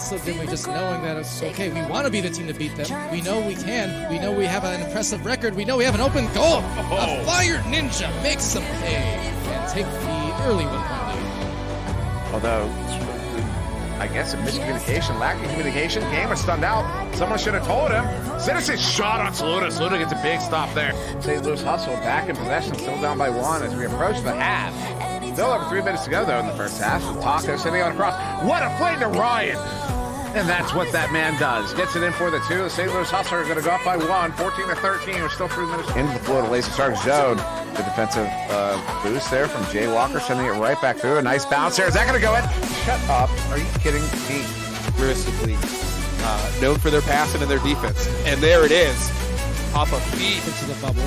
so dimly just knowing that it's okay, we want to be the team to beat them. We know we can. We know we have an impressive record. We know we have an open goal. A Fire Ninja makes some pay and take the early 1-point lead. Although, I guess a miscommunication, lack of communication, game was stunned out. Someone should have told him. Citizen shot on Saluda. Saluda gets a big stop there. St. Louis Hustle back in possession, still down by 1 as we approach the half. Still over 3 minutes to go, though, in the first half. So Taco sending on across. What a play to Ryan! And that's what that man does. Gets it in for the 2. The St. Louis Hustler are going to go up by 1, 14-13. We're still 3 minutes into the flow to Lacy Stark zone. The defensive boost there from Jay Walker, sending it right back through. A nice bounce there. Is that going to go in? Shut up. Are you kidding me? Realistically, known for their passing and their defense. And there it is. Off a feet. Into the bubble.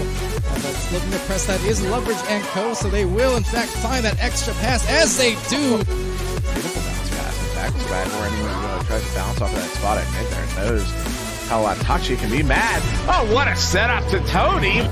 But it's looking to press that is Loveridge and Co. So they will, in fact, find that extra pass as they do. Beautiful bounce pass. In fact, it's back where anyone tries to bounce off of that spot at mid there. Knows how touchy can be. Mad. Oh, what a setup to Tony.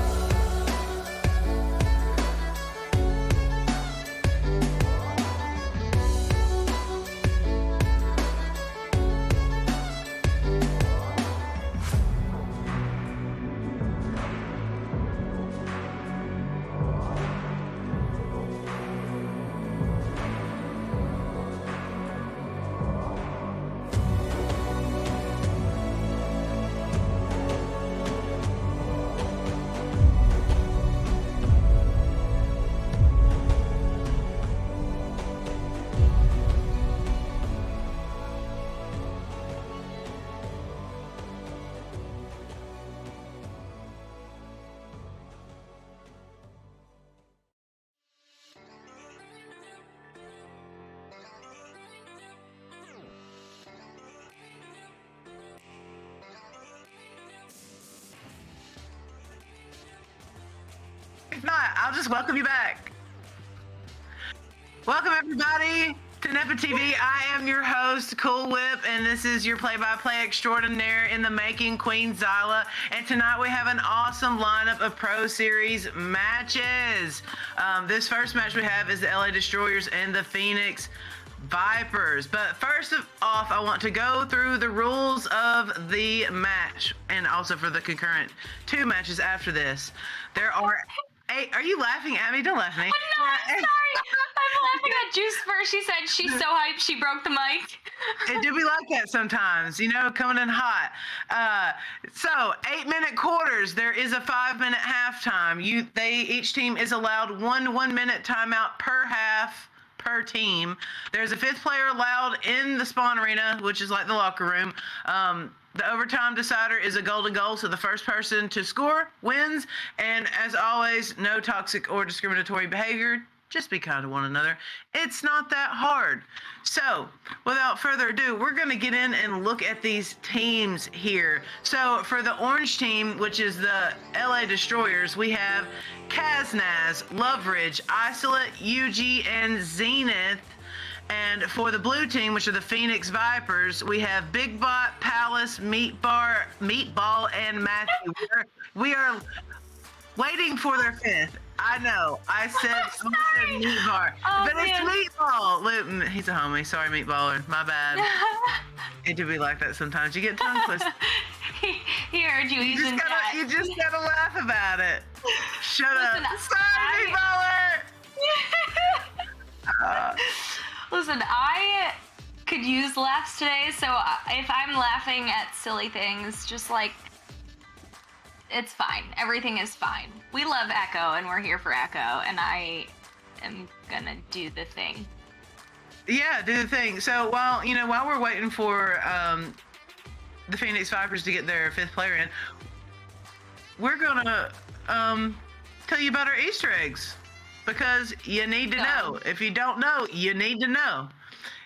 If not, I'll just welcome you back. Welcome everybody to NEPA TV. I am your host, Cool Whip, and this is your play-by-play extraordinaire in the making, Queen Zyla. And tonight we have an awesome lineup of Pro Series matches. This first match we have is the LA Destroyers and the Phoenix Vipers. But first off, I want to go through the rules of the match and also for the concurrent 2 matches after this. There are 8. Are you laughing at me? Don't laugh at me. Oh, no, I'm sorry. I'm laughing at Juice first. She said she's so hyped she broke the mic. It do be like that sometimes, you know, coming in hot. So 8-minute quarters. There is a 5-minute halftime. Each team is allowed 1 minute timeout per half per team. There's a 5th player allowed in the spawn arena, which is like the locker room. The overtime decider is a golden goal, so the first person to score wins. And as always, no toxic or discriminatory behavior. Just be kind to one another. It's not that hard. So, without further ado, we're going to get in and look at these teams here. So, for the orange team, which is the LA Destroyers, we have Kaznaz, Loveridge, Isolate, UG, and Zenith. And for the blue team, which are the Phoenix Vipers, we have Big Bot, Palace, Meatball, and Matthew. We are waiting for their 5th. I know. I said Meatball. Oh, but man. It's Meatball. He's a homie. Sorry, Meatballer. My bad. It do be like that sometimes. You get tongue twisted. He heard you. He's in chat. You just gotta laugh about it. Shut Listen, up. Sorry, Meatballer. Listen, I could use laughs today, so if I'm laughing at silly things, just like, it's fine. Everything is fine. We love Echo, and we're here for Echo, and I am gonna do the thing. Yeah, do the thing. So while we're waiting for the Phoenix Vipers to get their 5th player in, we're gonna tell you about our Easter eggs because you need to know. If you don't know, you need to know.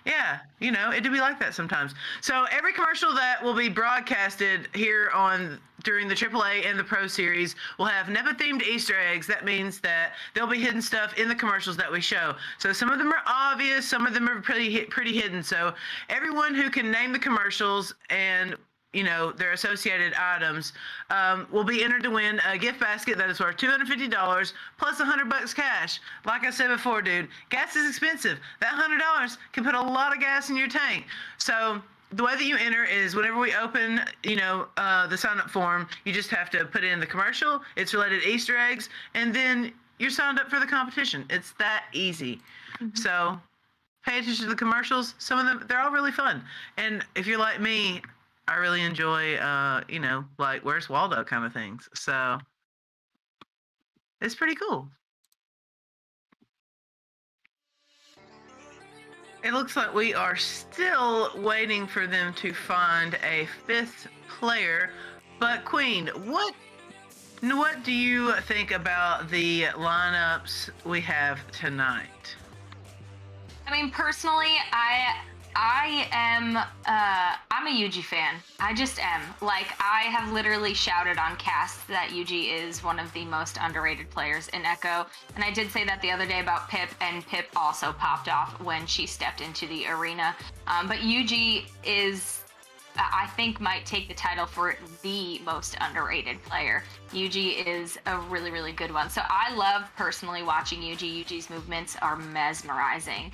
Yeah, it do be like that sometimes. So every commercial that will be broadcasted here during the AAA and the Pro Series will have NEPA-themed Easter eggs. That means that there'll be hidden stuff in the commercials that we show. So some of them are obvious, some of them are pretty hidden. So everyone who can name the commercials and their associated items will be entered to win a gift basket that is worth $250 plus $100 cash. Like I said before, dude, gas is expensive. That $100 can put a lot of gas in your tank. So the way that you enter is whenever we open, the sign-up form, you just have to put in the commercial, its related Easter eggs, and then you're signed up for the competition. It's that easy. So pay attention to the commercials. Some of them, they're all really fun. And if you're like me, I really enjoy, like Where's Waldo kind of things. So it's pretty cool. It looks like we are still waiting for them to find a 5th player. But Queen, what do you think about the lineups we have tonight? I mean, personally, I'm a Yuji fan. I just am. Like, I have literally shouted on cast that Yuji is one of the most underrated players in Echo. And I did say that the other day about Pip, and Pip also popped off when she stepped into the arena. But Yuji is, I think, might take the title for the most underrated player. Yuji is a really, really good one. So I love personally watching Yuji. Yuji's movements are mesmerizing.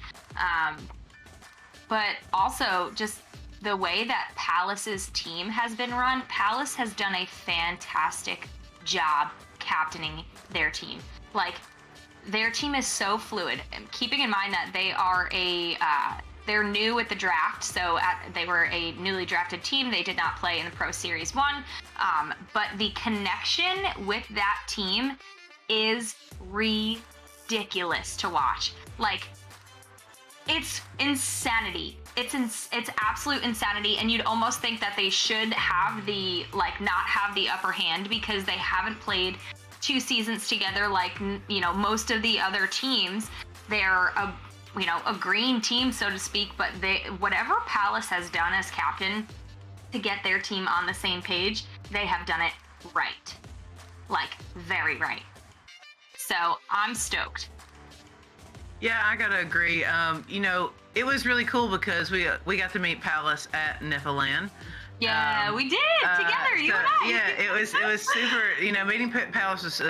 But also just the way that Palace's team has been run, Palace has done a fantastic job captaining their team. Like, their team is so fluid. Keeping in mind that they are they're new with the draft, so they were a newly drafted team. They did not play in the Pro Series 1, but the connection with that team is ridiculous to watch. Like, it's insanity. It's absolute insanity, and you'd almost think that they should have not have the upper hand because they haven't played 2 seasons together like, most of the other teams. They're a green team, so to speak, but whatever Palace has done as captain to get their team on the same page, they have done it right. Like, very right. So I'm stoked. Yeah, I gotta agree. It was really cool because we got to meet Palace at Nefaland. Yeah, we did together, you and I. Yeah, it was super. Meeting Palace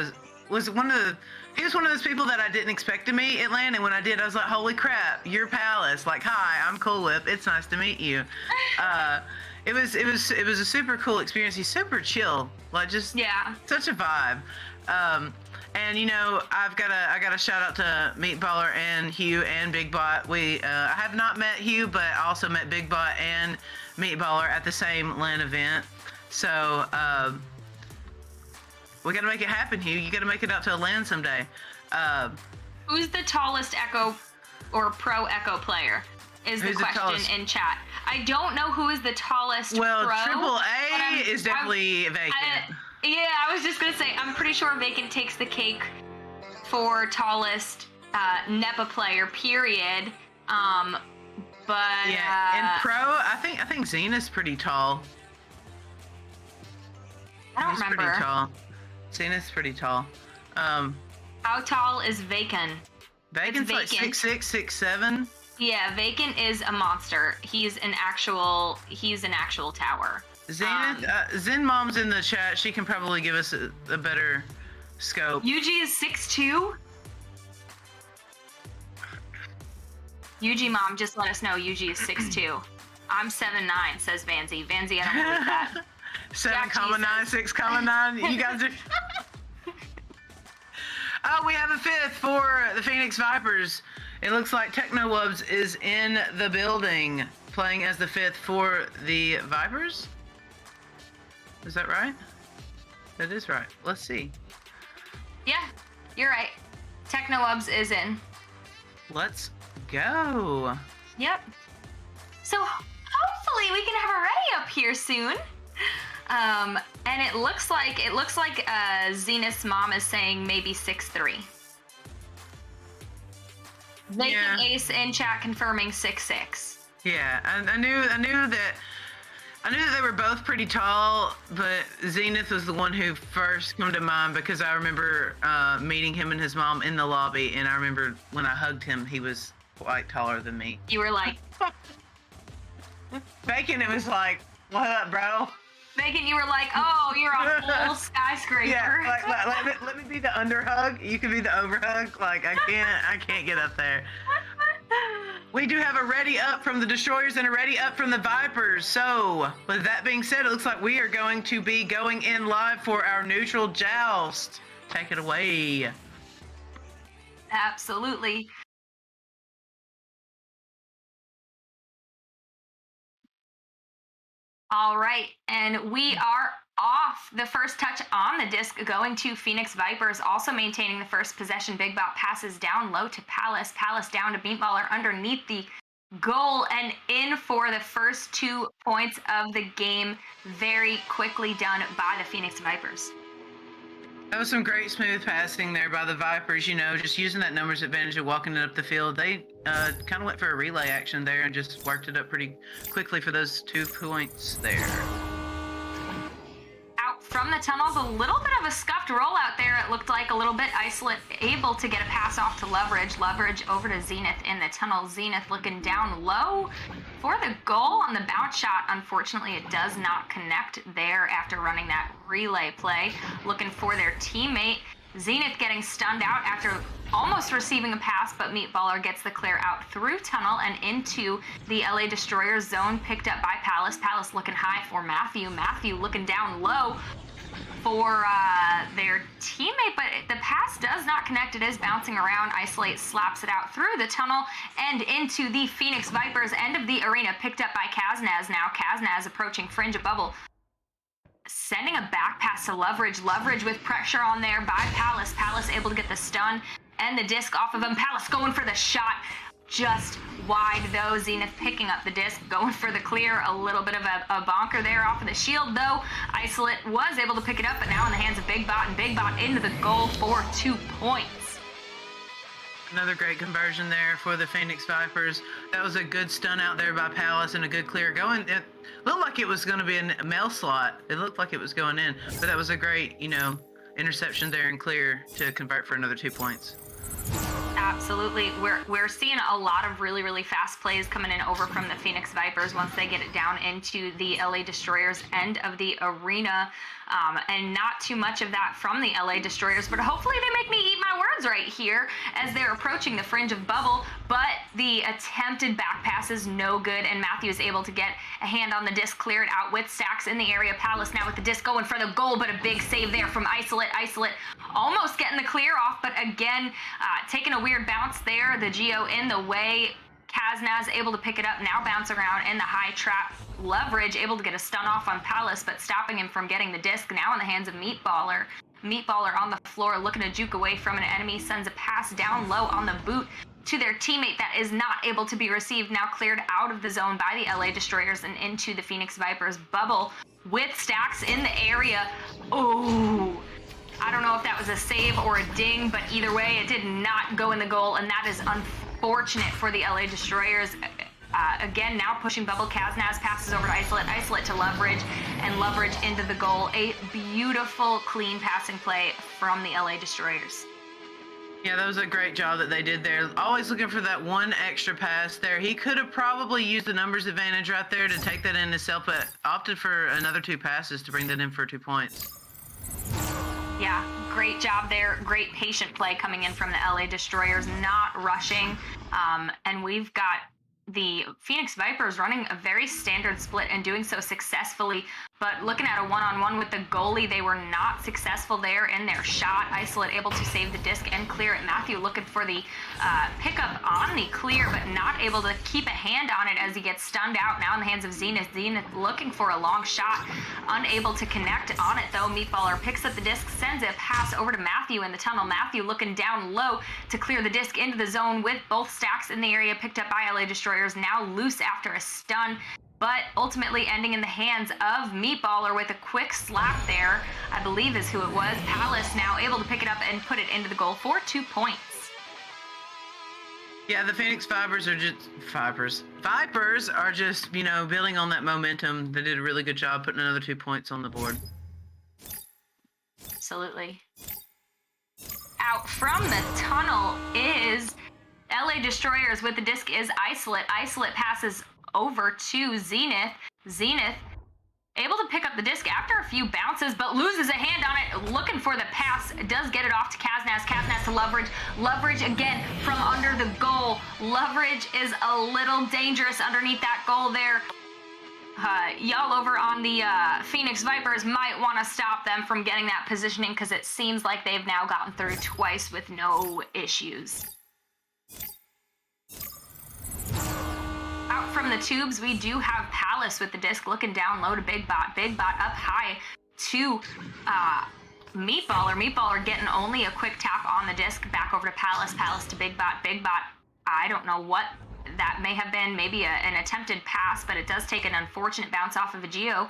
was one of the. He was one of those people that I didn't expect to meet at LAN, and when I did, I was like, "Holy crap, you're Palace!" Like, "Hi, I'm Cool Whip. It's nice to meet you." It was a super cool experience. He's super chill, like just such a vibe. And I got a shout out to Meatballer and Hugh and Big Bot. I have not met Hugh, but I also met Big Bot and Meatballer at the same LAN event. So we gotta make it happen, Hugh. You gotta make it out to a LAN someday. Who's the tallest Echo or Pro Echo player? Is the question in chat. I don't know who is the tallest Well, pro. Triple A is definitely vacant. Yeah, I was just gonna say, I'm pretty sure Vacant takes the cake for tallest NEPA player, period. But in Pro, I think Xena's pretty tall. I don't He's remember. pretty tall. Xena's pretty tall. How tall is Vacant? Vacant's like Vacant. 6'6", 6'7". Yeah, Vacant is a monster. He's an actual tower. Zen Mom's in the chat. She can probably give us a better scope. Yuji is 6'2". Yuji Mom just let us know Yuji is 6'2". I'm 7'9", says Vanzi. Vanzi, I don't believe that. 7,9, 6,9. You guys are. Oh, we have a 5th for the Phoenix Vipers. It looks like TechnoWubs is in the building, playing as the 5th for the Vipers. Is that right? That is right. Let's see. Yeah, you're right. TechnoWubs is in. Let's go. Yep. So hopefully we can have a Ray up here soon. And it looks like Zenith's mom is saying maybe 6'3". Vacant Ace in chat confirming 6'6". Yeah, I knew that they were both pretty tall, but Zenith was the one who first came to mind because I remember meeting him and his mom in the lobby, and I remember when I hugged him, he was quite taller than me. You were like, Bacon, it was like, what up, bro? Megan, you were like, oh, you're a full skyscraper. Yeah, let me be the underhug. You can be the overhug. Like I can't get up there. We do have a ready up from the Destroyers and a ready up from the Vipers. So, with that being said, it looks like we are going to be going in live for our neutral joust. Take it away. Absolutely. All right, and we are off. The first touch on the disc going to Phoenix Vipers, also maintaining the first possession. Big Bot passes down low to Palace. Palace down to Meatballer underneath the goal and in for the first 2 points of the game. Very quickly done by the Phoenix Vipers. That was some great smooth passing there by the Vipers, just using that numbers advantage of walking it up the field. They kind of went for a relay action there and just worked it up pretty quickly for those 2 points there. Out from the tunnels, a little bit of a scuffed rollout there. It looked like a little bit. Isolate able to get a pass off to Leverage. Leverage over to Zenith in the tunnel. Zenith looking down low for the goal on the bounce shot. Unfortunately, it does not connect there after running that relay play. Looking for their teammate. Zenith getting stunned out after almost receiving a pass, but Meatballer gets the clear out through tunnel and into the LA Destroyer zone, picked up by Palace. Palace looking high for Matthew. Matthew looking down low for their teammate, but the pass does not connect. It is bouncing around. Isolate slaps it out through the tunnel and into the Phoenix Vipers end of the arena, picked up by Kaznaz now. Kaznaz approaching fringe of bubble. Sending a back pass to Leverage. Leverage with pressure on there by Palace. Palace able to get the stun and the disc off of him. Palace going for the shot. Just wide though. Zenith picking up the disc, going for the clear. A little bit of a bonker there off of the shield though. Isolate was able to pick it up, but now in the hands of Big Bot, and Big Bot into the goal for 2 points. Another great conversion there for the Phoenix Vipers. That was a good stun out there by Palace and a good clear going. It looked like it was going to be a mail slot. It looked like it was going in, but that was a great, interception there and clear to convert for another 2 points. Absolutely. We're seeing a lot of really, really fast plays coming in over from the Phoenix Vipers once they get it down into the LA Destroyers end of the arena. And not too much of that from the LA Destroyers, but hopefully they make me eat my words right here as they're approaching the fringe of bubble. But the attempted back pass is no good, and Matthew is able to get a hand on the disc, clear it out with Stacks in the area. Palace now with the disc going for the goal, but a big save there from Isolate. Isolate almost getting the clear off, but again, taking a weird bounce there. The Geo in the way. Kaznaz able to pick it up, now bounce around in the high trap. Leverage able to get a stun off on Palace, but stopping him from getting the disc. Now in the hands of Meatballer. Meatballer on the floor looking to juke away from an enemy, sends a pass down low on the boot to their teammate that is not able to be received. Now cleared out of the zone by the LA Destroyers and into the Phoenix Vipers bubble with Stacks in the area. Oh, I don't know if that was a save or a ding, but either way, it did not go in the goal, and that is unfortunate for the LA Destroyers. Again, now pushing bubble. Kaznaz passes over to Isolate. Isolate to Leverage, and Leverage into the goal. A beautiful, clean passing play from the LA Destroyers. Yeah, that was a great job that they did there. Always looking for that one extra pass there. He could have probably used the numbers advantage right there to take that in himself, but opted for another 2 passes to bring that in for 2 points. Yeah, great job there. Great patient play coming in from the LA Destroyers, not rushing. And we've got the Phoenix Vipers running a very standard split and doing so successfully. But looking at a one-on-one with the goalie, they were not successful there in their shot. Isolate able to save the disc and clear it. Matthew looking for the pickup on the clear, but not able to keep a hand on it as he gets stunned out. Now in the hands of Zenith. Zenith looking for a long shot, unable to connect on it though. Meatballer picks up the disc, sends a pass over to Matthew in the tunnel. Matthew looking down low to clear the disc into the zone with both Stacks in the area, picked up by LA Destroyers. Now loose after a stun, but ultimately ending in the hands of Meatballer with a quick slap there, I believe is who it was. Palace now able to pick it up and put it into the goal for 2 points. Yeah, the Phoenix Vipers are just Vipers are just, building on that momentum. They did a really good job putting another 2 points on the board. Absolutely. Out from the tunnel is LA Destroyers with the disc is Isolate. Isolate passes over to Zenith. Zenith able to pick up the disc after a few bounces, but loses a hand on it, looking for the pass, does get it off to Kaznaz. Kaznaz to Loveridge. Loveridge again from under the goal. Loveridge is a little dangerous underneath that goal there. Y'all over on the Phoenix Vipers might want to stop them from getting that positioning because it seems like they've now gotten through twice with no issues. Out from the tubes, we do have Palace with the disc looking down low to Big Bot. Big Bot up high to Meatballer. Meatballer getting only a quick tap on the disc back over to Palace. Palace to Big Bot. Big Bot, I don't know what that may have been, maybe an attempted pass, but it does take an unfortunate bounce off of a Geo.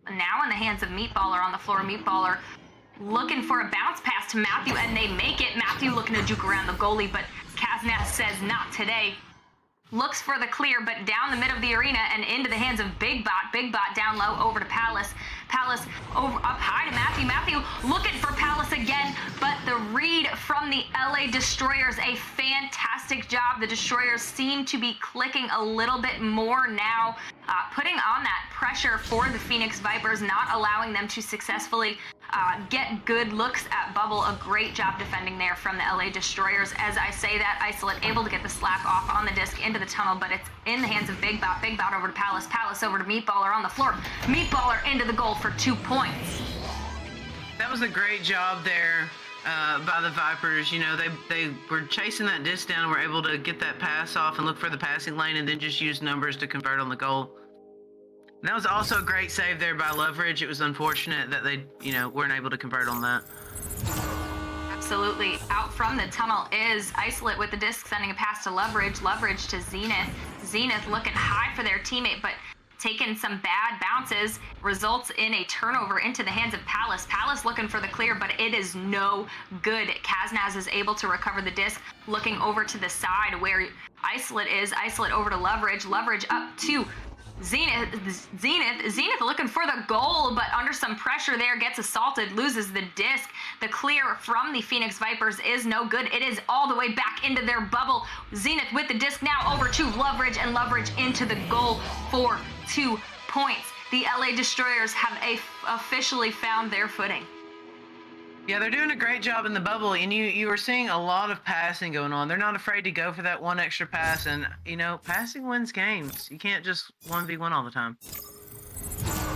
Now in the hands of Meatballer on the floor. Meatballer looking for a bounce pass to Matthew, and they make it. Matthew looking to juke around the goalie, but Kaznaz says not today. Looks for the clear, but down the mid of the arena and into the hands of Big Bot. Big Bot down low over to Palace. Palace over up high to Matthew. Matthew looking for Palace again, but the read from the LA Destroyers, a fantastic job. The Destroyers seem to be clicking a little bit more now, putting on that pressure for the Phoenix Vipers, not allowing them to successfully get good looks at Bubble. A great job defending there from the LA Destroyers. As I say that, Isolate able to get the slap off on the disc into the tunnel, but it's in the hands of Big Bot. Big Bot over to Palace. Palace over to Meatballer on the floor. Meatballer into the goal for 2 points. That was a great job there by the Vipers. You know, they were chasing that disc down and were able to get that pass off and look for the passing lane and then just use numbers to convert on the goal. And that was also a great save there by Loveridge. It was unfortunate that they, weren't able to convert on that. Absolutely. Out from the tunnel is Isolate with the disc, sending a pass to Loveridge. Loveridge to Zenith. Zenith looking high for their teammate, but taking some bad bounces, results in a turnover into the hands of Palace. Palace looking for the clear, but it is no good. Kaznaz is able to recover the disc, looking over to the side where Isolate is. Isolate over to Loveridge. Loveridge up to Zenith looking for the goal, but under some pressure there, gets assaulted, loses the disc. The clear from the Phoenix Vipers is no good. It is all the way back into their bubble. Zenith with the disc now over to Loveridge, and Loveridge into the goal for 2 points. The LA Destroyers have officially found their footing. Yeah, they're doing a great job in the bubble, and you are seeing a lot of passing going on. They're not afraid to go for that one extra pass, and, passing wins games. You can't just 1v1 all the time.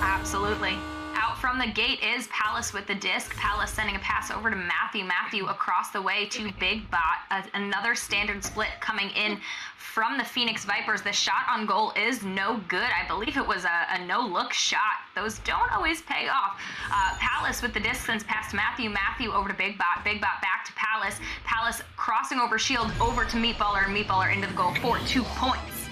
Absolutely. Out from the gate is Palace with the disc. Palace sending a pass over to Matthew. Matthew across the way to Big Bot. Another standard split coming in from the Phoenix Vipers. The shot on goal is no good. I believe it was a no-look shot. Those don't always pay off. Palace with the disc sends pass to Matthew. Matthew over to Big Bot. Big Bot back to Palace. Palace crossing over shield over to Meatballer, and Meatballer into the goal for 2 points.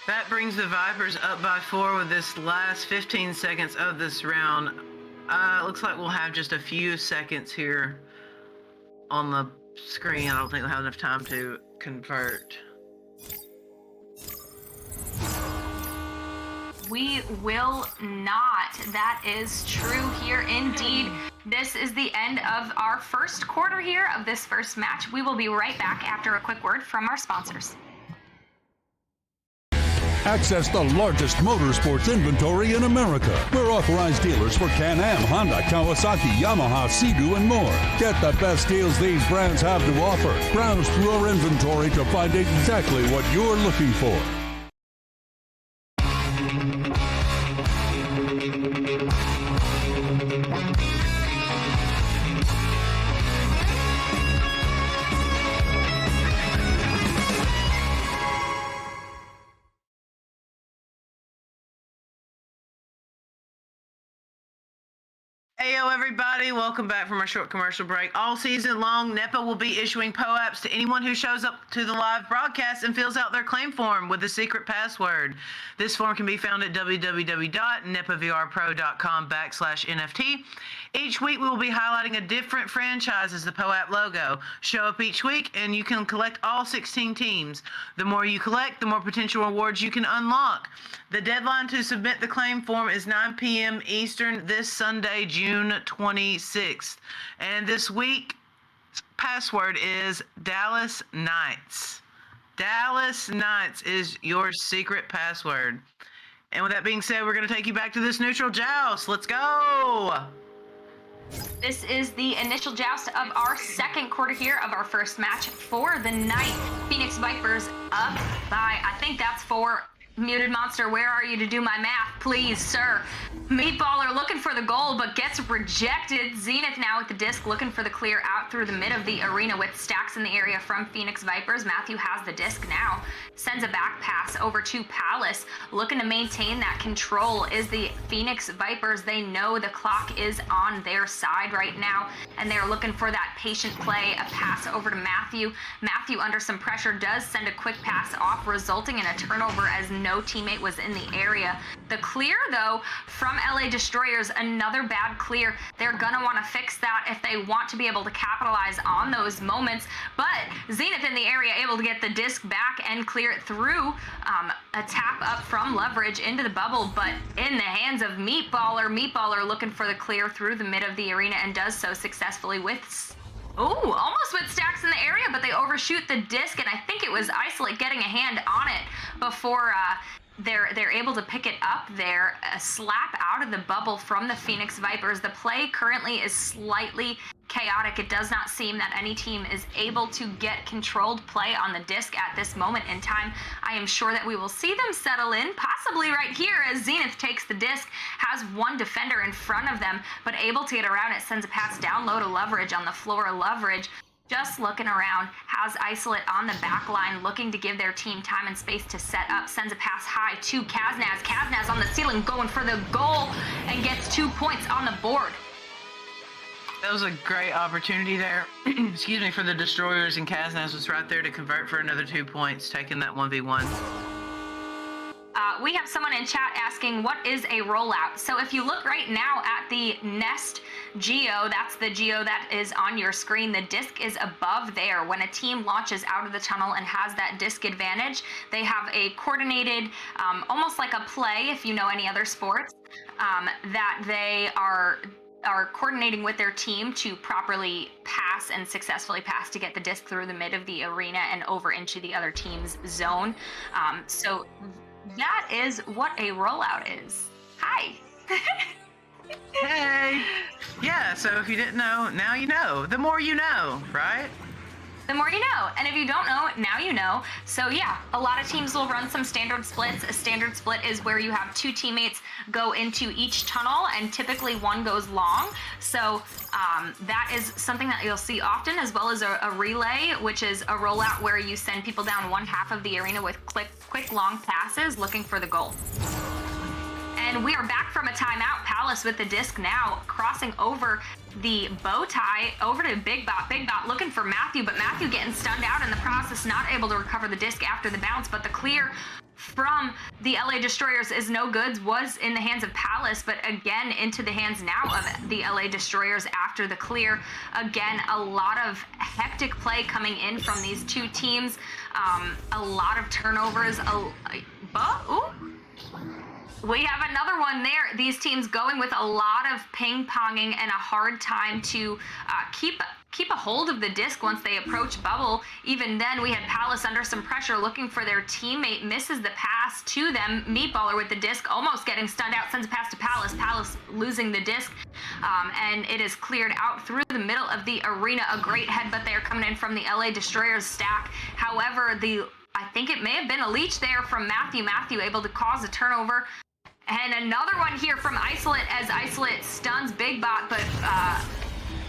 That brings the Vipers up by 4 with this last 15 seconds of this round. Looks like we'll have just a few seconds here on the screen. I don't think we'll have enough time to convert. We will not. That is true here indeed. This is the end of our first quarter here of this first match. We will be right back after a quick word from our sponsors. Access the largest motorsports inventory in America. We're authorized dealers for Can-Am, Honda, Kawasaki, Yamaha, Sea-Doo, and more. Get the best deals these brands have to offer. Browse through our inventory to find exactly what you're looking for. Heyo everybody, welcome back from our short commercial break. All season long, NEPA will be issuing POAPs to anyone who shows up to the live broadcast and fills out their claim form with a secret password. This form can be found at www.nepavrpro.com/NFT. Each week we will be highlighting a different franchise as the POAP logo. Show up each week and you can collect all 16 teams. The more you collect, the more potential rewards you can unlock. The deadline to submit the claim form is 9 p.m. Eastern this Sunday, June 26th. And this week's password is Dallas Knights. Dallas Knights is your secret password. And with that being said, we're going to take you back to this neutral joust. Let's go. This is the initial joust of our second quarter here of our first match for the night. Phoenix Vipers up by, I think that's 4. Muted Monster, where are you to do my math, please, sir? Meatballer looking for the goal, but gets rejected. Zenith now with the disc, looking for the clear out through the mid of the arena with stacks in the area from Phoenix Vipers. Matthew has the disc now, sends a back pass over to Palace. Looking to maintain that control is the Phoenix Vipers. They know the clock is on their side right now, and they're looking for that patient play. A pass over to Matthew. Matthew, under some pressure, does send a quick pass off, resulting in a turnover as no teammate was in the area. The clear, though, from LA Destroyers, another bad clear. They're gonna want to fix that if they want to be able to capitalize on those moments. But Zenith in the area able to get the disc back and clear it through. A tap up from Leverage into the bubble, but in the hands of Meatballer. Meatballer looking for the clear through the mid of the arena and does so successfully with almost with stacks in the area, but they overshoot the disc, and I think it was Isolate getting a hand on it before they're able to pick it up there. A slap out of the bubble from the Phoenix Vipers. The play currently is slightly chaotic. It does not seem that any team is able to get controlled play on the disc at this moment in time. I am sure that we will see them settle in, possibly right here as Zenith takes the disc, has one defender in front of them, but able to get around it, sends a pass down low to Leverage on the floor. Leverage just looking around, has Isolate on the back line, looking to give their team time and space to set up, sends a pass high to Kaznaz. Kaznaz on the ceiling going for the goal and gets 2 points on the board. That was a great opportunity there. Excuse me, for the Destroyers, and Kaznaz was right there to convert for another 2 points, taking that 1v1. We have someone in chat asking, what is a rollout? So if you look right now at the Nest Geo, that's the Geo that is on your screen, the disc is above there. When a team launches out of the tunnel and has that disc advantage, they have a coordinated, almost like a play, if you know any other sports, that they are coordinating with their team to properly pass and successfully pass to get the disc through the mid of the arena and over into the other team's zone. So that is what a rollout is. Hi. Hey. Yeah, so if you didn't know, now you know. The more you know, right? The more you know. And if you don't know, now you know. So yeah, a lot of teams will run some standard splits. A standard split is where you have 2 teammates go into each tunnel, and typically one goes long. So that is something that you'll see often, as well as a relay, which is a rollout where you send people down one half of the arena with quick long passes looking for the goal. And we are back from a timeout. Palace with the disc now, crossing over the bow tie over to Big Bot. Big Bot looking for Matthew, but Matthew getting stunned out in the process, not able to recover the disc after the bounce. But the clear from the LA Destroyers is no good, was in the hands of Palace, but again into the hands now of the LA Destroyers after the clear. Again, a lot of hectic play coming in from these 2 teams. A lot of turnovers. We have another one there. These teams going with a lot of ping-ponging and a hard time to keep a hold of the disc once they approach bubble. Even then, we had Palace under some pressure looking for their teammate, misses the pass to them. Meatballer with the disc, almost getting stunned out, sends a pass to Palace. Palace losing the disc, and it is cleared out through the middle of the arena. A great headbutt there coming in from the LA Destroyers stack. However, I think it may have been a leech there from Matthew. Matthew able to cause a turnover. And another one here from Isolate as Isolate stuns Big Bot, but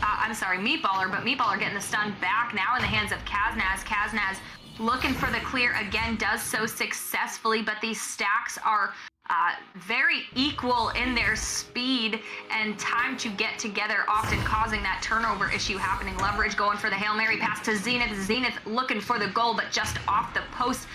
I'm sorry, Meatballer, but Meatballer getting the stun back now in the hands of Kaznaz. Kaznaz looking for the clear again, does so successfully, but these stacks are very equal in their speed and time to get together, often causing that turnover issue happening. Leverage going for the Hail Mary pass to Zenith. Zenith looking for the goal, but just off the post.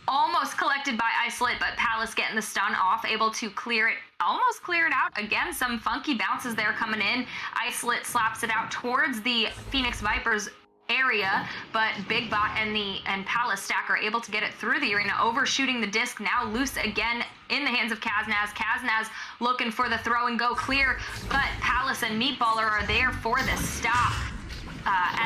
Almost collected by Isolate, but Palace getting the stun off, able to clear it, almost clear it out. Again, some funky bounces there coming in. Isolate slaps it out towards the Phoenix Vipers area, but Big Bot and Palace stack are able to get it through the arena, overshooting the disc, now loose again in the hands of Kaznaz. Kaznaz looking for the throw and go clear, but Palace and Meatballer are there for the stop.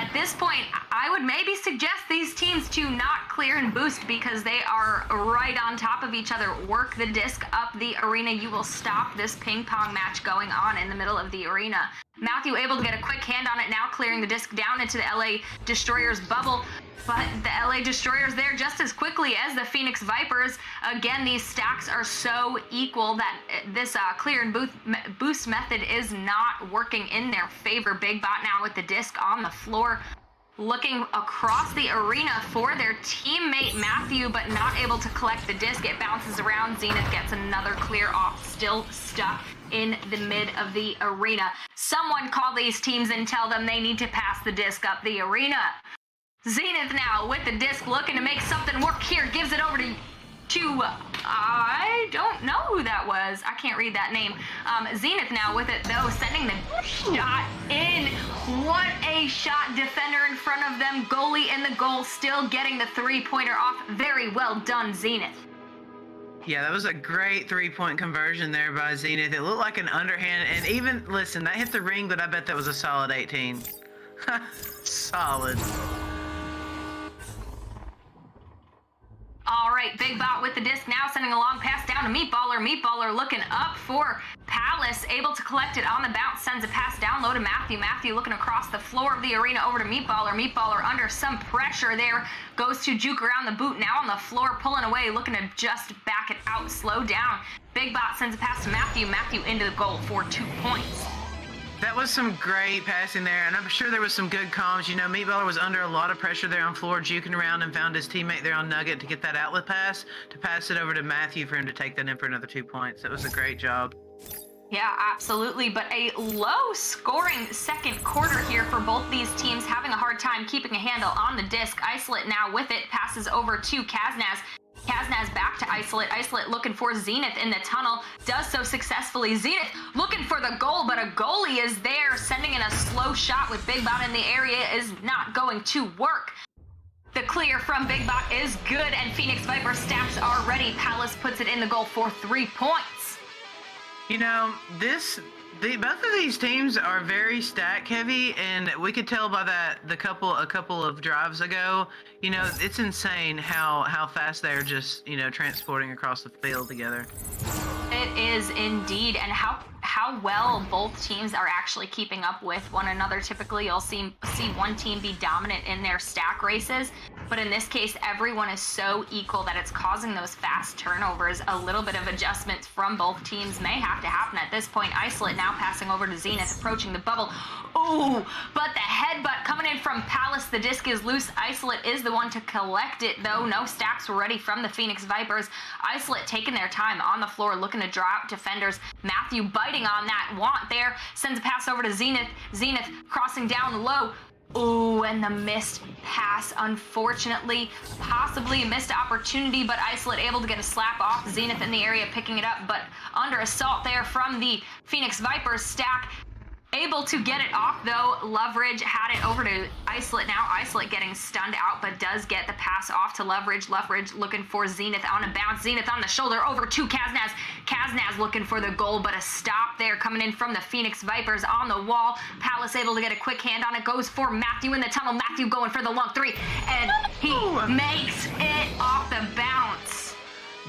At this point, I would maybe suggest these teams to not clear and boost because they are right on top of each other. Work the disc up the arena. You will stop this ping pong match going on in the middle of the arena. Matthew able to get a quick hand on it, now clearing the disc down into the LA Destroyers bubble. But the LA Destroyers there just as quickly as the Phoenix Vipers. Again, these stacks are so equal that this clear and boost method is not working in their favor. Big Bot now with the disc on the floor, looking across the arena for their teammate Matthew, but not able to collect the disc. It bounces around. Zenith gets another clear off, still stuck in the mid of the arena. Someone call these teams and tell them they need to pass the disc up the arena. Zenith now with the disc, looking to make something work here. Gives it over to I don't know who that was. I can't read that name. Zenith now with it, though, sending the shot in. What a shot. Defender in front of them. Goalie in the goal, still getting the three-pointer off. Very well done, Zenith. Yeah, that was a great three-point conversion there by Zenith. It looked like an underhand, and even, listen, that hit the ring, but I bet that was a solid 18. Solid. All right, Big Bot with the disc now, sending a long pass down to Meatballer. Meatballer looking up for Palace, able to collect it on the bounce, sends a pass down low to Matthew. Matthew looking across the floor of the arena over to Meatballer. Meatballer under some pressure there, goes to juke around the boot, now on the floor, pulling away, looking to just back it out, slow down. Big Bot sends a pass to Matthew. Matthew into the goal for 2 points. That was some great passing there, and I'm sure there was some good comms. You know, Meatballer was under a lot of pressure there on floor, juking around, and found his teammate there on Nugget to get that outlet pass, to pass it over to Matthew for him to take that in for another 2 points. That was a great job. Yeah, absolutely. But a low-scoring second quarter here for both these teams, having a hard time keeping a handle on the disc. Isolate now with it, passes over to Kaznaz. Kaznaz back to Isolate. Isolate looking for Zenith in the tunnel. Does so successfully. Zenith looking for the goal, but a goalie is there, sending in a slow shot with Big Bot in the area is not going to work. The clear from Big Bot is good, and Phoenix Viper stacks are ready. Palace puts it in the goal for 3 points. You know, both of these teams are very stack heavy, and we could tell by that a couple of drives ago. You know, it's insane how fast they're just, you know, transporting across the field together. It is indeed, and how well both teams are actually keeping up with one another. Typically, you'll see one team be dominant in their stack races, but in this case, everyone is so equal that it's causing those fast turnovers. A little bit of adjustments from both teams may have to happen at this point. Isolate now passing over to Zenith, approaching the bubble. Ooh, but the headbutt coming in from Palace. The disc is loose. Isolate is the one to collect it, though. No stacks were ready from the Phoenix Vipers. Isolate taking their time on the floor, looking to draw out defenders. Matthew biting on that want there, sends a pass over to Zenith. Zenith crossing down low. Ooh, and the missed pass, unfortunately. Possibly a missed opportunity, but Isolate able to get a slap off. Zenith in the area picking it up, but under assault there from the Phoenix Vipers stack. Able to get it off, though. Loveridge had it over to Isolate now. Isolate getting stunned out, but does get the pass off to Loveridge. Loveridge looking for Zenith on a bounce. Zenith on the shoulder over to Kaznaz. Kaznaz looking for the goal, but a stop there coming in from the Phoenix Vipers on the wall. Palace able to get a quick hand on it. Goes for Matthew in the tunnel. Matthew going for the long three, and he makes it off the bounce.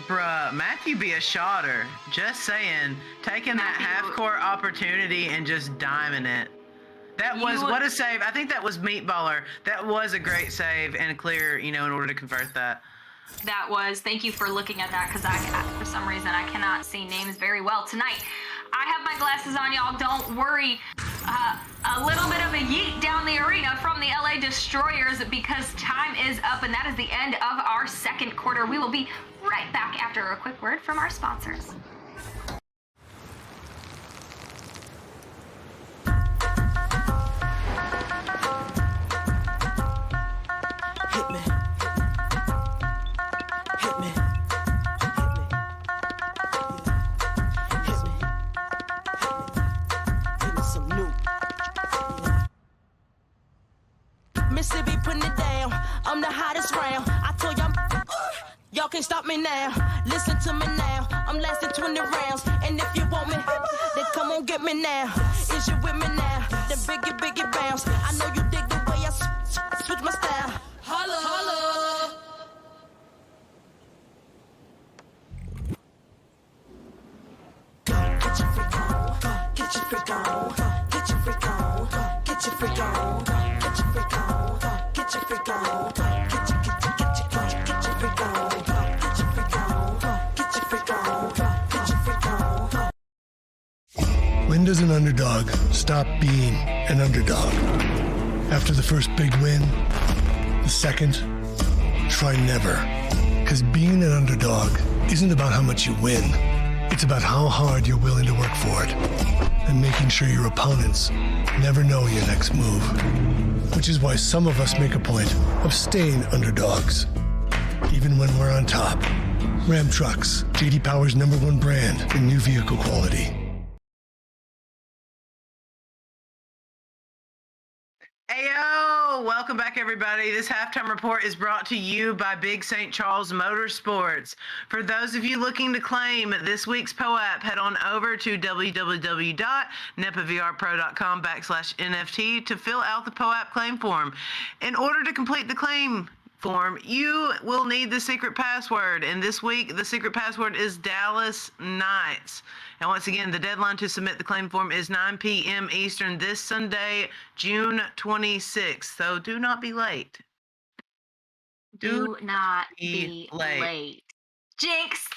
Bruh, Matthew be a shotter. Just saying. Taking that half-court opportunity and just diming it. That was, what a save. I think that was Meatballer. That was a great save and clear, you know, in order to convert that. That was, thank you for looking at that, because for some reason I cannot see names very well tonight. I have my glasses on, y'all. Don't worry. A little bit of a yeet down the arena from the LA Destroyers because time is up, and that is the end of our second quarter. We will be right back after a quick word from our sponsors. Hit me. Hit me. Hit me. Give me some new. Mississippi putting it down. I'm the hottest round. I told y'all, y'all can't stop me now. Listen to me now. I'm lasting 20 rounds. And if you want me, then come on get me now. Is you with me now? The biggie bounce. I know you dig the way I stop being an underdog. After the first big win, the second, try never. Because being an underdog isn't about how much you win. It's about how hard you're willing to work for it and making sure your opponents never know your next move. Which is why some of us make a point of staying underdogs, even when we're on top. Ram Trucks, J.D. Power's #1 brand in new vehicle quality. Ayo! Welcome back, everybody. This halftime report is brought to you by Big St. Charles Motorsports. For those of you looking to claim this week's POAP, head on over to www.nepavrpro.com/NFT to fill out the POAP claim form. In order to complete the claim form, you will need the secret password. And this week, the secret password is Dallas Knights. And once again, the deadline to submit the claim form is 9 p.m. Eastern this Sunday, June 26th. So do not be late. Do not be late. Jinx!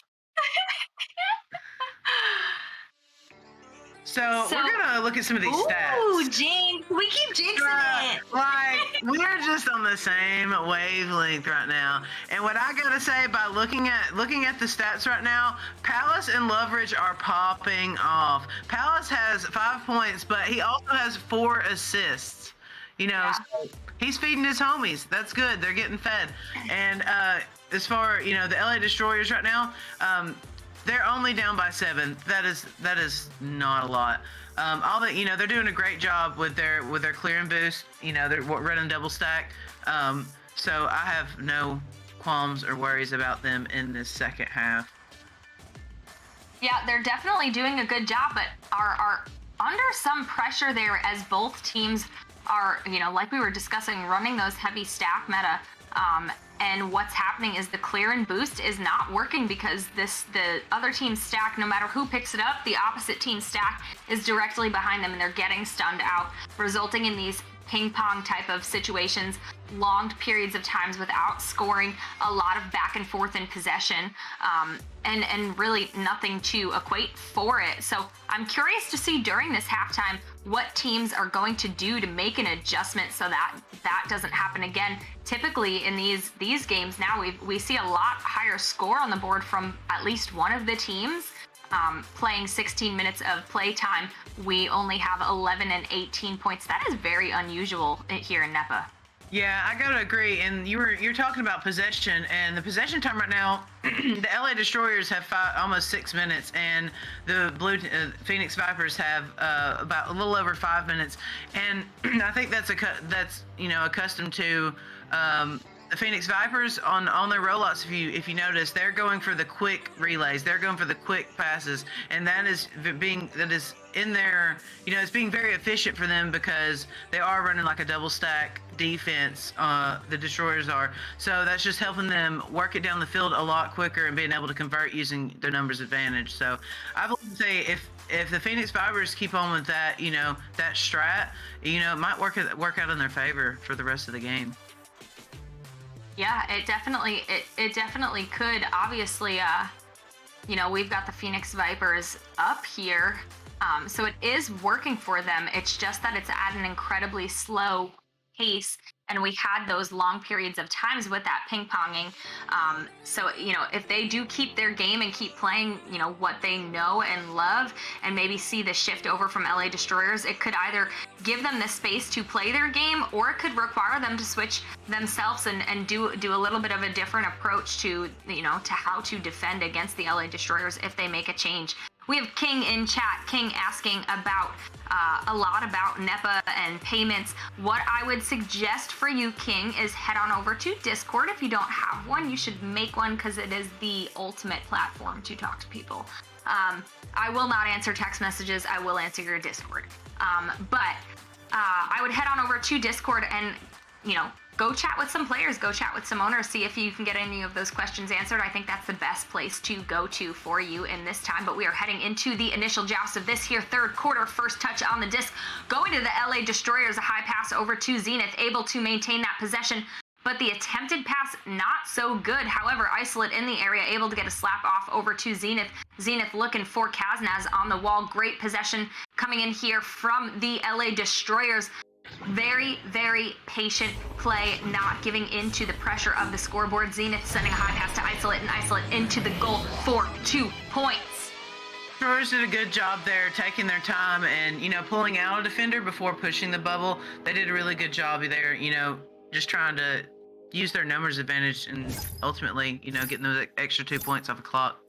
So we're going to look at some of these stats. Ooh, jinx. We keep jinxing it. Like, we're just on the same wavelength right now. And what I gotta say, by looking at the stats right now, Palace and Loveridge are popping off. Palace has 5 points, but he also has 4 assists. You know, so he's feeding his homies. That's good. They're getting fed. And as far, you know, the LA Destroyers right now, they're only down by 7. That is not a lot. They're doing a great job with their clear and boost. You know, they're running double stack. So I have no qualms or worries about them in this second half. Yeah, they're definitely doing a good job, but are under some pressure there as both teams are, you know, like we were discussing, running those heavy stack meta. And what's happening is the clear and boost is not working because the other team's stack, no matter who picks it up, the opposite team's stack is directly behind them and they're getting stunned out, resulting in these ping pong type of situations, long periods of times without scoring, a lot of back and forth in possession, and really nothing to equate for it. So I'm curious to see during this halftime what teams are going to do to make an adjustment so that that doesn't happen again. Typically in these games now, we see a lot higher score on the board from at least one of the teams. Playing 16 minutes of play time, we only have 11 and 18 points. That is very unusual here in NEPA. Yeah, I gotta agree. And you're talking about possession, and the possession time right now, the LA Destroyers have almost 6 minutes, and the Phoenix Vipers have about a little over 5 minutes. And I think that's accustomed to. The Phoenix Vipers on their rollouts, if you notice, they're going for the quick relays. They're going for the quick passes, and that is in their, you know, it's being very efficient for them because they are running like a double stack defense. The Destroyers are, so that's just helping them work it down the field a lot quicker and being able to convert using their numbers advantage. So I would say if the Phoenix Vipers keep on with that, you know, that strat, you know, it might work out in their favor for the rest of the game. Yeah, it definitely could. Obviously, you know, we've got the Phoenix Vipers up here, so it is working for them. It's just that it's at an incredibly slow pace, and we had those long periods of times with that ping-ponging. So, you know, if they do keep their game and keep playing, you know, what they know and love, and maybe see the shift over from LA Destroyers, it could either give them the space to play their game, or it could require them to switch themselves and do a little bit of a different approach to, you know, to how to defend against the LA Destroyers if they make a change. We have King in chat. King asking about a lot about NEPA and payments. What I would suggest for you, King, is head on over to Discord. If you don't have one, you should make one because it is the ultimate platform to talk to people. I will not answer text messages. I will answer your Discord. But I would head on over to Discord and, you know, go chat with some players, go chat with some owners, see if you can get any of those questions answered. I think that's the best place to go to for you in this time. But we are heading into the initial joust of this here third quarter. First touch on the disc, going to the LA Destroyers, a high pass over to Zenith, able to maintain that possession. but the attempted pass not so good. However, Isolate in the area, able to get a slap off over to Zenith. Zenith looking for Kaznaz on the wall. Great possession coming in here from the LA Destroyers. Very, very patient play, not giving into the pressure of the scoreboard. Zenith sending a high pass to Isolate, and Isolate into the goal for 2 points. Destroyers did a good job there, taking their time and, pulling out a defender before pushing the bubble. They did a really good job there, just trying to use their numbers advantage and ultimately, getting those extra 2 points off the clock.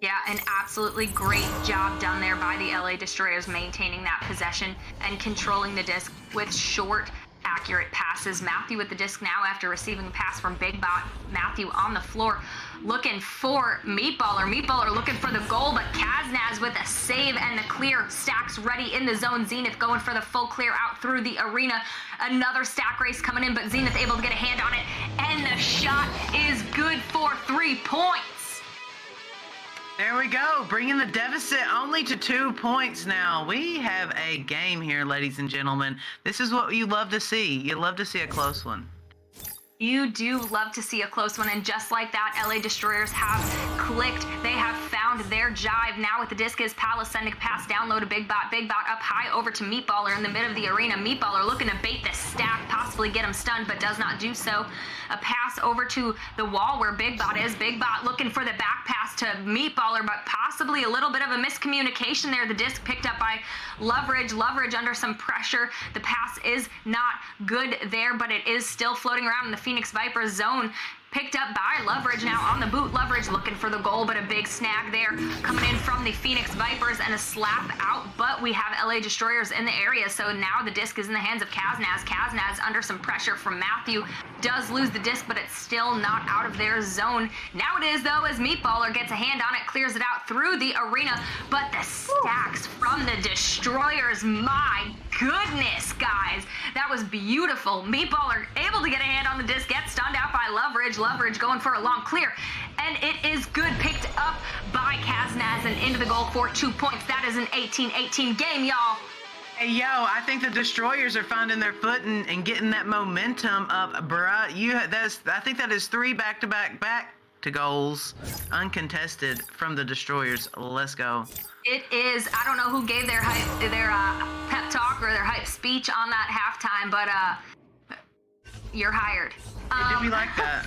Yeah, an absolutely great job done there by the LA Destroyers, maintaining that possession and controlling the disc with short, accurate passes. Matthew with the disc now after receiving a pass from Big Bot. Matthew on the floor looking for Meatballer. Meatballer looking for the goal, but Kaznaz with a save and the clear. Stacks ready in the zone. Zenith going for the full clear out through the arena. Another stack race coming in, but Zenith able to get a hand on it, and the shot is good for 3 points. There we go, bringing the deficit only to 2 points now. We have a game here, ladies and gentlemen. This is what you love to see. You love to see a close one. You do love to see a close one, and just like that, LA Destroyers have clicked. They have found their jive. Now with the disc is Palace sending a pass down low to Big Bot. Big Bot up high over to Meatballer in the mid of the arena. Meatballer looking to bait the stack, possibly get him stunned, but does not do so. A pass over to the wall where Big Bot is. Big Bot looking for the back pass to Meatballer, but possibly a little bit of a miscommunication there. The disc picked up by Loveridge. Loveridge under some pressure. The pass is not good there, but it is still floating around in the Phoenix Vipers zone. Picked up by Loveridge now on the boot. Loveridge looking for the goal, but a big snag there coming in from the Phoenix Vipers and a slap out, but we have LA Destroyers in the area, so now the disc is in the hands of Kaznaz. Kaznaz under some pressure from Matthew, does lose the disc, but it's still not out of their zone. Now it is, though, as Meatballer gets a hand on it, clears it out through the arena, but the stacks from the Destroyers, my goodness, guys, that was beautiful. Meatballer able to get a hand on the disc, gets stunned out by Loveridge. Loveridge going for a long clear, and it is good, picked up by Kaznaz and into the goal for 2 points. That is an 18-18 game, y'all. Hey, yo, I think the Destroyers are finding their foot and getting that momentum up, bruh. I think that is 3 back-to-back goals, uncontested from the Destroyers. Let's go. It is. I don't know who gave their pep talk or their hype speech on that halftime, but you're hired. Did we like that?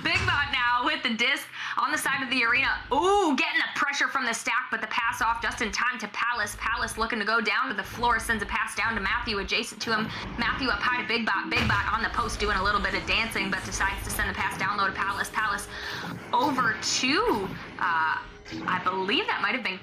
Big Bot now with the disc on the side of the arena. Ooh, getting the pressure from the stack, but the pass off just in time to Palace. Palace looking to go down to the floor, sends a pass down to Matthew adjacent to him. Matthew up high to Big Bot. Big Bot on the post doing a little bit of dancing, but decides to send the pass down low to Palace. Palace over to, I believe that might have been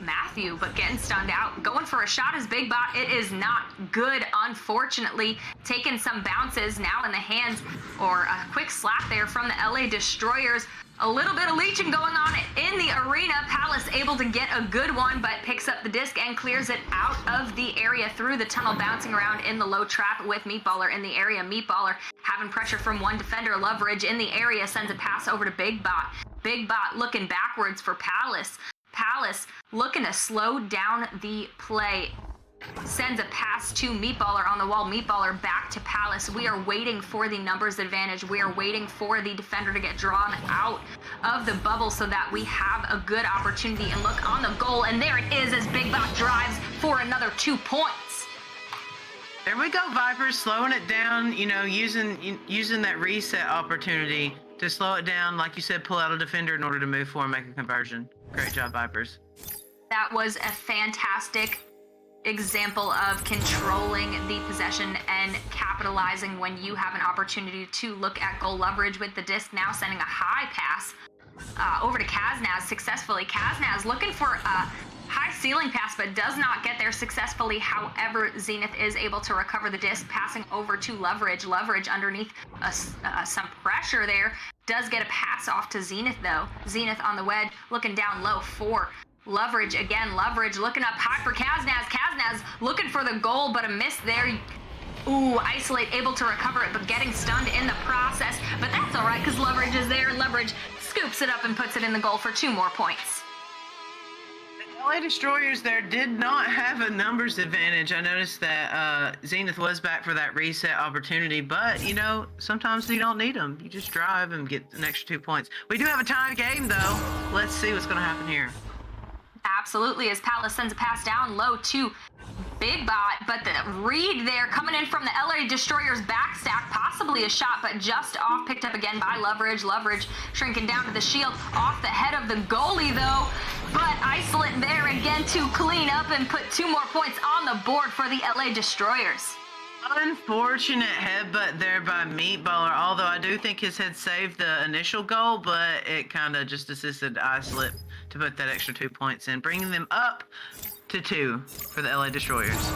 Matthew, but getting stunned out. Going for a shot is Big Bot. It is not good, unfortunately. Taking some bounces now in the hands, or a quick slap there from the LA Destroyers. A little bit of leeching going on in the arena. Palace able to get a good one, but picks up the disc and clears it out of the area through the tunnel, bouncing around in the low trap with Meatballer in the area. Meatballer having pressure from one defender. Loveridge in the area sends a pass over to Big Bot. Big Bot looking backwards for Palace. Palace looking to slow down the play. Sends a pass to Meatballer on the wall. Meatballer back to Palace. We are waiting for the numbers advantage. We are waiting for the defender to get drawn out of the bubble so that we have a good opportunity and look on the goal. And there it is as Big Bot drives for another 2 points. There we go, Vipers, slowing it down, using that reset opportunity to slow it down. Like you said, pull out a defender in order to move forward and make a conversion. Great job, Vipers. That was a fantastic example of controlling the possession and capitalizing when you have an opportunity to look at goal. Loveridge with the disc now sending a high pass over to Kaznaz successfully. Kaznaz looking for a high ceiling pass, but does not get there successfully. However, Zenith is able to recover the disc, passing over to Loveridge. Loveridge underneath some pressure there. Does get a pass off to Zenith, though. Zenith on the wedge, looking down low for Loveridge again. Loveridge looking up high for Kaznaz. Kaznaz looking for the goal, but a miss there. Ooh, Isolate able to recover it, but getting stunned in the process. But that's all right, because Loveridge is there, and Loveridge scoops it up and puts it in the goal for 2 more points. LA Destroyers there did not have a numbers advantage. I noticed that Zenith was back for that reset opportunity, but you know, sometimes you don't need them. You just drive and get an extra 2 points. We do have a tied game though. Let's see what's going to happen here. Absolutely, as Palace sends a pass down low to Big Bot, but the read there coming in from the LA Destroyers backstack, possibly a shot, but just off, picked up again by Loveridge. Loveridge shrinking down to the shield, off the head of the goalie though, but Isolate there again to clean up and put 2 more points on the board for the LA Destroyers. Unfortunate headbutt there by Meatballer, although I do think his head saved the initial goal, but it kind of just assisted Isolate to put that extra 2 points in, bringing them up to 2 for the LA Destroyers.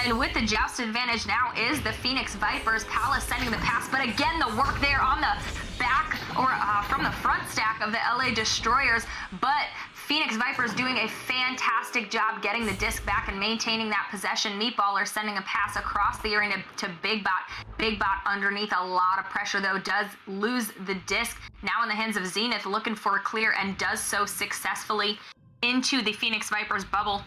And with the joust advantage now is the Phoenix Vipers. Palace sending the pass, but again, the work there on the back or from the front stack of the LA Destroyers, but Phoenix Vipers doing a fantastic job getting the disc back and maintaining that possession. Meatballer sending a pass across the arena to Big Bot. Big Bot underneath a lot of pressure though, does lose the disc. Now in the hands of Zenith, looking for a clear and does so successfully into the Phoenix Vipers bubble.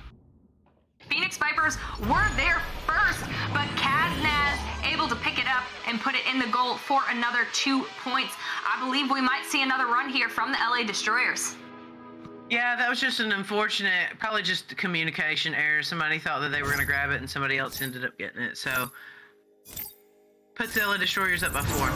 Phoenix Vipers were there first, but Kaznaz able to pick it up and put it in the goal for another 2 points. I believe we might see another run here from the LA Destroyers. Yeah, that was just an unfortunate, probably just a communication error. Somebody thought that they were going to grab it and somebody else ended up getting it. So, puts the LA Destroyers up by 4.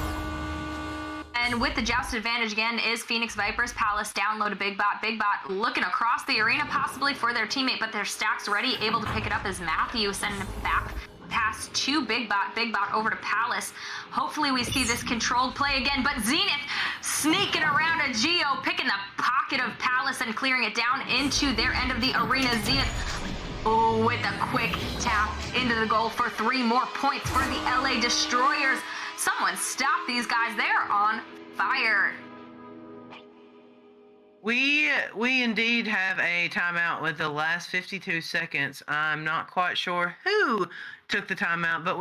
And with the joust advantage again is Phoenix Vipers. Palace down low to Big Bot. Big Bot looking across the arena possibly for their teammate, but their stack's ready, able to pick it up as Matthew sending it back pass to Big Bot. Big Bot over to Palace. Hopefully we see this controlled play again, but Zenith sneaking around a Geo, picking the pocket of Palace and clearing it down into their end of the arena. Zenith with a quick tap into the goal for 3 more points for the LA Destroyers. Someone stop these guys. They're on fire. We indeed have a timeout with the last 52 seconds. I'm not quite sure who took the timeout, but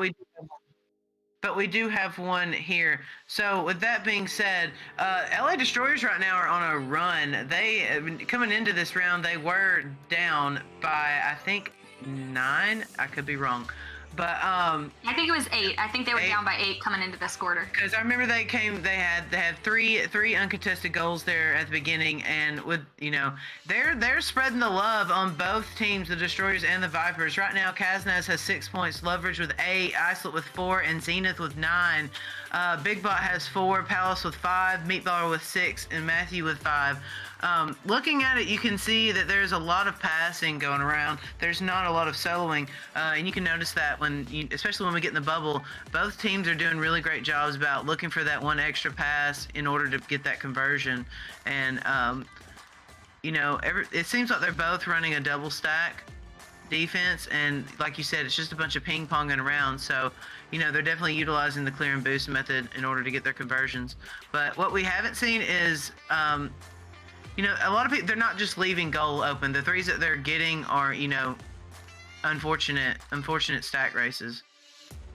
we do have one here. So with that being said, LA Destroyers right now are on a run. They coming into this round, they were down by I think 9. I could be wrong. But I think it was 8. I think they were down by 8 coming into this quarter. Because I remember they had three uncontested goals there at the beginning, and with they're spreading the love on both teams, the Destroyers and the Vipers. Right now, Kaznaz has 6 points, Loveridge with 8, Isolate with 4, and Zenith with 9. Big Bot has 4, Palace with 5, Meatballer with 6, and Matthew with 5. Looking at it, you can see that there's a lot of passing going around. There's not a lot of soloing, and you can notice that especially when we get in the bubble, both teams are doing really great jobs about looking for that one extra pass in order to get that conversion. And it seems like they're both running a double stack defense, and like you said, it's just a bunch of ping ponging around. So they're definitely utilizing the clear and boost method in order to get their conversions. But what we haven't seen is a lot of people, they're not just leaving goal open. The threes that they're getting are, unfortunate stack races.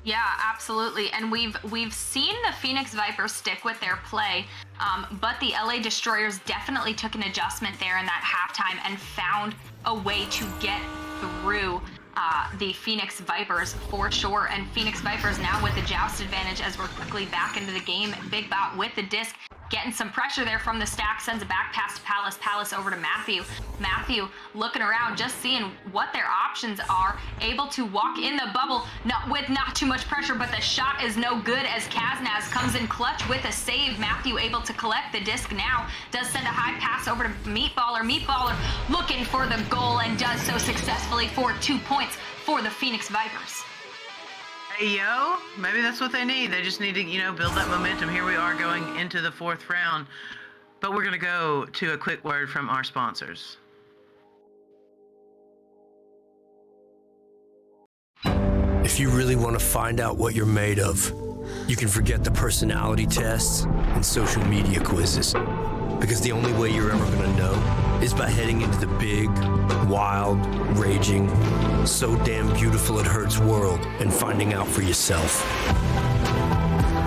Yeah, absolutely. And we've seen the Phoenix Vipers stick with their play, but the LA Destroyers definitely took an adjustment there in that halftime and found a way to get through the Phoenix Vipers for sure. And Phoenix Vipers now with the joust advantage as we're quickly back into the game. Big Bot with the disc, getting some pressure there from the stack, sends a back pass to Palace. Palace over to Matthew. Matthew looking around, just seeing what their options are. Able to walk in the bubble, not too much pressure, but the shot is no good as Kaznaz comes in clutch with a save. Matthew able to collect the disc now. Does send a high pass over to Meatballer. Meatballer looking for the goal and does so successfully for 2 points for the Phoenix Vipers. Hey, maybe that's what they need. They just need to, build that momentum. Here we are going into the 4th round, but we're going to go to a quick word from our sponsors. If you really want to find out what you're made of, you can forget the personality tests and social media quizzes, because the only way you're ever going to know is by heading into the big, wild, raging, so damn beautiful it hurts world and finding out for yourself.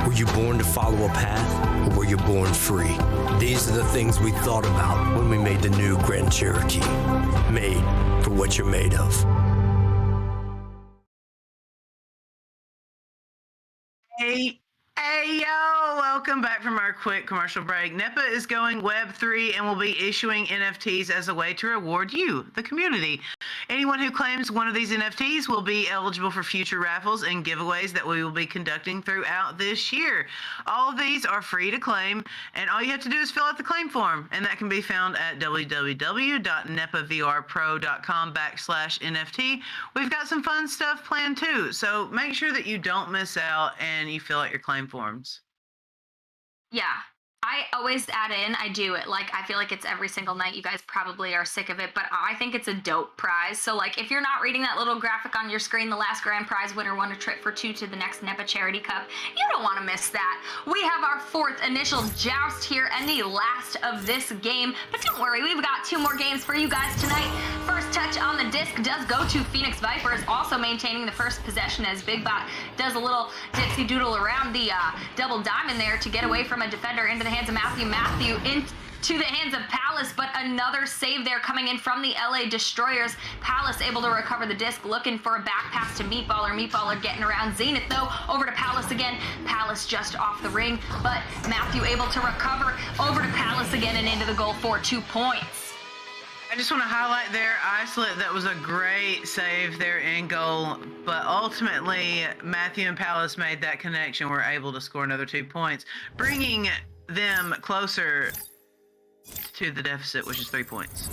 Where you born to follow a path, or were you born free? These are the things we thought about when we made the new Grand Cherokee. Made for what you're made of. Hey, yo, welcome back from our quick commercial break. NEPA is going Web3 and will be issuing NFTs as a way to reward you, the community. Anyone who claims one of these NFTs will be eligible for future raffles and giveaways that we will be conducting throughout this year. All of these are free to claim, and all you have to do is fill out the claim form, and that can be found at www.nepavrpro.com/NFT. We've got some fun stuff planned too, so make sure that you don't miss out and you fill out your claim forms. Yeah. I always add in, I do it. Like, I feel like it's every single night. You guys probably are sick of it, but I think it's a dope prize. So, like, if you're not reading that little graphic on your screen, the last grand prize winner won a trip for 2 to the next NEPA Charity Cup. You don't want to miss that. We have our 4th initial joust here and the last of this game. But don't worry, we've got 2 more games for you guys tonight. First touch on the disc does go to Phoenix Vipers, also maintaining the first possession as Big Bot does a little dipsy doodle around the double diamond there to get away from a defender into the hands of Matthew into the hands of Palace, but another save there coming in from the LA Destroyers. Palace able to recover the disc, looking for a back pass to Meatballer. Meatballer getting around Zenith though, over to Palace again. Palace just off the ring, but Matthew able to recover over to Palace again and into the goal for 2 points. I just want to highlight there, Isolate, that was a great save there in goal, but ultimately Matthew and Palace made that connection, were able to score another 2 points, bringing them closer to the deficit, which is 3 points.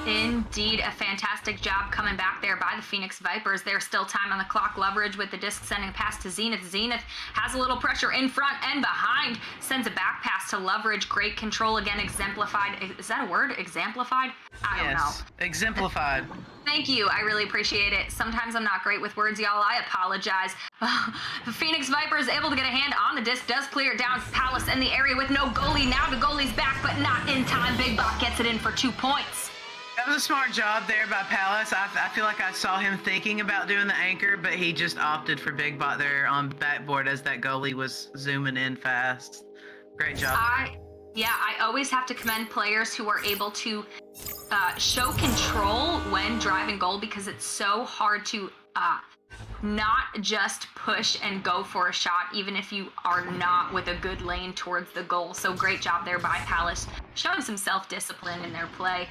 Indeed, a fantastic job coming back there by the Phoenix Vipers. There's still time on the clock. Leverage with the disc sending a pass to Zenith. Zenith has a little pressure in front and behind. Sends a back pass to Leverage. Great control again, exemplified. Is that a word? Exemplified? I don't know. Exemplified. Thank you. I really appreciate it. Sometimes I'm not great with words, y'all. I apologize. The Phoenix Vipers able to get a hand on the disc. Does clear it down. Palace in the area with no goalie. Now the goalie's back, but not in time. Big Bot gets it in for 2 points. That was a smart job there by Palace. I feel like I saw him thinking about doing the anchor, but he just opted for Big Bot there on backboard as that goalie was zooming in fast. Great job. I always have to commend players who are able to show control when driving goal, because it's so hard to not just push and go for a shot, even if you are not with a good lane towards the goal. So great job there by Palace, showing some self-discipline in their play.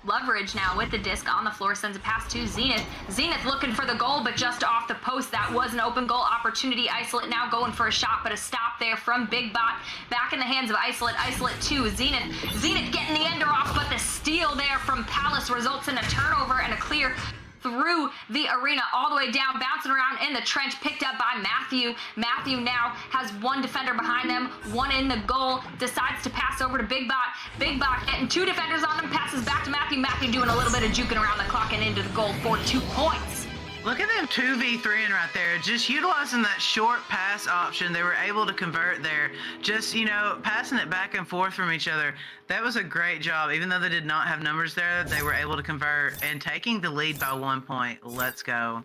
Leverage now with the disc on the floor, sends a pass to Zenith. Zenith looking for the goal, but just off the post. That was an open goal opportunity. Isolate now going for a shot, but a stop there from Big Bot. Back in the hands of Isolate. Isolate to Zenith. Zenith getting the ender off, but the steal there from Palace results in a turnover and a clear through the arena, all the way down, bouncing around in the trench, picked up by Matthew. Matthew now has 1 defender behind them, 1 in the goal, decides to pass over to Big Bot. Big Bot getting 2 defenders on him, passes back to Matthew. Matthew doing a little bit of juking around the clock and into the goal for 2 points. Look at them 2v3ing right there. Just utilizing that short pass option. They were able to convert there. Just, passing it back and forth from each other. That was a great job. Even though they did not have numbers there, they were able to convert and taking the lead by 1 point. Let's go.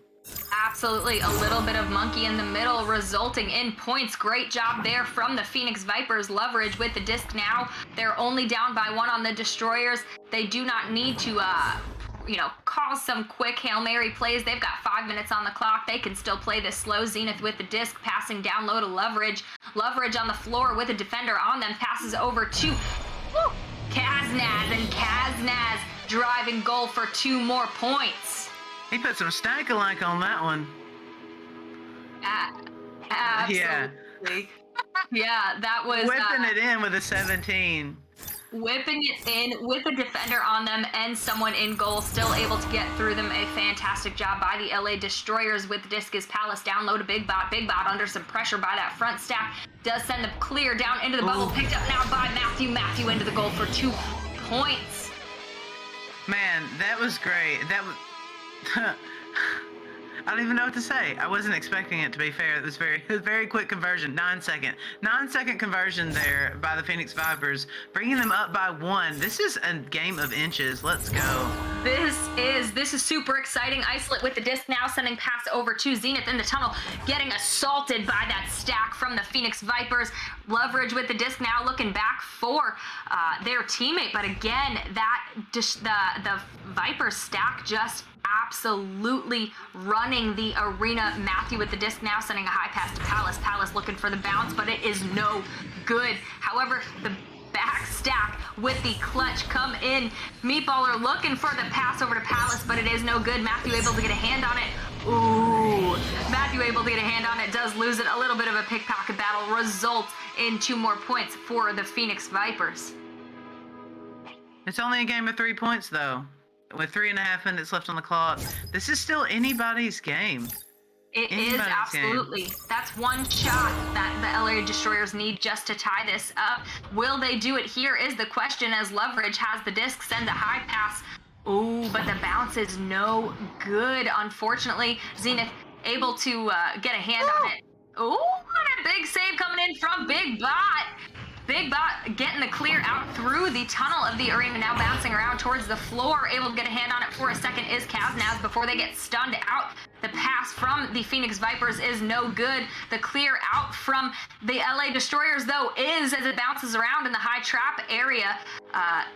Absolutely. A little bit of monkey in the middle resulting in points. Great job there from the Phoenix Vipers. Leverage with the disc now. They're only down by 1 on the Destroyers. They do not need to call some quick Hail Mary plays. They've got 5 minutes on the clock. They can still play this slow. Zenith with the disc, passing down low to Leverage. Leverage on the floor with a defender on them, passes over to Kaznaz, and Kaznaz driving goal for 2 more points. He put some stank-alike on that one. Absolutely. Yeah, that was... Whipping it in with a 17. Whipping it in with a defender on them and someone in goal, still able to get through them. A fantastic job by the LA Destroyers with the disc as Palace down low to Big Bot. Big Bot under some pressure by that front stack. Does send them clear down into the bubble. Picked up now by Matthew. Matthew into the goal for 2 points. Man, that was great. That was... I don't even know what to say. I wasn't expecting it, to be fair. It was very quick conversion, 9 second. 9 second conversion there by the Phoenix Vipers, bringing them up by 1. This is a game of inches. Let's go. This is super exciting. Isolate with the disc now, sending pass over to Zenith in the tunnel, getting assaulted by that stack from the Phoenix Vipers. Loveridge with the disc now, looking back for their teammate, but again, the Vipers stack just absolutely running the arena. Matthew with the disc now, sending a high pass to Palace. Palace looking for the bounce, but it is no good. However, the back stack with the clutch come in. Meatballer looking for the pass over to Palace, but it is no good. Matthew able to get a hand on it. Ooh, Matthew able to get a hand on it, does lose it. A little bit of a pickpocket battle results in 2 more points for the Phoenix Vipers. It's only a game of 3 points, though. With 3.5 minutes left on the clock, this is still anybody's game. It is, absolutely. That's one shot that the LA Destroyers need just to tie this up. Will they do it here is the question, as Loveridge has the disc, sends a high pass. Ooh, but the bounce is no good, unfortunately. Zenith able to get a hand on it. Ooh, and a big save coming in from Big Bot. Big Bot getting the clear out through the tunnel of the arena, now bouncing around towards the floor. Able to get a hand on it for a second is Kaznaz before they get stunned out. The pass from the Phoenix Vipers is no good. The clear out from the LA Destroyers, though, is as it bounces around in the high trap area.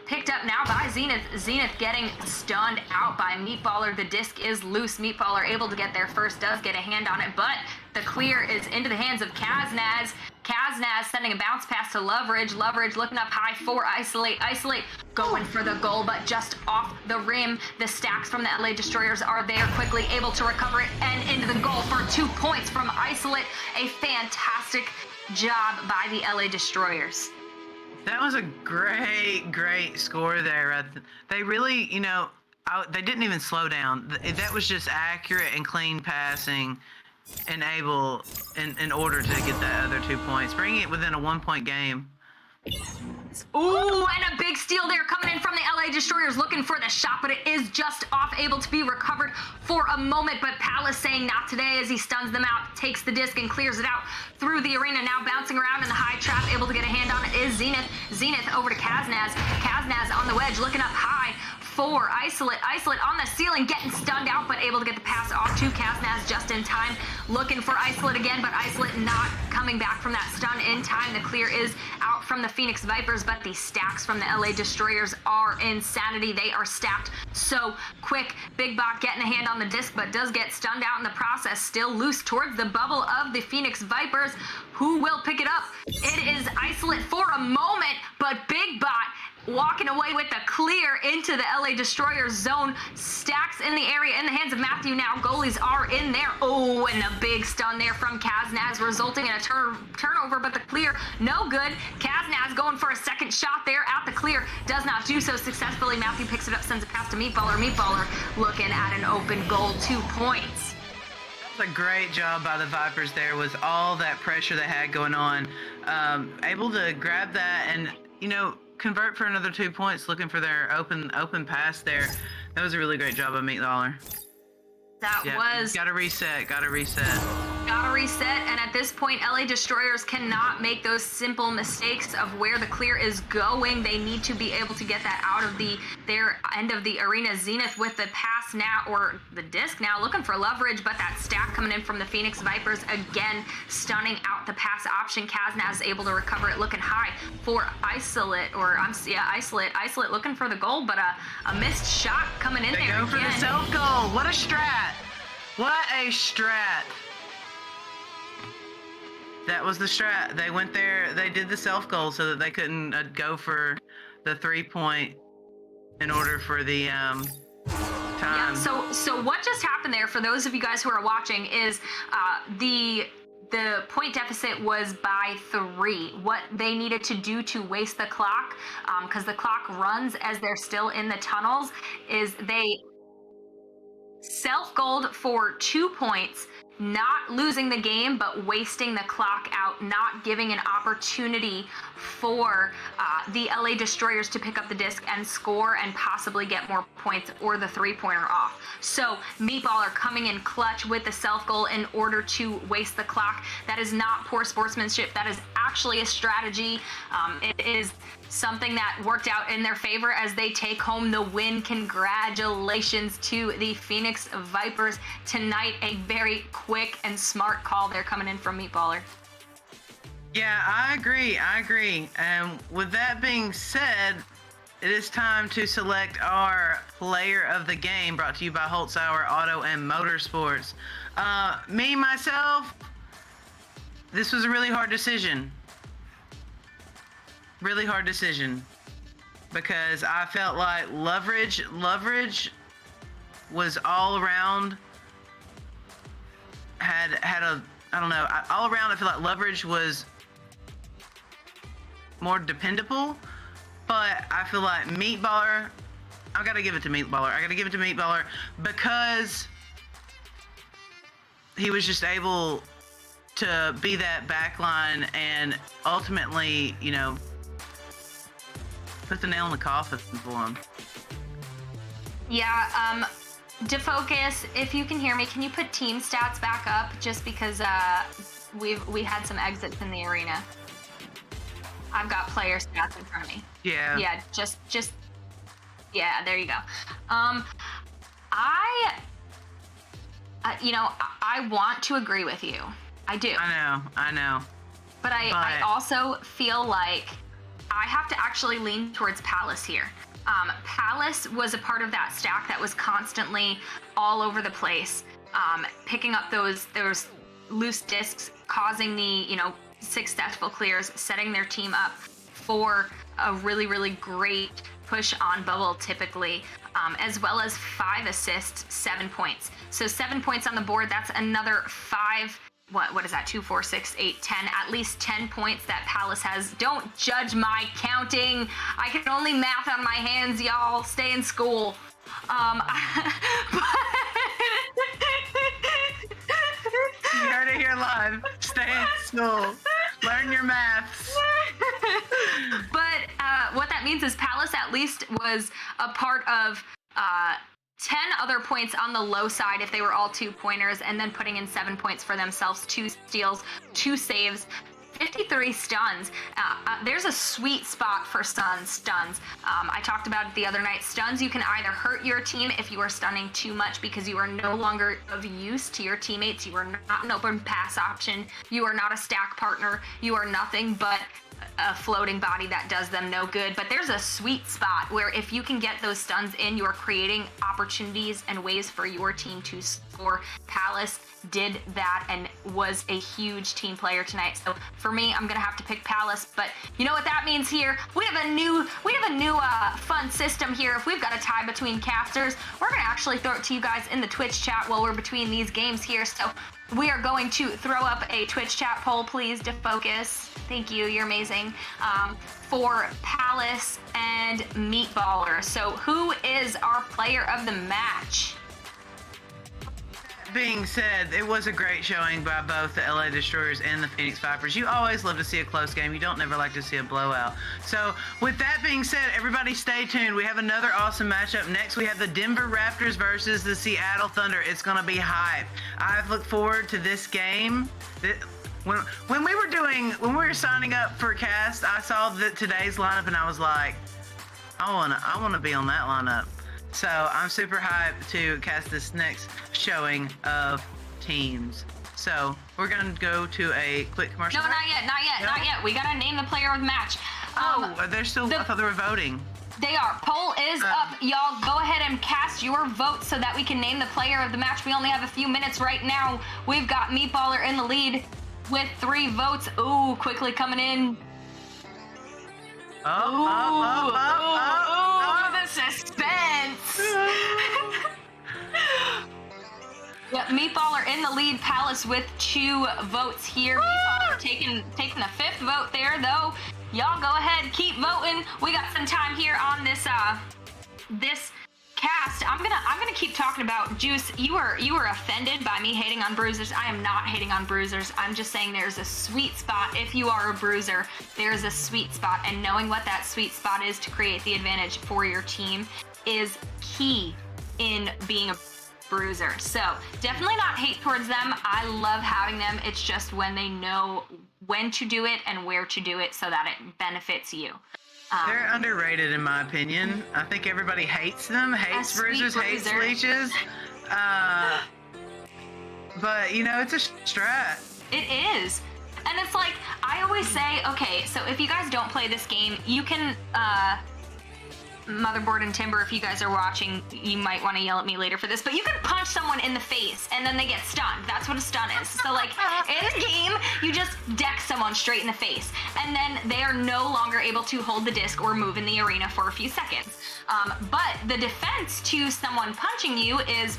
Picked up now by Zenith. Zenith getting stunned out by Meatballer. The disc is loose. Meatballer able to get there first, does get a hand on it, but the clear is into the hands of Kaznaz. Kaznaz sending a bounce pass to Loveridge. Loveridge looking up high for Isolate. Isolate going for the goal, but just off the rim. The stacks from the LA Destroyers are there, quickly able to recover it and into the goal for 2 points from Isolate. A fantastic job by the LA Destroyers. That was a great score there. They really, they didn't even slow down. That was just accurate and clean passing. In order to get that other 2 points, bringing it within a 1-point game. Ooh, and a big steal there coming in from the LA Destroyers, looking for the shot, but it is just off, able to be recovered for a moment, but Palace saying not today as he stuns them out, takes the disc and clears it out through the arena, now bouncing around in the high trap, able to get a hand on it is Zenith. Zenith over to Kaznaz. Kaznaz on the wedge, looking up high for Isolate. Isolate on the ceiling, getting stunned out, but able to get the pass off to Kaznaz just in time. Looking for Isolate again, but Isolate not coming back from that stun in time. The clear is out from the Phoenix Vipers, but the stacks from the LA Destroyers are insanity. They are stacked so quick. Big Bot getting a hand on the disc, but does get stunned out in the process. Still loose towards the bubble of the Phoenix Vipers. Who will pick it up? It is Isolate for a moment, but Big Bot walking away with the clear into the LA Destroyers zone. Stacks in the area in the hands of Matthew now. Goalies are in there. Oh, and a big stun there from Kaznaz, resulting in a turnover, but the clear no good. Kaznaz going for a second shot there at the clear. Does not do so successfully. Matthew picks it up, sends a pass to Meatballer. Meatballer looking at an open goal, 2 points. A great job by the Vipers there with all that pressure they had going on. Able to grab that and, convert for another 2 points, looking for their open pass there. That was a really great job by Meatballer. Gotta reset. Gotta reset, and at this point, LA Destroyers cannot make those simple mistakes of where the clear is going. They need to be able to get that out of their end of the arena. Zenith with the pass now, or the disc now, looking for Loveridge, but that stack coming in from the Phoenix Vipers, again, stunning out the pass option. Kaznaz is able to recover it, looking high for Isolate, Isolate. Isolate looking for the goal, but a missed shot coming in there again. They go for the self-goal. What a strat. What a strat. That was the strat. They went there, they did the self-goal so that they couldn't go for the 3-point in order for the time. Yeah, so what just happened there, for those of you guys who are watching, is the point deficit was by 3. What they needed to do to waste the clock, because the clock runs as they're still in the tunnels, is they self-goaled for 2 points, not losing the game, but wasting the clock out, not giving an opportunity for the LA Destroyers to pick up the disc and score and possibly get more points or the three-pointer off. So Meatballer coming in clutch with the self-goal in order to waste the clock. That is not poor sportsmanship. That is actually a strategy. It is something that worked out in their favor as they take home the win. Congratulations to the Phoenix Vipers tonight. A very quick and smart call there coming in from Meatballer. Yeah, I agree. And with that being said, it is time to select our player of the game, brought to you by Holtzhauer Auto and Motorsports. Myself, this was a really hard decision. Really hard decision. Because I felt like Loveridge was all around, had a, I don't know, all around I feel like Loveridge was more dependable, but I feel like Meatballer, I gotta give it to Meatballer because he was just able to be that backline and ultimately, you know, put the nail in the coffin for him. Yeah, Defocus, if you can hear me, can you put team stats back up just because we had some exits in the arena? I've got player stats in front of me. Yeah. Yeah, just yeah, there you go. I want to agree with you. I do. I know. But I also feel like I have to actually lean towards Palace here. Palace was a part of that stack that was constantly all over the place, picking up those loose discs, causing the, successful clears, setting their team up for a really, really great push on bubble typically, as well as 5 assists, 7 points. So 7 points on the board, that's another 5. What is that? 2, 4, 6, 8, 10. At least 10 points that Palace has. Don't judge my counting. I can only math on my hands, y'all. Stay in school. You heard it here live. Stay in school. Learn your maths. But what that means is Palace at least was a part of 10 other points on the low side if they were all 2-pointers, and then putting in 7 points for themselves, 2 steals, 2 saves, 53 stuns. There's a sweet spot for stuns. I talked about it the other night. Stuns, you can either hurt your team if you are stunning too much because you are no longer of use to your teammates. You are not an open pass option. You are not a stack partner. You are nothing but a floating body that does them no good. But there's a sweet spot where if you can get those stuns in, you are creating opportunities and ways for your team to score. Palace did that and was a huge team player tonight. So for me, I'm gonna have to pick Palace. But you know what that means here? We have a new fun system here. If we've got a tie between casters, we're gonna actually throw it to you guys in the Twitch chat while we're between these games here. So we are going to throw up a Twitch chat poll, please, Defocus. Thank you, you're amazing. For Palace and Meatballer. So who is our player of the match? Being said, it was a great showing by both the LA Destroyers and the Phoenix Vipers. You always love to see a close game. You don't never like to see a blowout. So with that being said, everybody stay tuned. We have another awesome matchup. Next, we have the Denver Raptors versus the Seattle Thunder. It's going to be hype. I've looked forward to this game. When we were signing up for cast, I saw today's lineup and I was like, I want to be on that lineup. So I'm super hyped to cast this next showing of teams. So we're gonna go to a quick commercial. No, not yet. We gotta name the player of the match. They're still. I thought they were voting. They are. Poll is up. Y'all go ahead and cast your vote so that we can name the player of the match. We only have a few minutes right now. We've got Meatballer in the lead with 3 votes. Ooh, quickly coming in. The suspense. Yeah, Meatballer in the lead. Palace with 2 votes here. Meatballer taking the 5th vote there, though. Y'all go ahead, keep voting. We got some time here on this Cast, I'm gonna keep talking about Juice. You were offended by me hating on bruisers. I am not hating on bruisers. I'm just saying there's a sweet spot. If you are a bruiser, there's a sweet spot, and knowing what that sweet spot is to create the advantage for your team is key in being a bruiser. So definitely not hate towards them. I love having them. It's just when they know when to do it and where to do it so that it benefits you. They're underrated in my opinion. I think everybody hates them, hates bruisers, hates leeches. But you know, it's a strat. It is. And it's like, I always say, okay, so if you guys don't play this game, you can, Motherboard and Timber, if you guys are watching, you might want to yell at me later for this, but you can punch someone in the face and then they get stunned. That's what a stun is. So like in the game, you just deck someone straight in the face and then they are no longer able to hold the disc or move in the arena for a few seconds. But the defense to someone punching you is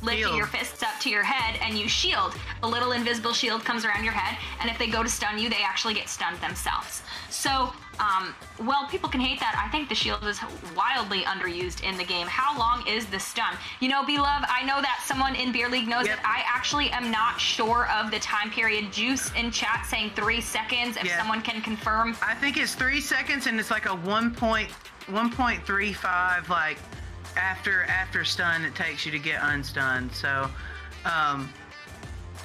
lifting your fists up to your head and you shield. A little invisible shield comes around your head, and if they go to stun you, they actually get stunned themselves. So, well, people can hate that. I think the shield is wildly underused in the game. How long is the stun? You know, Beloved, I know that someone in Beer League knows it. I actually am not sure of the time period. Juice in chat saying 3 seconds, if someone can confirm. I think it's 3 seconds, and it's like a 1.35, like, after stun it takes you to get unstunned. So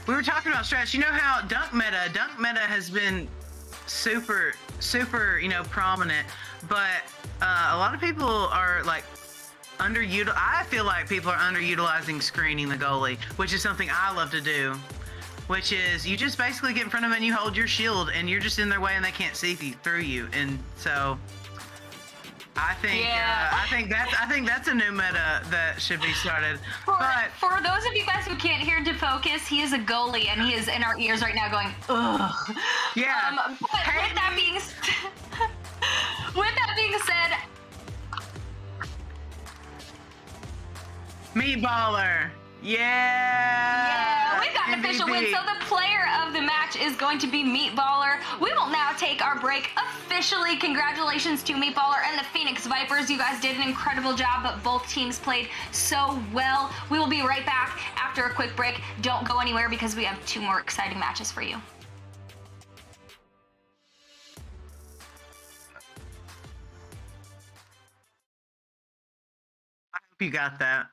we were talking about strats. You know how dunk meta has been super, you know, prominent, but a lot of people are like I feel like people are underutilizing screening the goalie, which is something I love to do, which is you just basically get in front of them and you hold your shield and you're just in their way and they can't see through you. And so I think that's a new meta that should be started. For those of you guys who can't hear DeFocus, he is a goalie and he is in our ears right now going, ugh. Yeah. But with that being said, Meatballer. Yeah, we've got an official win. So the player of the match is going to be Meatballer. We will now take our break officially. Congratulations to Meatballer and the Phoenix Vipers. You guys did an incredible job, but both teams played so well. We will be right back after a quick break. Don't go anywhere because we have 2 more exciting matches for you. I hope you got that.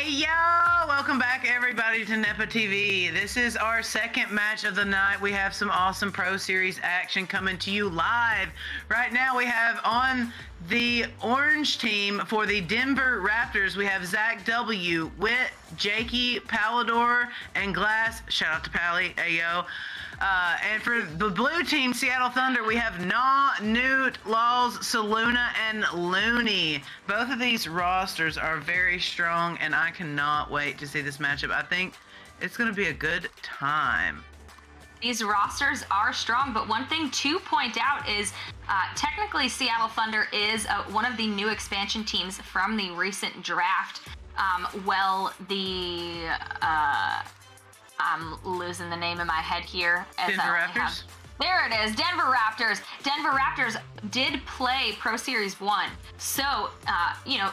Hey, yo! Welcome back, everybody, to NEPA TV. This is our second match of the night. We have some awesome Pro Series action coming to you live. Right now, we have on the orange team for the Denver Raptors, we have Zach W., Wit, Jakey, Palador, and Glass. Shout out to Pally. Hey, yo. And for the blue team, Seattle Thunder, we have Newt, Laws, Saluna, and Looney. Both of these rosters are very strong, and I cannot wait to see this matchup. I think it's going to be a good time. These rosters are strong, but one thing to point out is technically Seattle Thunder is one of the new expansion teams from the recent draft. I'm losing the name in my head here. Denver Raptors? There it is, Denver Raptors. Denver Raptors did play Pro Series 1. So,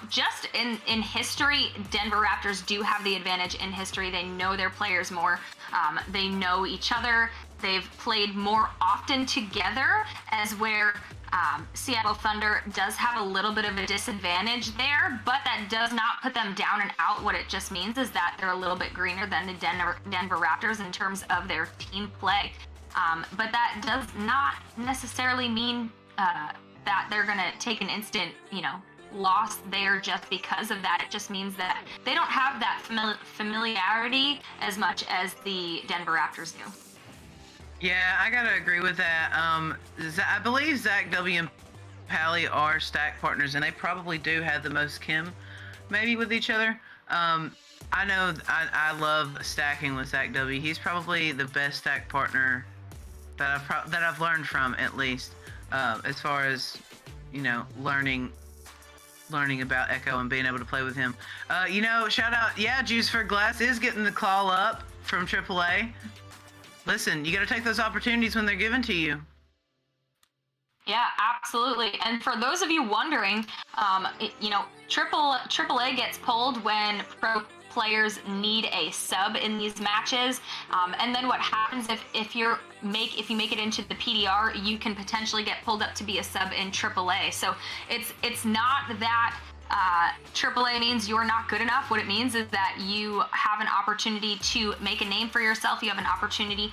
just in history, Denver Raptors do have the advantage in history. They know their players more. They know each other. They've played more often together, as where Seattle Thunder does have a little bit of a disadvantage there, but that does not put them down and out. What it just means is that they're a little bit greener than the Denver Raptors in terms of their team play. But that does not necessarily mean that they're going to take an instant, loss there just because of that. It just means that they don't have that familiarity as much as the Denver Raptors do. Yeah, I gotta agree with that. I believe Zach W. and Pally are stack partners, and they probably do have the most chem, maybe, with each other. I know I love stacking with Zach W. He's probably the best stack partner that I've learned from, at least, as far as learning about Echo and being able to play with him. Shout out, Juice for Glass is getting the call up from AAA. Listen, you got to take those opportunities when they're given to you. Yeah, absolutely. And for those of you wondering, AAA gets pulled when pro players need a sub in these matches. And then what happens if you make it into the PDR, you can potentially get pulled up to be a sub in AAA. So it's not that AAA means you're not good enough. What it means is that you have an opportunity to make a name for yourself. You have an opportunity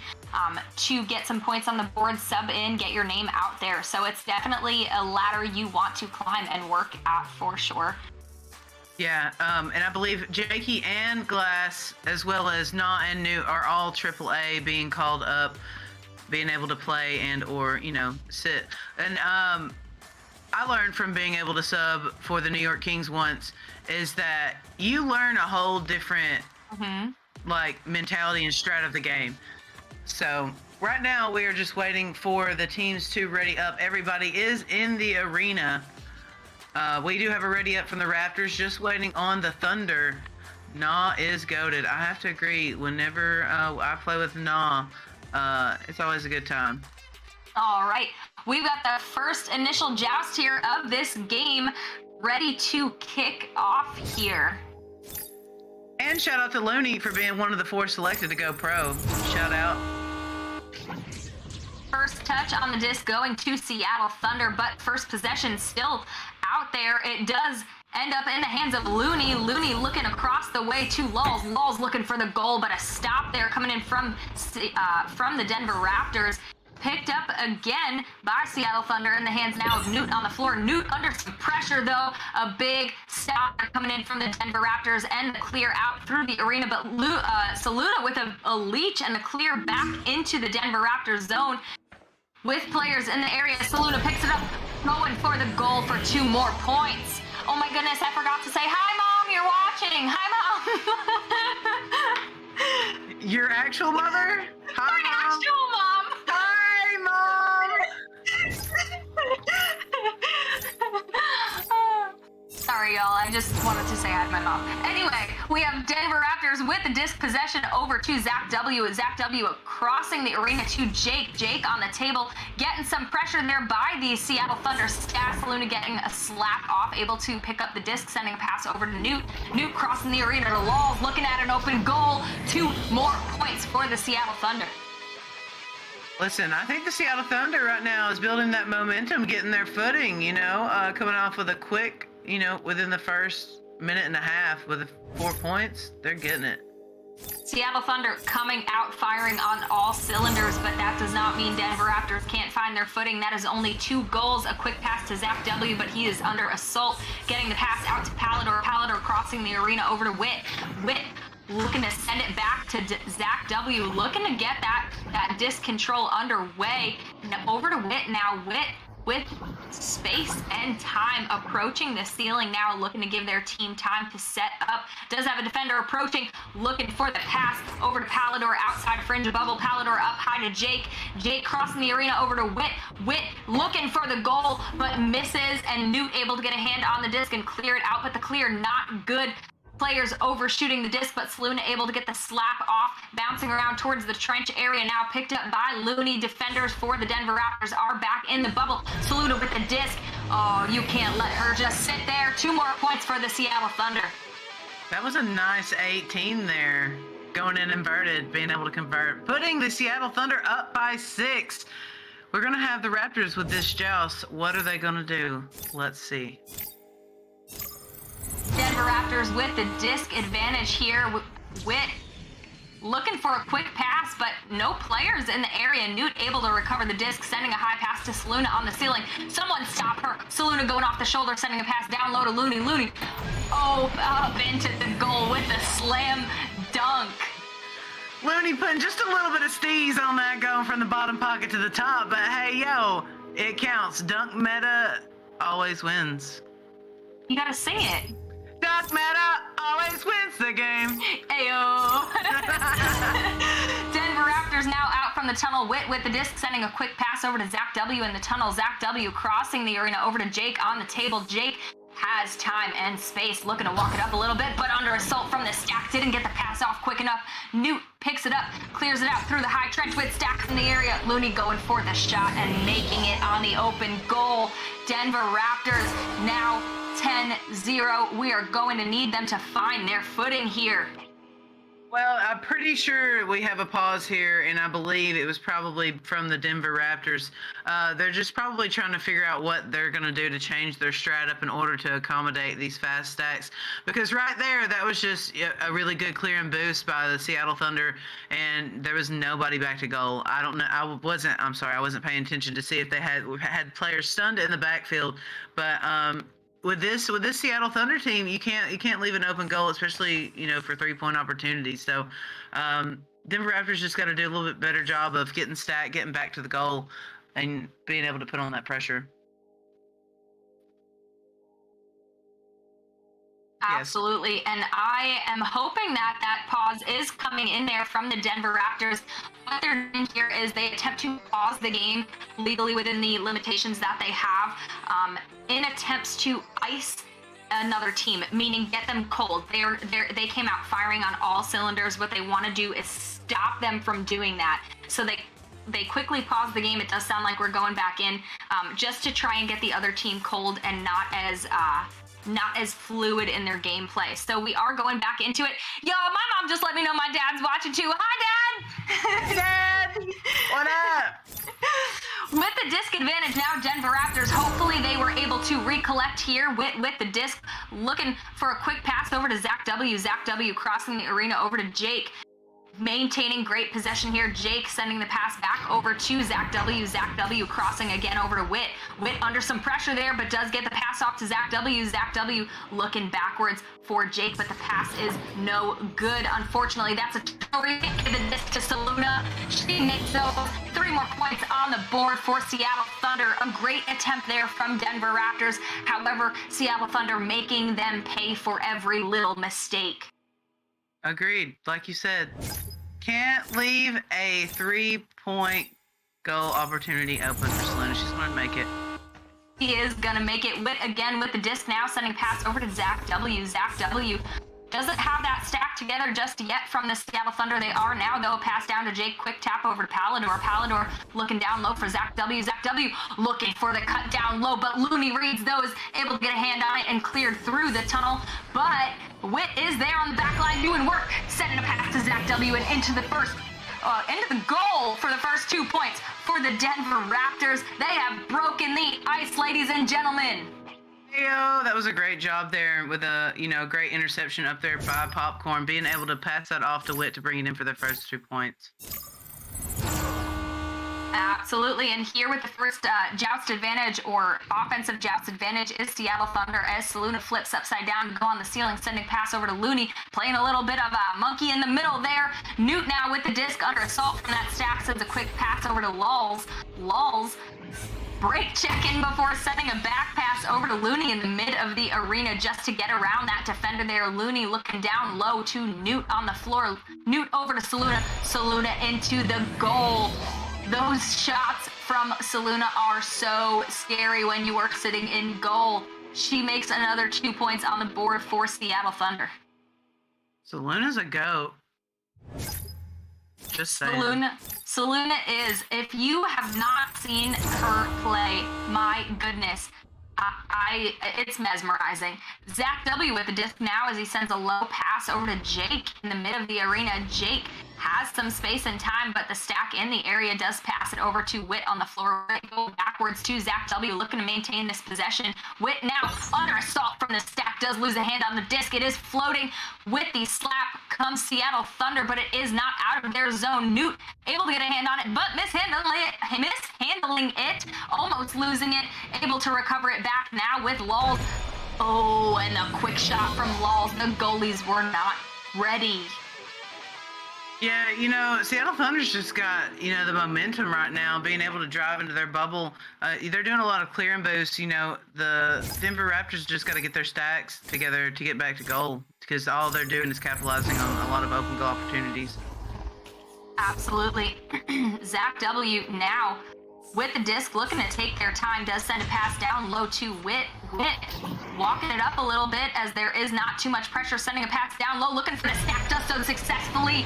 to get some points on the board, sub in, get your name out there. So it's definitely a ladder you want to climb and work at for sure. Yeah, and I believe Jakey and Glass, as well as Na and Newt, are all AAA being called up, being able to play and or sit. And I learned from being able to sub for the New York Kings once is that you learn a whole different mentality and strat of the game. So right now we are just waiting for the teams to ready up. Everybody is in the arena. We do have a ready up from the Raptors, just waiting on the Thunder. Na is goated. I have to agree. Whenever I play with Na, it's always a good time. All right. We've got the first initial joust here of this game ready to kick off here. And shout out to Looney for being one of the 4 selected to go pro. Shout out. First touch on the disc going to Seattle Thunder, but first possession still out there. It does end up in the hands of Looney. Looney looking across the way to Lulz. Lulz looking for the goal, but a stop there coming in from the Denver Raptors. Picked up again by Seattle Thunder in the hands now of Newt on the floor. Newt under some pressure, though. A big stop coming in from the Denver Raptors and the clear out through the arena. But Saluna with a leech and the clear back into the Denver Raptors zone. With players in the area, Saluna picks it up, going for the goal for 2 more points. Oh my goodness, I forgot to say, hi Mom, you're watching. Hi Mom. Your actual mother? Hi, My actual mom. Hi, Mom! Sorry, y'all. I just wanted to say hi to my mom. Anyway, we have Denver Raptors with the disc possession over to Zach W. Zach W. crossing the arena to Jake. Jake on the table, getting some pressure there by the Seattle Thunder. Stas Luna getting a slap off, able to pick up the disc, sending a pass over to Newt. Newt crossing the arena to Lulz, looking at an open goal. 2 more points for the Seattle Thunder. Listen, I think the Seattle Thunder right now is building that momentum, getting their footing, coming off with a quick, within the first minute and a half with 4 points. They're getting it. Seattle Thunder coming out firing on all cylinders, but that does not mean Denver Raptors can't find their footing. That is only 2 goals, a quick pass to Zach W, but he is under assault, getting the pass out to Palador. Palador crossing the arena over to Witt. Witt looking to send it back to Zach W, looking to get that disc control underway. Now, over to Witt now. Witt with space and time approaching the ceiling now, looking to give their team time to set up. Does have a defender approaching, looking for the pass over to Palador outside fringe bubble. Palador up high to Jake. Jake crossing the arena over to Witt. Witt looking for the goal, but misses, and Newt able to get a hand on the disc and clear it out, but the clear not good. Players overshooting the disc, but Saluna able to get the slap off, bouncing around towards the trench area, now picked up by Looney. Defenders for the Denver Raptors are back in the bubble. Saluna with the disc. Oh, you can't let her just sit there. 2 more points for the Seattle Thunder. That was a nice 18 there. Going in inverted, being able to convert, putting the Seattle Thunder up by 6. We're going to have the Raptors with this joust. What are they going to do? Let's see. Denver Raptors with the disc advantage here. Witt looking for a quick pass, but no players in the area. Newt able to recover the disc, sending a high pass to Saluna on the ceiling. Someone stop her. Saluna going off the shoulder, sending a pass down low to Looney. Looney, oh, up into the goal with the slam dunk. Looney putting just a little bit of steez on that, going from the bottom pocket to the top, but hey, yo, it counts. Dunk meta always wins. You gotta sing it. Dunk meta always wins the game. Ayo. Denver Raptors now out from the tunnel. Witt with the disc, sending a quick pass over to Zach W in the tunnel. Zach W crossing the arena over to Jake on the table. Jake has time and space, looking to walk it up a little bit, but under assault from the stack. Didn't get the pass off quick enough. Newt picks it up, clears it out through the high trench with Stack in the area. Looney going for the shot and making it on the open goal. Denver Raptors now 10-0. We are going to need them to find their footing here. Well, I'm pretty sure we have a pause here, and I believe it was probably from the Denver Raptors. They're just probably trying to figure out what they're going to do to change their strat up in order to accommodate these fast stacks. Because right there, that was just a really good clear and boost by the Seattle Thunder, and there was nobody back to goal. I don't know. I wasn't paying attention to see if they had players stunned in the backfield, but with this Seattle Thunder team, you can't leave an open goal, especially for 3-point opportunities. So Denver Raptors just got to do a little bit better job of getting back to the goal, and being able to put on that pressure. Absolutely, yes. And I am hoping that pause is coming in there from the Denver Raptors. What they're doing here is they attempt to pause the game legally within the limitations that they have, in attempts to ice another team, meaning get them cold. They came out firing on all cylinders. What they want to do is stop them from doing that. So they quickly pause the game. It does sound like we're going back in, just to try and get the other team cold and not as fluid in their gameplay. So we are going back into it. Yo, my mom just let me know my dad's watching too. Hi, Dad! Dad! What up? With the disc advantage now, Denver Raptors, hopefully they were able to recollect here with the disc, looking for a quick pass over to Zach W. Zach W crossing the arena over to Jake. Maintaining great possession here. Jake sending the pass back over to Zach W. Zach W crossing again over to Witt. Witt under some pressure there, but does get the pass off to Zach W. Zach W looking backwards for Jake, but the pass is no good. Unfortunately, that's a turnover. The disc to Saluna. She makes those 3 more points on the board for Seattle Thunder. A great attempt there from Denver Raptors. However, Seattle Thunder making them pay for every little mistake. Agreed. Like you said, can't leave a 3-point goal opportunity open for Saluna. She's going to make it. He is going to make it. Witt again with the disc now, sending pass over to Zach W. Zach W doesn't have that stack together just yet from the Seattle Thunder. They are now, though. Pass down to Jake. Quick tap over to Palador. Palador looking down low for Zach W. Zach W looking for the cut down low, but Looney reads those, able to get a hand on it and cleared through the tunnel. But Witt is there on the back line doing work, sending a pass to Zach W. and into the goal for the first 2 points for the Denver Raptors. They have broken the ice, ladies and gentlemen. Ayo, that was a great job there with a great interception up there by Popcorn, being able to pass that off to Witt to bring it in for their first 2 points. Absolutely, and here with the first joust advantage or offensive joust advantage is Seattle Thunder as Saluna flips upside down to go on the ceiling, sending pass over to Looney, playing a little bit of a monkey in the middle there. Newt now with the disc under assault from that stack, sends a quick pass over to Lulz. Lulz break checking before sending a back pass over to Looney in the mid of the arena just to get around that defender there. Looney looking down low to Newt on the floor. Newt over to Saluna. Saluna into the goal. Those shots from Saluna are so scary when you are sitting in goal. She makes another 2 points on the board for Seattle Thunder. Saluna's a goat. Just saying. Saluna is, if you have not seen her play, my goodness, it's mesmerizing. Zach W with the disc now as he sends a low pass over to Jake in the mid of the arena. Jake has some space and time, but the stack in the area does pass it over to Witt on the floor. Go backwards to Zach W looking to maintain this possession. Witt now under assault from the stack, does lose a hand on the disc. It is floating with the slap comes Seattle Thunder, but it is not out of their zone. Newt able to get a hand on it, but mishandling it, almost losing it, able to recover it back now with Lulz. Oh, and a quick shot from Lulz. The goalies were not ready. Yeah, Seattle Thunder's just got, the momentum right now, being able to drive into their bubble. They're doing a lot of clear and boost. The Denver Raptors just got to get their stacks together to get back to goal, because all they're doing is capitalizing on a lot of open goal opportunities. Absolutely. Zach W now with the disc, looking to take their time, does send a pass down low to Witt. Witt walking it up a little bit as there is not too much pressure, sending a pass down low, looking for the stack, does so successfully.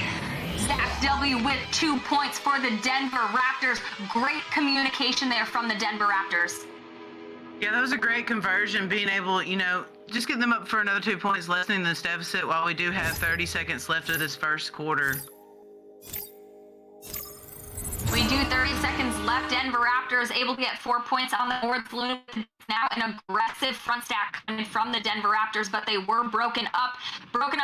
Zach W with 2 points for the Denver Raptors. Great communication there from the Denver Raptors. Yeah, that was a great conversion, being able, just get them up for another 2 points, lessening this deficit while we do have 30 seconds left of this first quarter. We do 30 seconds left. Denver Raptors able to get 4 points on the board. Now an aggressive front stack coming from the Denver Raptors, but they were broken up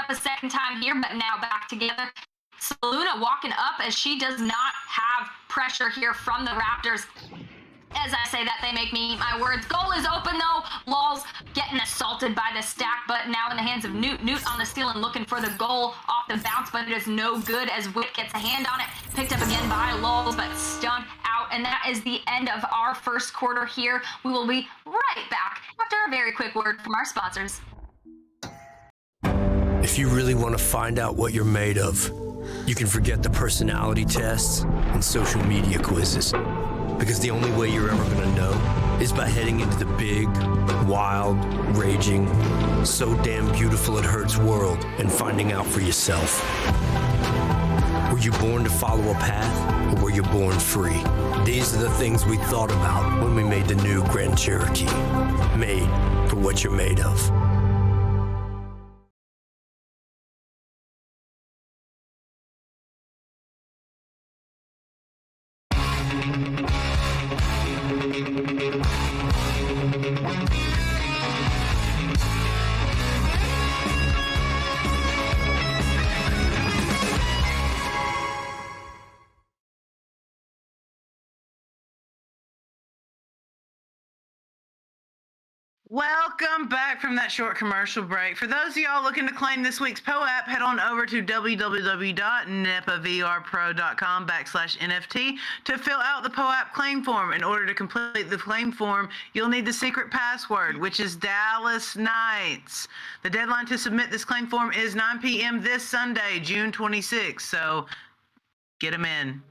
a second time here, but now back together. Saluna walking up as she does not have pressure here from the Raptors. As I say that, they make me eat my words. Goal is open though. Lulz getting assaulted by the stack, but now in the hands of Newt. Newt on the steal and looking for the goal off the bounce, but it is no good as Witt gets a hand on it. Picked up again by Lulz, but stunned out. And that is the end of our first quarter here. We will be right back after a very quick word from our sponsors. If you really want to find out what you're made of, you can forget the personality tests and social media quizzes. Because the only way you're ever going to know is by heading into the big, wild, raging, so damn beautiful it hurts world and finding out for yourself. Were you born to follow a path, or were you born free? These are the things we thought about when we made the new Grand Cherokee. Made for what you're made of. Welcome back from that short commercial break. For those of y'all looking to claim this week's POAP, head on over to www.nepavrpro.com/NFT to fill out the POAP claim form. In order to complete the claim form, you'll need the secret password, which is Dallas Knights. The deadline to submit this claim form is 9 p.m. this Sunday, June 26th. So get them in.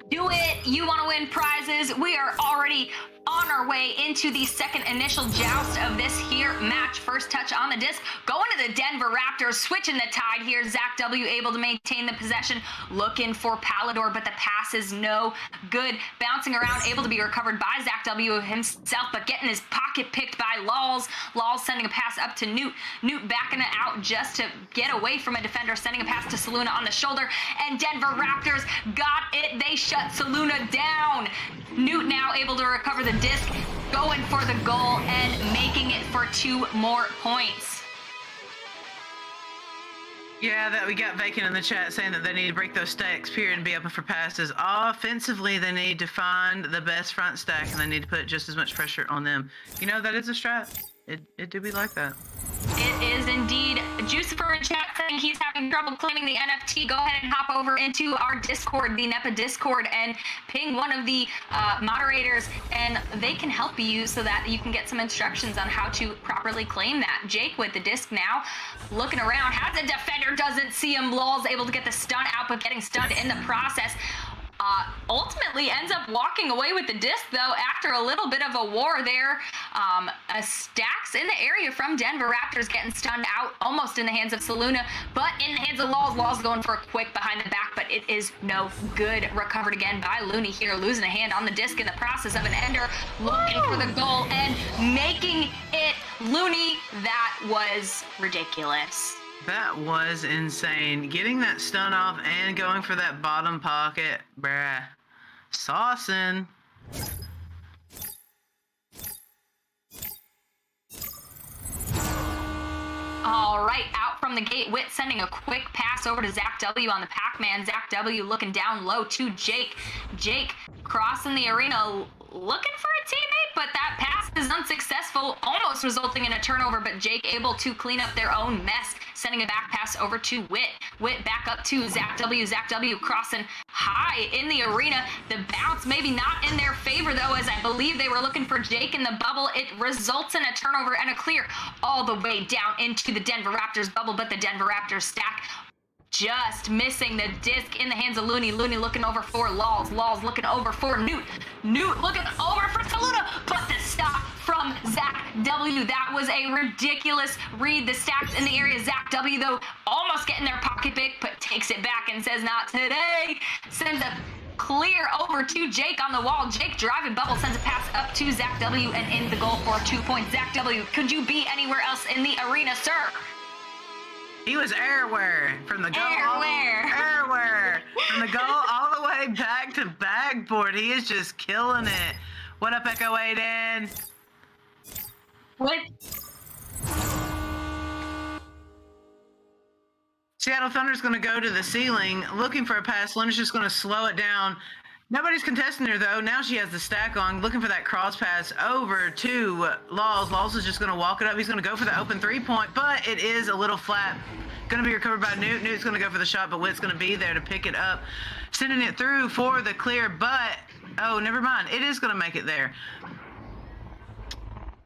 Do it. You want to win prizes. We are already on our way into the second initial joust of this here match. First touch on the disc, going to the Denver Raptors, switching the tide here. Zach W able to maintain the possession, looking for Palador, but the pass is no good. Bouncing around, able to be recovered by Zach W himself, but getting his pocket picked by Lulz. Lulz sending a pass up to Newt. Newt backing it out just to get away from a defender, sending a pass to Saluna on the shoulder, and Denver Raptors got it. They shut Saluna down. Newt now able to recover the disc, going for the goal and making it for 2 more points. Yeah, that we got Vacant in the chat saying that they need to break those stacks, period, and be open for passes. Offensively, they need to find the best front stack, and they need to put just as much pressure on them. You know, that is a strat. It do be like that. It is indeed. Jucifer in chat saying he's having trouble claiming the NFT. Go ahead and hop over into our Discord, the NEPA Discord, and ping one of the moderators, and they can help you so that you can get some instructions on how to properly claim that. Jake with the disc now, looking around, has a defender, doesn't see him. Law's able to get the stun out, but getting stunned in the process. Ultimately ends up walking away with the disc, though, after a little bit of a war there. Stacks in the area from Denver Raptors getting stunned out, almost in the hands of Saluna, but in the hands of Laws. Laws going for a quick behind the back, but it is no good. Recovered again by Looney here, losing a hand on the disc in the process of an ender, looking for the goal and making it. Looney, that was ridiculous. That was insane. Getting that stun off and going for that bottom pocket, bruh. Saucin'. All right, out from the gate, Witt sending a quick pass over to Zach W on the Pac-Man. Zach W looking down low to Jake. Jake crossing the arena, looking for a teammate, but that pass is unsuccessful, almost resulting in a turnover, but Jake able to clean up their own mess, sending a back pass over to Witt. Witt back up to Zach W. Zach W crossing high in the arena. The bounce maybe not in their favor, though, as I believe they were looking for Jake in the bubble. It results in a turnover and a clear all the way down into the Denver Raptors bubble, but the Denver Raptors stack just missing the disc in the hands of Looney. Looney looking over for Laws. Laws looking over for Newt. Newt looking over for Saluna, but the stop from Zach W. That was a ridiculous read. The stacks in the area. Zach W, though, almost getting their pocket pick, but takes it back and says, not today. Sends a clear over to Jake on the wall. Jake driving bubble, sends a pass up to Zach W and in the goal for 2 points. Zach W, could you be anywhere else in the arena, sir? He was everywhere. From the goal Everywhere. From the goal all the way back to backboard. He is just killing it. What up, Echo Aiden? What? Seattle Thunder's going to go to the ceiling, looking for a pass. Luna's just going to slow it down. Nobody's contesting her, though. Now she has the stack on, looking for that cross pass over to Laws. Laws is just going to walk it up. He's going to go for the open three-point, but it is a little flat. Going to be recovered by Newt. Newt's going to go for the shot, but Witt's going to be there to pick it up. Sending it through for the clear, but, oh, never mind. It is going to make it there.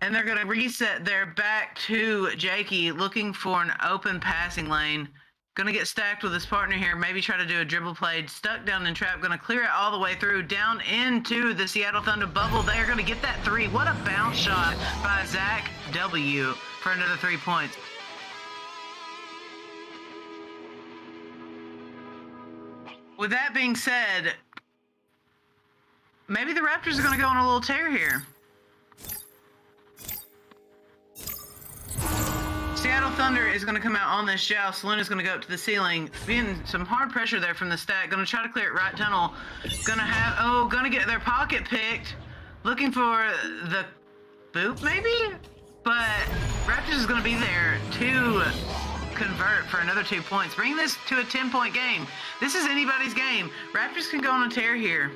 And they're going to reset there back to Jakey, looking for an open passing lane. Going to get stacked with his partner here. Maybe try to do a dribble play. Stuck down in trap. Going to clear it all the way through. Down into the Seattle Thunder bubble. They are going to get that three. What a bounce shot by Zach W. for another 3 points. With that being said, maybe the Raptors are going to go on a little tear here. Seattle Thunder is going to come out on this joust. Luna's going to go up to the ceiling. Being some hard pressure there from the stack. Going to try to clear it right tunnel. Going to get their pocket picked. Looking for the boop maybe? But Raptors is going to be there to convert for another 2 points. Bring this to a 10-point game. This is anybody's game. Raptors can go on a tear here.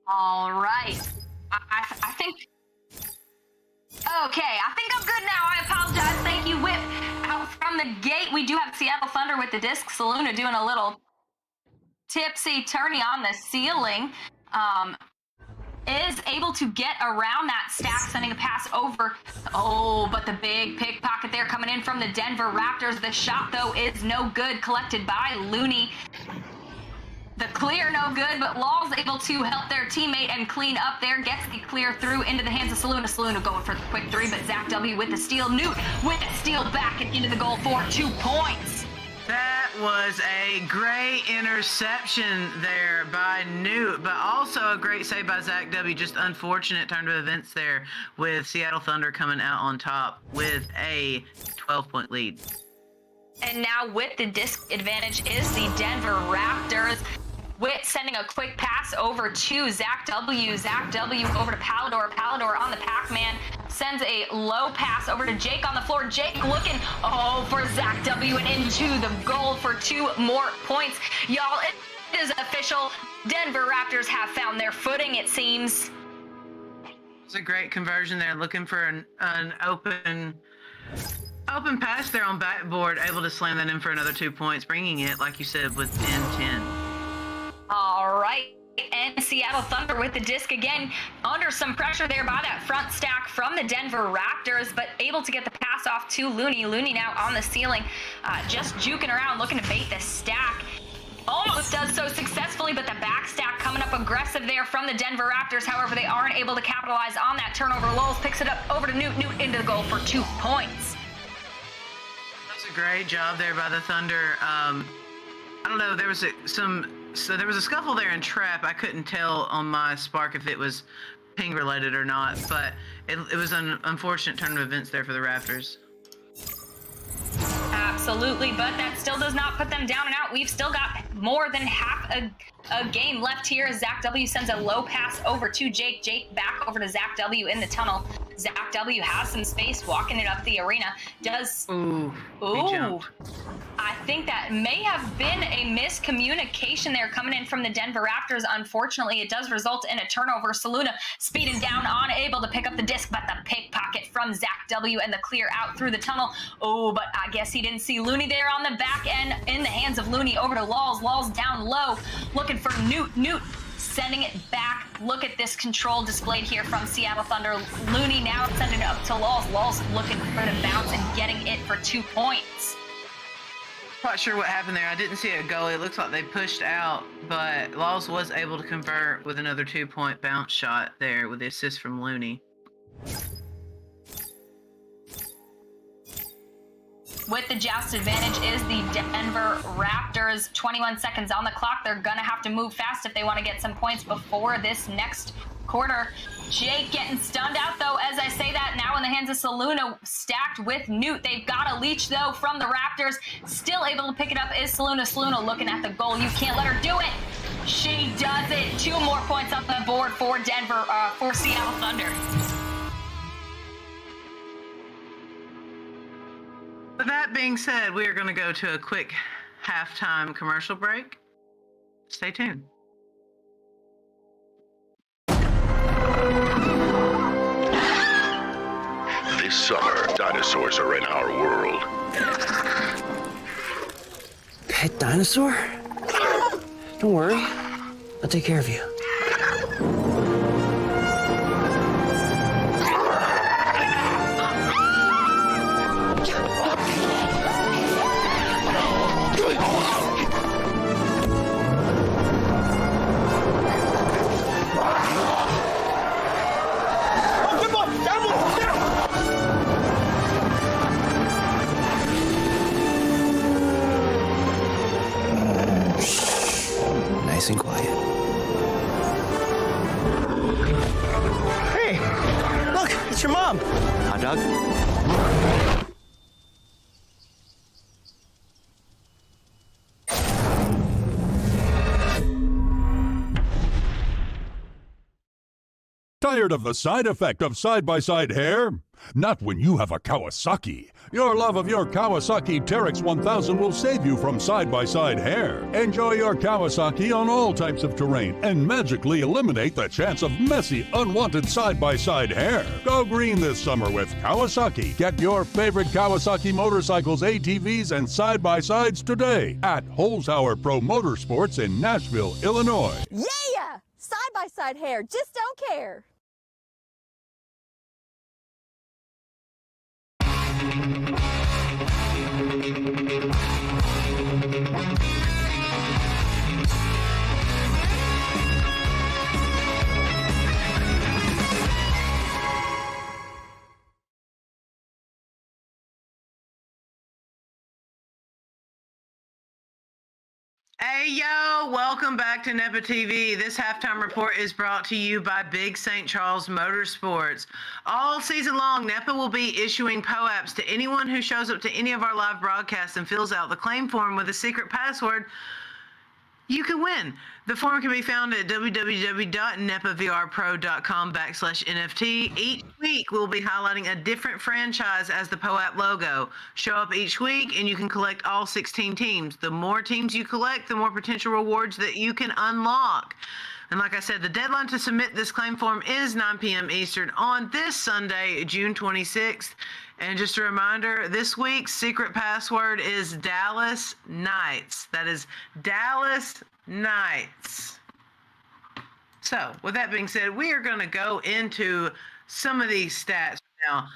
All right. I think... Okay, I think I'm good now. I apologize. Thank you, Whip. Out from the gate, we do have Seattle Thunder with the disc. Saluna doing a little tipsy-turny on the ceiling. Is able to get around that stack, sending a pass over. Oh, but the big pickpocket there coming in from the Denver Raptors. The shot, though, is no good. Collected by Looney. The clear, no good, but Law's able to help their teammate and clean up there. Gets the clear through into the hands of Saluna. Saluna going for the quick three, but Zach W with the steal. Newt with the steal back and into the goal for 2 points. That was a great interception there by Newt, but also a great save by Zach W. Just unfortunate turn of events there with Seattle Thunder coming out on top with a 12-point lead. And now with the disc advantage is the Denver Raptors. Witt sending a quick pass over to Zach W. Zach W over to Palador. Palador on the Pac-Man. Sends a low pass over to Jake on the floor. Jake looking, for Zach W and into the goal for 2 more points. Y'all, it is official. Denver Raptors have found their footing, it seems. It's a great conversion there, looking for an open pass there on backboard, able to slam that in for another 2 points, bringing it, like you said, within 10. All right. And Seattle Thunder with the disc again, under some pressure there by that front stack from the Denver Raptors, but able to get the pass off to Looney. Looney now on the ceiling, just juking around, looking to bait the stack. Almost does so successfully, but the back stack coming up aggressive there from the Denver Raptors. However, they aren't able to capitalize on that turnover. Lowell picks it up over to Newt. Newt into the goal for 2 points. That's a great job there by the Thunder. I don't know, there was a scuffle there in trap. I couldn't tell on my Spark if it was ping related or not, but it was an unfortunate turn of events there for the Raptors. Absolutely, but that still does not put them down and out. We've still got more than half a game left here. Zach W sends a low pass over to Jake. Jake back over to Zach W in the tunnel. Zach W has some space walking it up the arena. Does... Ooh. He jumped. I think that may have been a miscommunication there coming in from the Denver Raptors. Unfortunately, it does result in a turnover. Saluna speeding down, unable to pick up the disc, but the pickpocket from Zach W and the clear out through the tunnel. Oh, but I guess he didn't see Looney there on the back end. In the hands of Looney over to Laws. Laws down low, looking for Newt. Newt sending it back. Look at this control displayed here from Seattle Thunder. Looney now sending it up to Laws. Laws looking for the bounce and getting it for 2 points. Not sure what happened there. I didn't see a goal. It looks like they pushed out, but Laws was able to convert with another 2-point bounce shot there with the assist from Looney. With the joust advantage is the Denver Raptors. 21 seconds on the clock. They're going to have to move fast if they want to get some points before this next quarter. Jake getting stunned out, though, as I say that, now in the hands of Saluna, stacked with Newt. They've got a leech, though, from the Raptors. Still able to pick it up is Saluna. Saluna looking at the goal. You can't let her do it. She does it. 2 more points on the board for Denver, for Seattle Thunder. With that being said, we are going to go to a quick halftime commercial break. Stay tuned. This summer, dinosaurs are in our world. Pet dinosaur? Don't worry. I'll take care of you. Nice and quiet. Hey, look, it's your mom. Hot dog? Tired of the side effect of side-by-side hair? Not when you have a Kawasaki. Your love of your Kawasaki Teryx 1000 will save you from side-by-side hair. Enjoy your Kawasaki on all types of terrain and magically eliminate the chance of messy, unwanted side-by-side hair. Go green this summer with Kawasaki. Get your favorite Kawasaki motorcycles, ATVs, and side-by-sides today at Holzhauer Pro Motorsports in Nashville, Illinois. Yeah! Side-by-side hair, just don't care. Hey, yo, welcome back to NEPA TV. This halftime report is brought to you by Big St. Charles Motorsports. All season long, NEPA will be issuing POAPs to anyone who shows up to any of our live broadcasts and fills out the claim form with a secret password. You can win. The form can be found at www.nepavrpro.com/NFT. Each week, we'll be highlighting a different franchise as the POAP logo. Show up each week, and you can collect all 16 teams. The more teams you collect, the more potential rewards that you can unlock. And like I said, the deadline to submit this claim form is 9 p.m. Eastern on this Sunday, June 26th. And just a reminder, this week's secret password is Dallas Knights. That is Dallas Knights. So, with that being said, we are going to go into some of these stats now.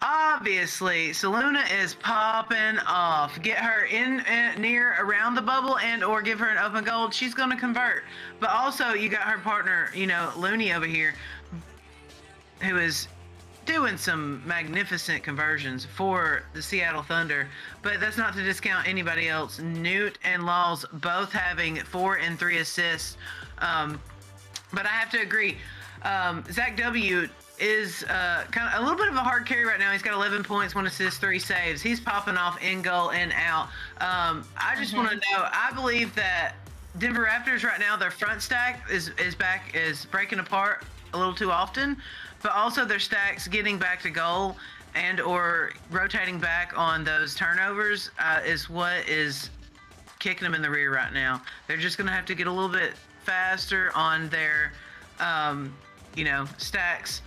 Obviously, Saluna is popping off. Get her in near around the bubble and or give her an open gold. She's going to convert. But also, you got her partner, Looney over here, who is doing some magnificent conversions for the Seattle Thunder, but that's not to discount anybody else. Newt and Laws both having 4 and 3 assists. But I have to agree, Zach W is kind of a little bit of a hard carry right now. He's got 11 points, 1 assist, 3 saves. He's popping off in goal and out. I just want to know, I believe that Denver Raptors right now, their front stack is breaking apart a little too often, but also their stacks getting back to goal and or rotating back on those turnovers is what is kicking them in the rear right now. They're just going to have to get a little bit faster on their, stacks.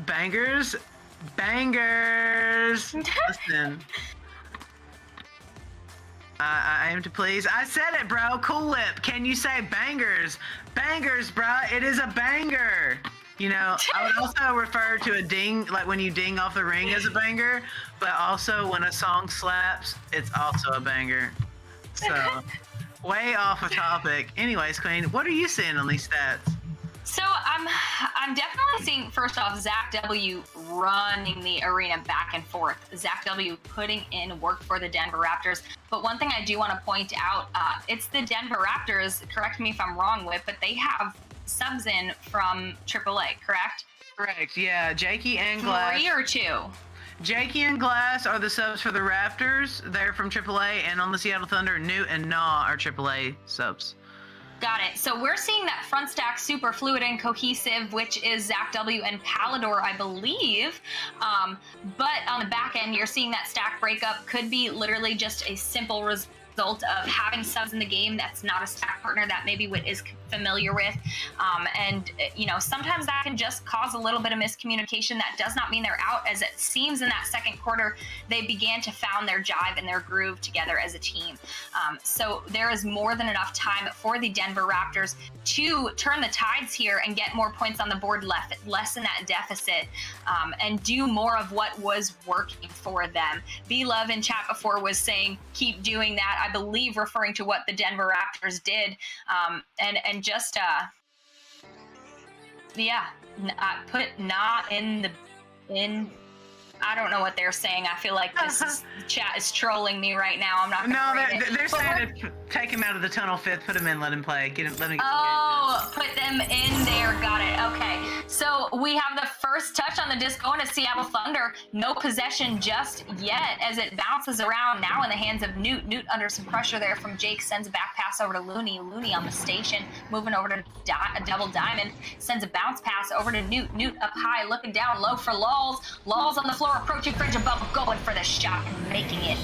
Bangers. Listen. I aim to please. I said it, bro. Cool Lip. Can you say bangers? Bangers, bro. It is a banger. I would also refer to a ding, like when you ding off the ring, as a banger, but also when a song slaps, it's also a banger. So, way off a topic. Anyways, Queen, what are you seeing on these stats? So I'm definitely seeing, first off, Zach W running the arena back and forth. Zach W putting in work for the Denver Raptors. But one thing I do want to point out, it's the Denver Raptors, correct me if I'm wrong, Whip, but they have subs in from AAA, correct? Correct, yeah. Jakey and Glass. 3 or 2? Jakey and Glass are the subs for the Raptors. They're from AAA, and on the Seattle Thunder, Newt and Nah are AAA subs. Got it. So we're seeing that front stack super fluid and cohesive, which is Zach W and Palador, I believe. But on the back end, you're seeing that stack breakup could be literally just a simple result of having subs in the game that's not a stack partner that maybe Wit is familiar with. Sometimes that can just cause a little bit of miscommunication. That does not mean they're out, as it seems in that second quarter, they began to found their jive and their groove together as a team. So there is more than enough time for the Denver Raptors to turn the tides here and get more points on the board, lessen that deficit, and do more of what was working for them. B-Love in chat before was saying, keep doing that. I believe referring to what the Denver Raptors did, and just put not in I don't know what they're saying. I feel like the chat is trolling me right now. I'm not gonna read it. They're saying to take him out of the tunnel fifth, put him in, let him play. Let him get put them in there. Got it. Okay. So we have the first touch on the disc going to Seattle Thunder. No possession just yet as it bounces around now in the hands of Newt. Newt under some pressure there from Jake, sends a back pass over to Looney. Looney on the station, moving over to a double diamond, sends a bounce pass over to Newt. Newt up high, looking down low for Lulz. Lulz on the floor, approaching fringe above, going for the shot and making it.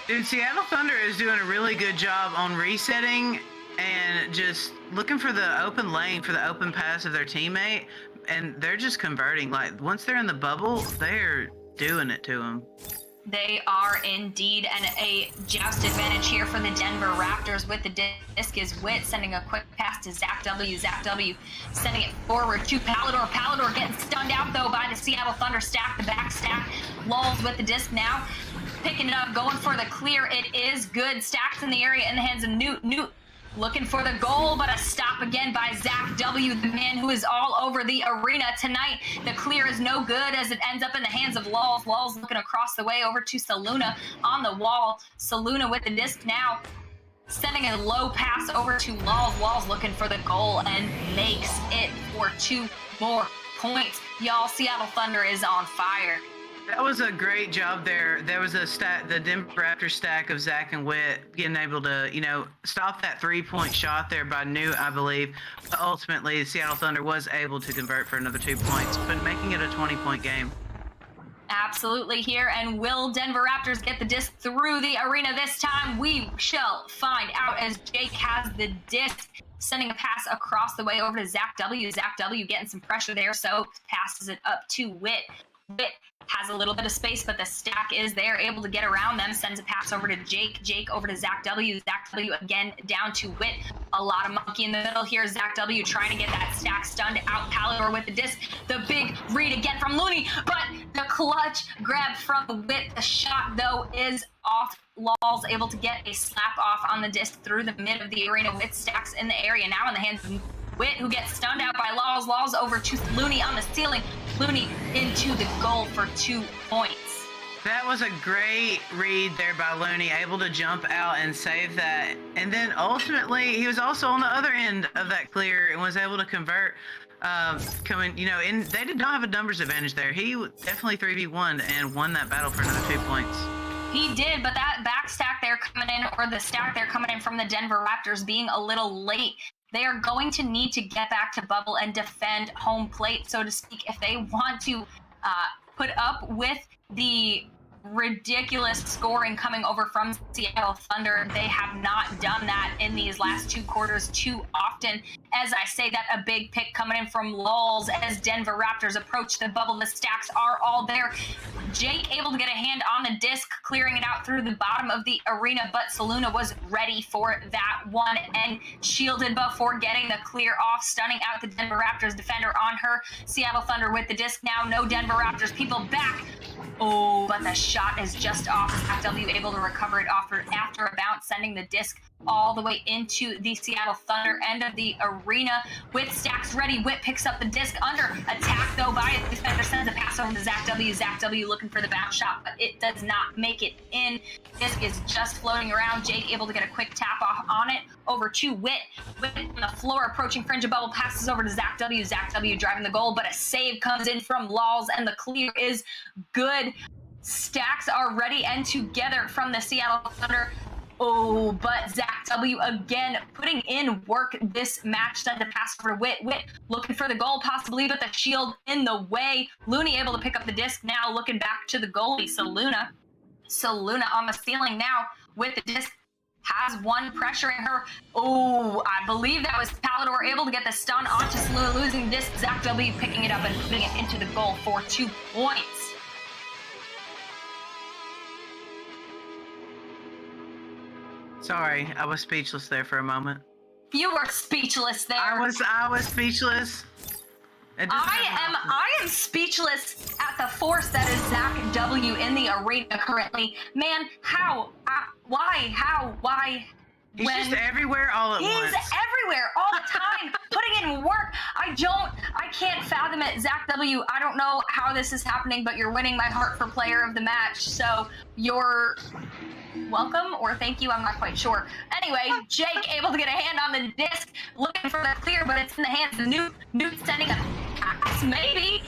Dude, Seattle Thunder is doing a really good job on resetting and just looking for the open lane, for the open pass of their teammate, and they're just converting. Like, once they're in the bubble, they're doing it to them. They are indeed, and a joust advantage here for the Denver Raptors with the disc is Wit, sending a quick pass to Zach W. Zach W sending it forward to Palador. Palador getting stunned out, though, by the Seattle Thunder stack, the back stack. Lulz with the disc now, picking it up, going for the clear. It is good. Stacks in the area in the hands of Newt. Newt looking for the goal, but a stop again by Zach W, the man who is all over the arena tonight. The clear is no good as it ends up in the hands of Lulz. Lulz looking across the way over to Saluna on the wall. Saluna with the disc now. sending a low pass over to Laws. Laws looking for the goal and makes it for 2 more points. Y'all, Seattle Thunder is on fire. That was a great job there. There was a stack, the Denver Raptors stack of Zach and Witt getting able to, stop that 3-point shot there by Newt, I believe. But ultimately, the Seattle Thunder was able to convert for another 2 points, but making it a 20-point game. Absolutely here. And will Denver Raptors get the disc through the arena this time? We shall find out as Jake has the disc, sending a pass across the way over to Zach W. Zach W getting some pressure there, so passes it up to Witt. Witt has a little bit of space, but the stack is there, able to get around them, sends a pass over to Jake. Jake over to Zach W. Zach W again down to Witt. A lot of monkey in the middle here. Zach W trying to get that stack stunned out. Palador with the disc. The big read again from Looney, but the clutch grab from Witt. The shot, though, is off. Laws able to get a slap off on the disc through the mid of the arena. Witt stacks in the area, now in the hands of Witt, who gets stunned out by Laws. Laws over to Looney on the ceiling. Looney into the goal for 2 points. That was a great read there by Looney, able to jump out and save that. And then ultimately, he was also on the other end of that clear and was able to convert. They did not have a numbers advantage there. He definitely 3v1'd and won that battle for another 2 points. He did, but that back stack there coming in, or the stack there coming in from the Denver Raptors being a little late, they are going to need to get back to bubble and defend home plate, so to speak, if they want to put up with the ridiculous scoring coming over from Seattle Thunder. They have not done that in these last 2 quarters too often. As I say that, a big pick coming in from Lulz as Denver Raptors approach the bubble. The stacks are all there. Jake able to get a hand on the disc, clearing it out through the bottom of the arena, but Saluna was ready for that one and shielded before getting the clear off, stunning out the Denver Raptors defender on her. Seattle Thunder with the disc now. No Denver Raptors people back. Oh, but the shot is just off. Zach W able to recover it after a bounce, sending the disc all the way into the Seattle Thunder end of the arena. With stacks ready, Witt picks up the disc under attack, though, by a defender, sends a pass over to Zach W. Zach W looking for the bounce shot, but it does not make it in. Disc is just floating around. Jake able to get a quick tap off on it over to Witt. Witt on the floor, approaching fringe of bubble, passes over to Zach W. Zach W driving the goal, but a save comes in from Laws, and the clear is good. Stacks are ready and together from the Seattle Thunder. Oh, but Zach W again putting in work this match. Sends a pass over to Witt. Witt looking for the goal possibly, but the shield in the way. Looney able to pick up the disc now, looking back to the goalie, Saluna. Saluna on the ceiling now with the disc. Has one pressuring her. Oh, I believe that was Palador able to get the stun onto Saluna, losing disc. Zach W picking it up and putting it into the goal for 2 points. Sorry, I was speechless there for a moment. You were speechless there. I was speechless. I am speechless at the force that is Zach W in the arena currently. Man, how? Why? How? Why? He's just everywhere all at once. He's everywhere all the time, putting in work. I can't fathom it. Zach W, I don't know how this is happening, but you're winning my heart for player of the match. So you're welcome, or thank you, I'm not quite sure. Anyway, Jake able to get a hand on the disc, looking for the clear, but it's in the hands of Newt. Newt sending a pass, maybe.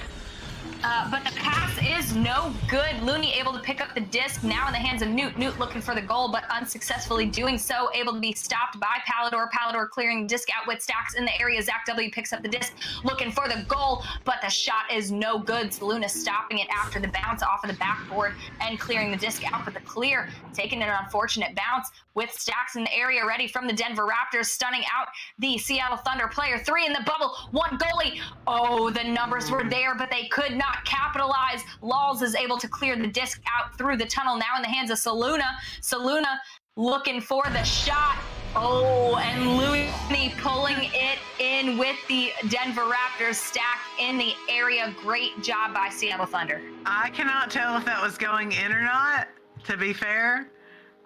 But the pass is no good. Looney able to pick up the disc, now in the hands of Newt. Newt looking for the goal, but unsuccessfully doing so. Able to be stopped by Palador. Palador clearing the disc out with stacks in the area. Zach W picks up the disc, looking for the goal, but the shot is no good. Saluna stopping it after the bounce off of the backboard and clearing the disc out with the clear, taking an unfortunate bounce with stacks in the area ready from the Denver Raptors, stunning out the Seattle Thunder player. 3 in the bubble, 1 goalie. Oh, the numbers were there, but they could not capitalize. Lulz is able to clear the disc out through the tunnel, now in the hands of Saluna. Saluna looking for the shot. Oh, and Looney pulling it in with the Denver Raptors stack in the area. Great job by Seattle Thunder. I cannot tell if that was going in or not, to be fair.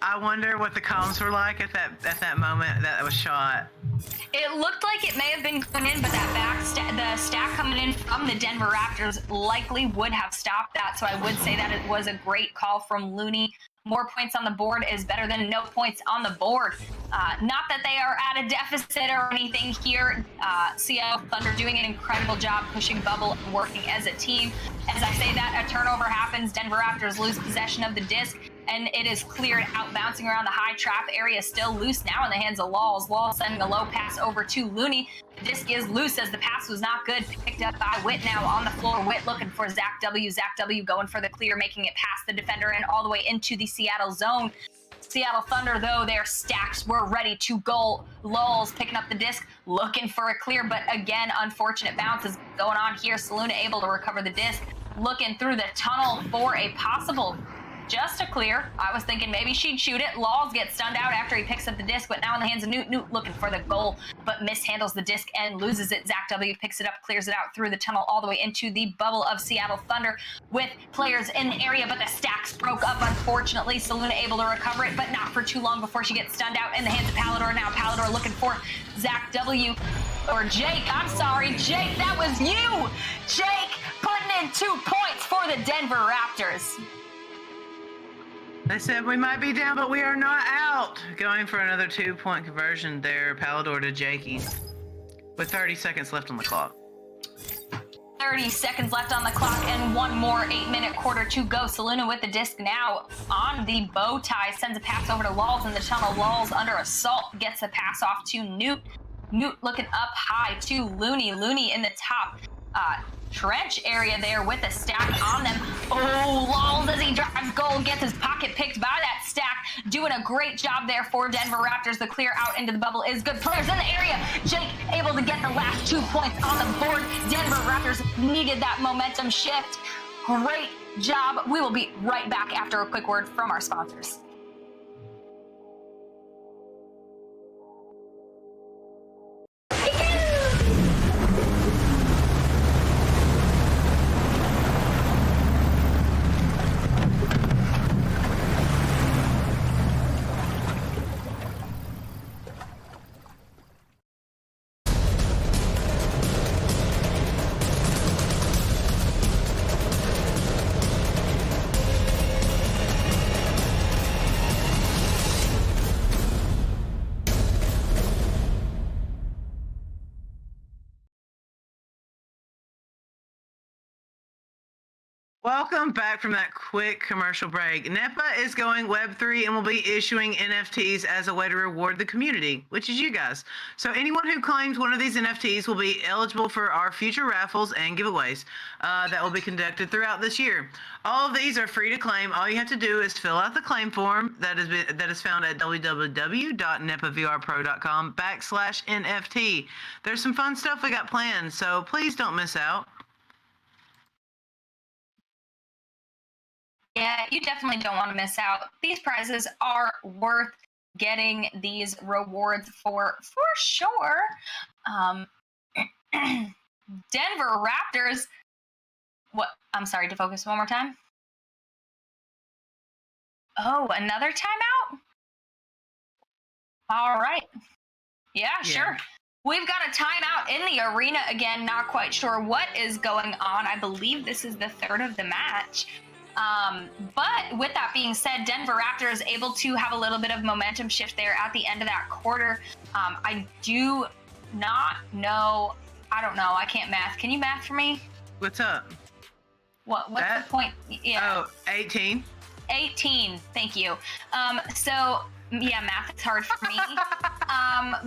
I wonder what the comms were like at that moment that was shot. It looked like it may have been going in, but that the stack coming in from the Denver Raptors likely would have stopped that. So I would say that it was a great call from Looney More points on the board is better than no points on the board. Not that they are at a deficit or anything here. Seattle Thunder doing an incredible job pushing bubble and working as a team. As I say that, a turnover happens. Denver Raptors lose possession of the disc, and it is cleared out, bouncing around the high trap area, still loose now in the hands of Laws. Laws sending a low pass over to Looney. The disc is loose as the pass was not good. Picked up by Witt now on the floor. Witt looking for Zach W. Zach W. going for the clear, making it past the defender and all the way into the Seattle zone. Seattle Thunder, though, their stacks were ready to go. Lulz picking up the disc, looking for a clear, but again, unfortunate bounce is going on here. Saluna able to recover the disc, looking through the tunnel for a possible just a clear. I was thinking maybe she'd shoot it. Laws gets stunned out after he picks up the disc, but now in the hands of Newt. Newt looking for the goal, but mishandles the disc and loses it. Zach W. picks it up, clears it out through the tunnel all the way into the bubble of Seattle Thunder with players in the area, but the stacks broke up, unfortunately. Saluna able to recover it, but not for too long before she gets stunned out in the hands of Palador. Now Palador looking for Zach W. Or Jake, I'm sorry, Jake, that was you! Jake putting in 2 points for the Denver Raptors. They said we might be down, but we are not out. Going for another 2-point conversion there, Palador to Jakey, with 30 seconds left on the clock. 30 seconds left on the clock and one more 8-minute quarter to go. Saluna with the disc now on the bow tie, sends a pass over to Lulz in the tunnel. Lulz under assault, gets a pass off to Newt. Newt looking up high to Looney. Looney in the top trench area there with a stack on them. Oh, Lulz as he drives goal, gets his pocket picked by that stack. Doing a great job there for Denver Raptors. The clear out into the bubble is good. Players in the area. Jake able to get the last 2 points on the board. Denver Raptors needed that momentum shift. Great job. We will be right back after a quick word from our sponsors. Welcome back from that quick commercial break. NEPA is going Web3 and will be issuing NFTs as a way to reward the community, which is you guys. So anyone who claims one of these NFTs will be eligible for our future raffles and giveaways that will be conducted throughout this year. All of these are free to claim. All you have to do is fill out the claim form that is found at www.nepavrpro.com/NFT. There's some fun stuff we got planned, so please don't miss out. Yeah, you definitely don't want to miss out. These prizes are worth getting these rewards for sure. Denver Raptors. What? I'm sorry, to focus one more time. Oh, another timeout? All right. Yeah, sure. We've got a timeout in the arena again. Not quite sure what is going on. I believe this is the third of the match. But with that being said, Denver Raptors able to have a little bit of momentum shift there at the end of that quarter. I do not know. I don't know. I can't math. Can you math for me? What's up? What's the point? Yeah. Oh, 18. 18. Thank you. So yeah, math is hard for me.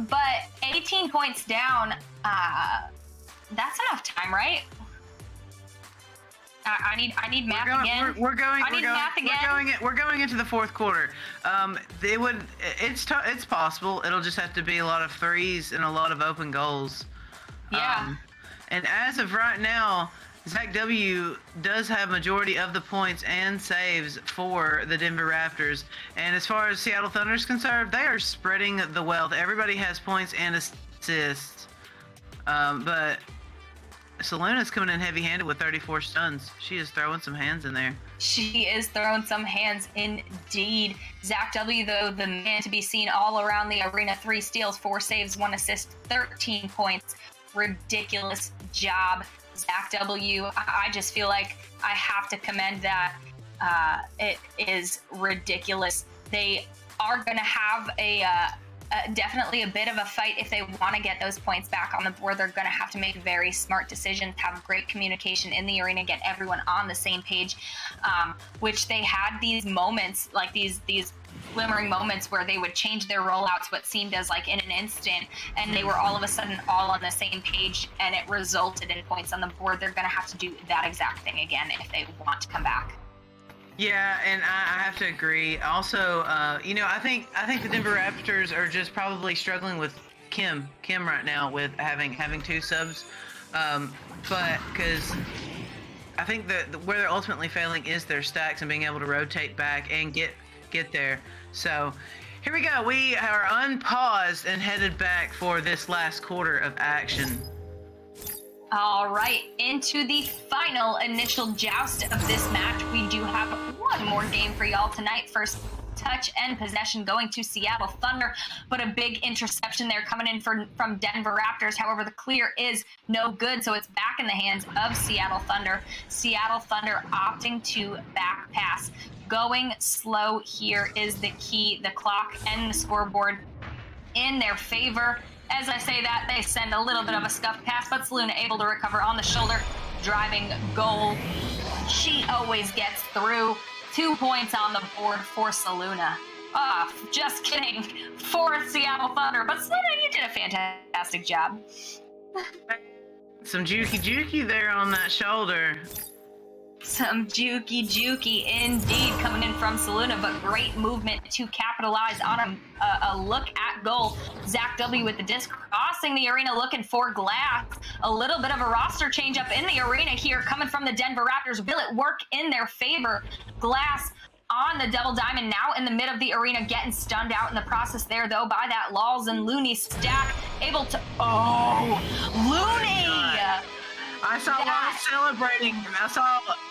But 18 points down, that's enough time, right? I need math again. We're going into the fourth quarter. It's possible. It'll just have to be a lot of threes and a lot of open goals. Yeah. And as of right now, Zach W. does have majority of the points and saves for the Denver Raptors. And as far as Seattle Thunder is concerned, they are spreading the wealth. Everybody has points and assists. But Saluna's coming in heavy-handed with 34 stuns. She is throwing some hands in there. She is throwing some hands indeed. Zach W, though, the man to be seen all around the arena. 3 steals, 4 saves, 1 assist, 13 points. Ridiculous job, Zach W. I just feel like I have to commend that. it is ridiculous. They are going to have definitely a bit of a fight if they want to get those points back on the board. They're going to have to make very smart decisions, have great communication in the arena, get everyone on the same page, which they had these moments, like these glimmering moments where they would change their rollouts what seemed as like in an instant, and they were all of a sudden all on the same page, and it resulted in points on the board. They're going to have to do that exact thing again if they want to come back. Yeah, and I have to agree. Also, I think the Denver Raptors are just probably struggling with Kim right now with having 2 subs, but because I think that where they're ultimately failing is their stacks and being able to rotate back and get there. So here we go. We are unpaused and headed back for this last quarter of action. All right, into the final initial joust of this match. We do have one more game for y'all tonight. First touch and possession going to Seattle Thunder, but a big interception there coming in from Denver Raptors. However, the clear is no good, so it's back in the hands of Seattle Thunder. Seattle Thunder opting to back pass. Going slow here is the key. The clock and the scoreboard in their favor. As I say that, they send a little bit of a scuffed pass, but Saluna able to recover on the shoulder, driving goal. She always gets through. 2 points on the board for Saluna. Just kidding, for Seattle Thunder. But Saluna, you did a fantastic job. Some jukey there on that shoulder. Some jukey indeed coming in from Saluna, but great movement to capitalize on a look at goal. Zach W with the disc crossing the arena looking for Glass. A little bit of a roster change up in the arena here coming from the Denver Raptors. Will it work in their favor? Glass on the double diamond now in the mid of the arena, getting stunned out in the process there though by that Laws and Looney stack. Able to, Looney! I saw Law celebrating.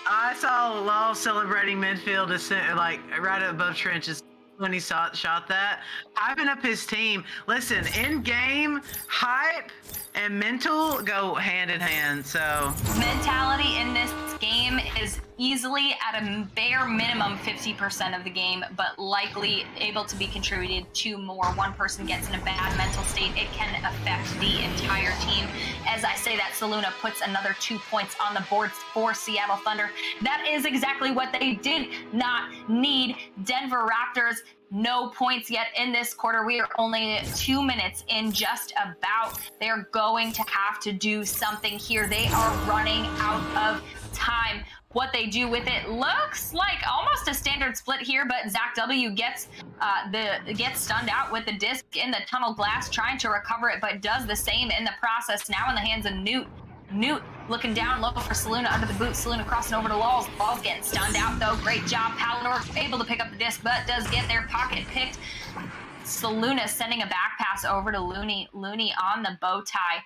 I saw Law celebrating midfield, like right above trenches when he shot that, hyping up his team. Listen, in game hype and mental go hand in hand. So mentality in this game is easily at a bare minimum 50% of the game, but likely able to be contributed to more. One person gets in a bad mental state, it can affect the entire team. As I say that, Saluna puts another 2 points on the board for Seattle Thunder. That is exactly what they did not need. Denver Raptors, no points yet in this quarter. We are only 2 minutes in just about. They're going to have to do something here. They are running out of time. What they do with it looks like almost a standard split here, but Zach W gets stunned out with the disc in the tunnel glass, trying to recover it, but does the same in the process. Now in the hands of Newt. Newt looking down low for Saluna under the boot. Saluna crossing over to Laws. Laws getting stunned out though. Great job. Palador able to pick up the disc, but does get their pocket picked. Saluna sending a back pass over to Looney. Looney on the bow tie.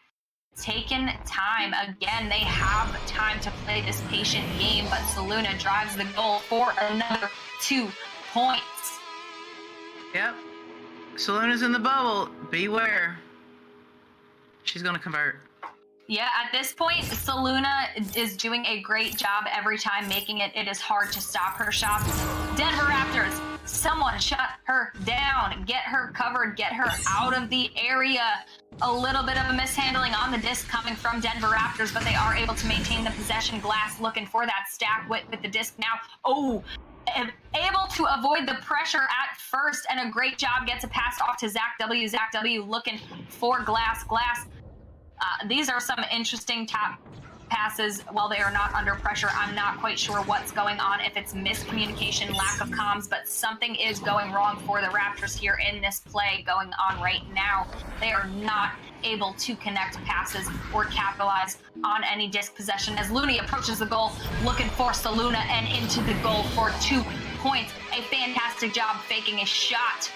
Taking time. Again, they have time to play this patient game, but Saluna drives the goal for another 2 points. Yep. Saluna's in the bubble. Beware. She's going to convert. Yeah, at this point, Saluna is doing a great job every time making it. It is hard to stop her shot. Denver Raptors, someone shut her down. Get her covered. Get her out of the area. A little bit of a mishandling on the disc coming from Denver Raptors, but they are able to maintain the possession. Glass looking for that stack with the disc now. Able to avoid the pressure at first, and a great job. Gets a pass off to Zach W. Zach W looking for Glass. Glass. These are some interesting tap passes while they are not under pressure. I'm not quite sure what's going on, if it's miscommunication, lack of comms, but something is going wrong for the Raptors here in this play going on right now. They are not able to connect passes or capitalize on any disc possession as Looney approaches the goal, looking for Saluna and into the goal for 2 points. A fantastic job faking a shot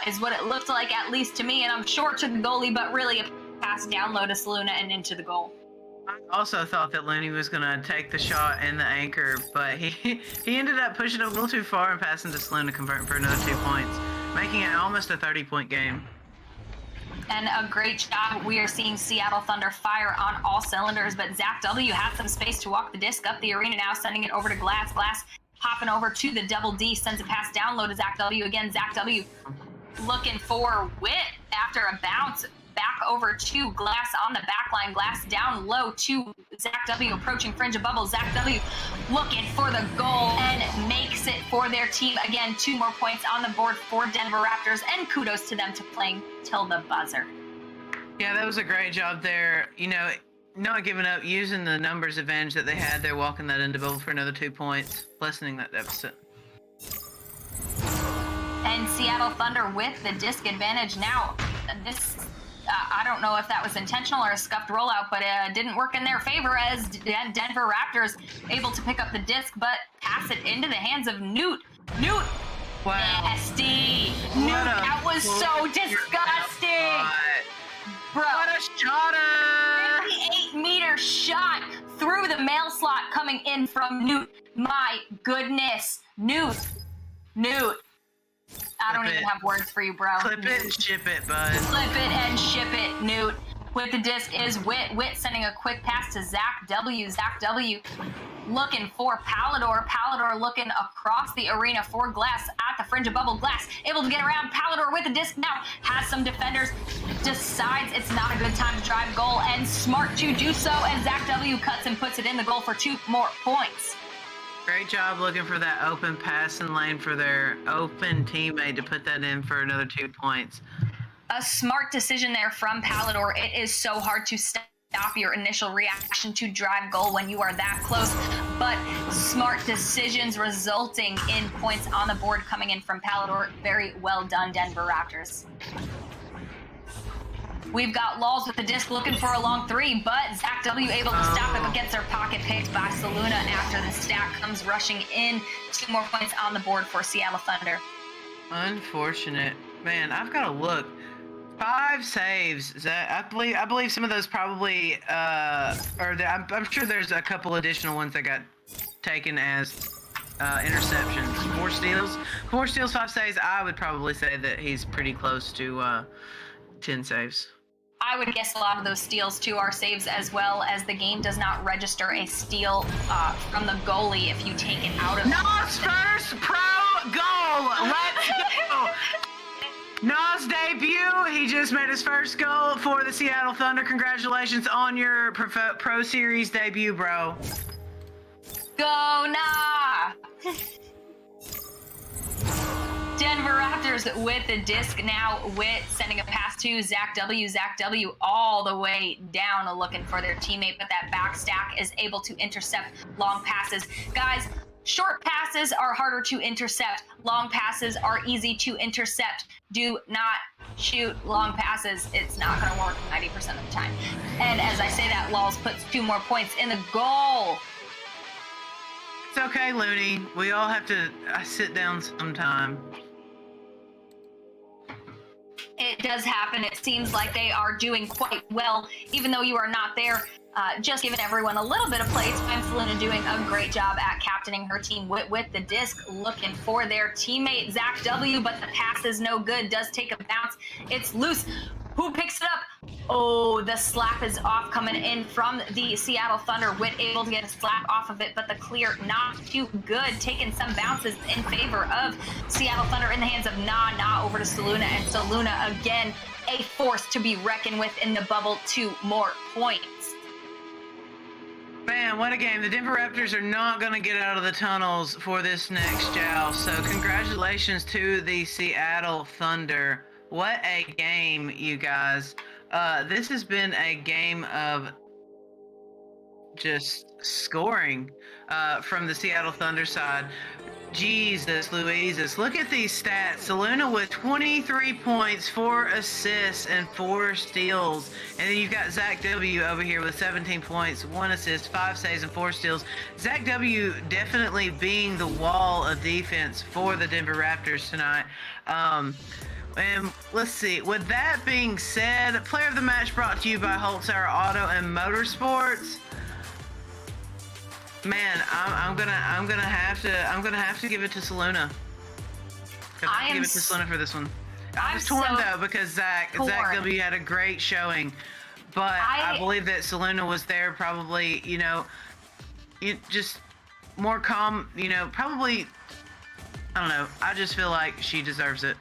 is what it looked like, at least to me, and I'm sure to the goalie, but really a pass down low to Saluna and into the goal. I also thought that Looney was going to take the shot in the anchor, but he ended up pushing it a little too far and passing to Saluna, converting for another 2 points, making it almost a 30-point game. And a great job. We are seeing Seattle Thunder fire on all cylinders, but Zach W has some space to walk the disc up the arena now, sending it over to Glass. Glass hopping over to the double D, sends a pass down low to Zach W. Again, Zach W. looking for Wit after a bounce. Back over to Glass on the back line. Glass down low to Zach W. approaching fringe of bubble. Zach W. looking for the goal and makes it for their team. Again, 2 more points on the board for Denver Raptors, and kudos to them to playing till the buzzer. Yeah, that was a great job there. You know, not giving up, using the numbers advantage that they had there, walking that into bubble for another 2 points, lessening that deficit. And Seattle Thunder with the disc advantage now. This, I don't know if that was intentional or a scuffed rollout, but it didn't work in their favor as Denver Raptors able to pick up the disc, but pass it into the hands of Newt. Newt, wow. Nasty. Newt, that was so disgusting. Bro, what a shotter! 58-meter shot through the mail slot coming in from Newt. My goodness. Newt. I don't even have words for you, bro. Clip it and ship it, bud. Clip it and ship it, Newt. With the disc is Wit. Wit sending a quick pass to Zach W. Zach W. looking for Palador. Palador looking across the arena for Glass at the fringe of bubble. Glass able to get around. Palador with the disc now. Has some defenders. Decides it's not a good time to drive goal, and smart to do so. And Zach W. cuts and puts it in the goal for 2 more points. Great job looking for that open passing lane for their open teammate to put that in for another 2 points. A smart decision there from Palador. It is so hard to stop your initial reaction to drive goal when you are that close, but smart decisions resulting in points on the board coming in from Palador. Very well done, Denver Raptors. We've got Laws with the disc looking for a long 3, but Zach W. able to stop it, but gets their pocket picked by Saluna after the stack comes rushing in. 2 more points on the board for Seattle Thunder. Unfortunate. Man, I've got to look. 5 saves. I believe some of those probably, I'm sure there's a couple additional ones that got taken as interceptions. 4 steals, 5 saves. I would probably say that he's pretty close to 10 saves. I would guess a lot of those steals too are saves, as well as the game does not register a steal from the goalie if you take it out of. Nas first pro goal. Let's go. Nas debut. He just made his first goal for the Seattle Thunder. Congratulations on your Pro Series debut, bro. Go Nah! Denver Raptors with the disc now. Wit sending a pass to Zach W. Zach W. all the way down looking for their teammate, but that back stack is able to intercept long passes. Guys, short passes are harder to intercept. Long passes are easy to intercept. Do not shoot long passes. It's not going to work 90% of the time. And as I say that, Laws puts 2 more points in the goal. It's okay, Looney. We all have to sit down sometime. It does happen. It seems like they are doing quite well, even though you are not there. Just giving everyone a little bit of play time. Saluna doing a great job at captaining her team with the disc, looking for their teammate Zach W, but the pass is no good. Does take a bounce. It's loose. Who picks it up? Oh, the slap is off coming in from the Seattle Thunder. Wit able to get a slap off of it, but the clear not too good. Taking some bounces in favor of Seattle Thunder in the hands of Nah over to Saluna, and Saluna again a force to be reckoned with in the bubble. 2 more points. Man, what a game. The Denver Raptors are not going to get out of the tunnels for this next joust. So congratulations to the Seattle Thunder. What a game, you guys. This has been a game of just scoring from the Seattle Thunder side. Jesus Louises. Look at these stats. Saluna with 23 points, 4 assists, and 4 steals. And then you've got Zach W over here with 17 points, 1 assist, 5 saves, and 4 steals. Zach W definitely being the wall of defense for the Denver Raptors tonight. And let's see. With that being said, Player of the Match brought to you by Holtzauer Auto and Motorsports. Man, I'm gonna have to give it to Saluna. Give it to Saluna for this one. I'm just torn though because Zach W had a great showing, but I believe that Saluna was there probably, just more calm, probably, I don't know. I just feel like she deserves it.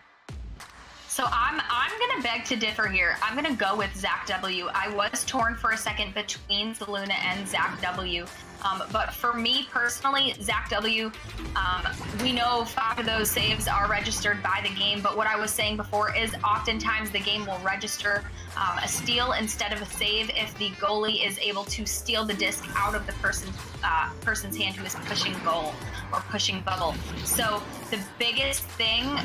So I'm gonna beg to differ here. I'm gonna go with Zach W. I was torn for a second between Saluna and Zach W. But for me personally, Zach W, we know 5 of those saves are registered by the game, but what I was saying before is oftentimes the game will register a steal instead of a save if the goalie is able to steal the disc out of the person's hand who is pushing goal or pushing bubble. So the biggest thing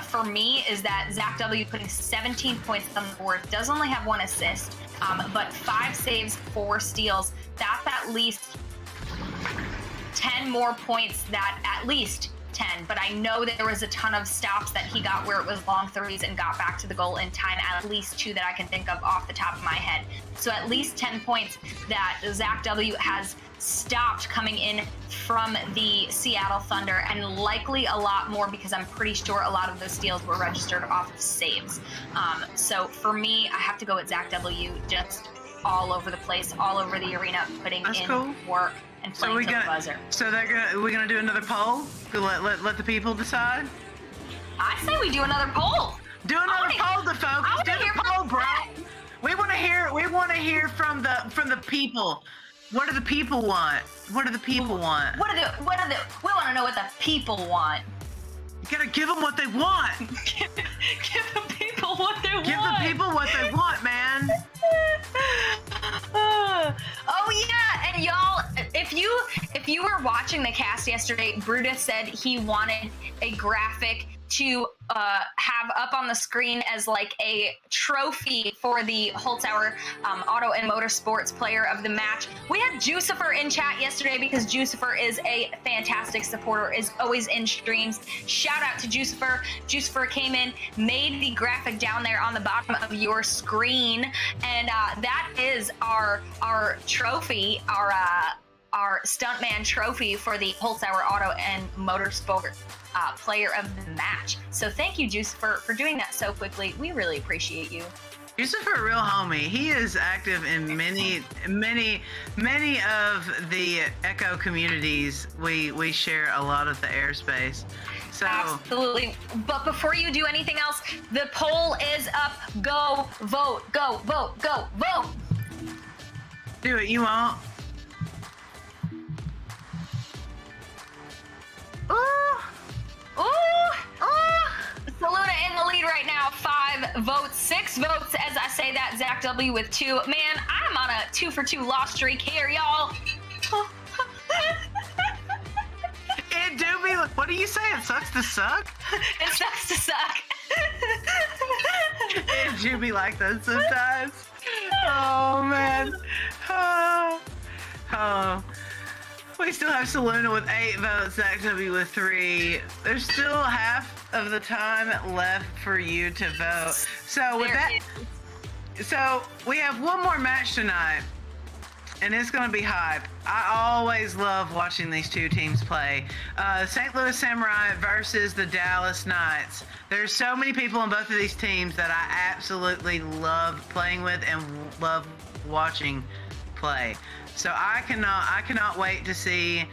for me is that Zach W putting 17 points on the board, does only have 1 assist, but 5 saves, 4 steals. That's at least 10 more points, at least 10, but I know there was a ton of stops that he got where it was long threes and got back to the goal in time, at least 2 that I can think of off the top of my head. So at least 10 points that Zach W has stopped coming in from the Seattle Thunder, and likely a lot more because I'm pretty sure a lot of those steals were registered off of saves. So for me, I have to go with Zach W, just all over the place, all over the arena, putting in work and playing to the buzzer. So we're gonna do another poll? Let the people decide? I say we do another poll. Do another poll, the folks. Do the poll, bro. We want to hear from the people. What do the people want? What do the people want? We want to know what the people want. You gotta give them what they want. Give the people what they want. Give the people what they want, man. Oh yeah, and y'all, if you were watching the cast yesterday, Brutus said he wanted a graphic to have up on the screen as like a trophy for the Holzhauer Auto and Motorsports Player of the Match. We had Jucifer in chat yesterday because Jucifer is a fantastic supporter, is always in streams. Shout out to Jucifer. Jucifer came in, made the graphic down there on the bottom of your screen, and that is our trophy, our Stuntman trophy for the Holzhauer Auto and Motorsport Player of the Match. So thank you, Juice, for doing that so quickly. We really appreciate you. Jucifer, a real homie. He is active in many of the Echo communities. We share a lot of the airspace. So absolutely. But before you do anything else, the poll is up. Go vote. Go vote. Go vote. Do it. You won't. Saluna in the lead right now, 5 votes, 6 votes as I say that. Zach W with 2. Man, I'm on a 2-for-2 loss streak here, y'all. It do be. What do you say? It sucks to suck? It sucks to suck. It do be like that sometimes. Oh man. Oh. We still have Saluna with 8 votes, Zach W with 3. There's still half of the time left for you to vote. So with that, so we have one more match tonight, and it's going to be hype. I always love watching these two teams play. St. Louis Samurai versus the Dallas Knights. There's so many people on both of these teams that I absolutely love playing with and love watching play. So I cannot wait to see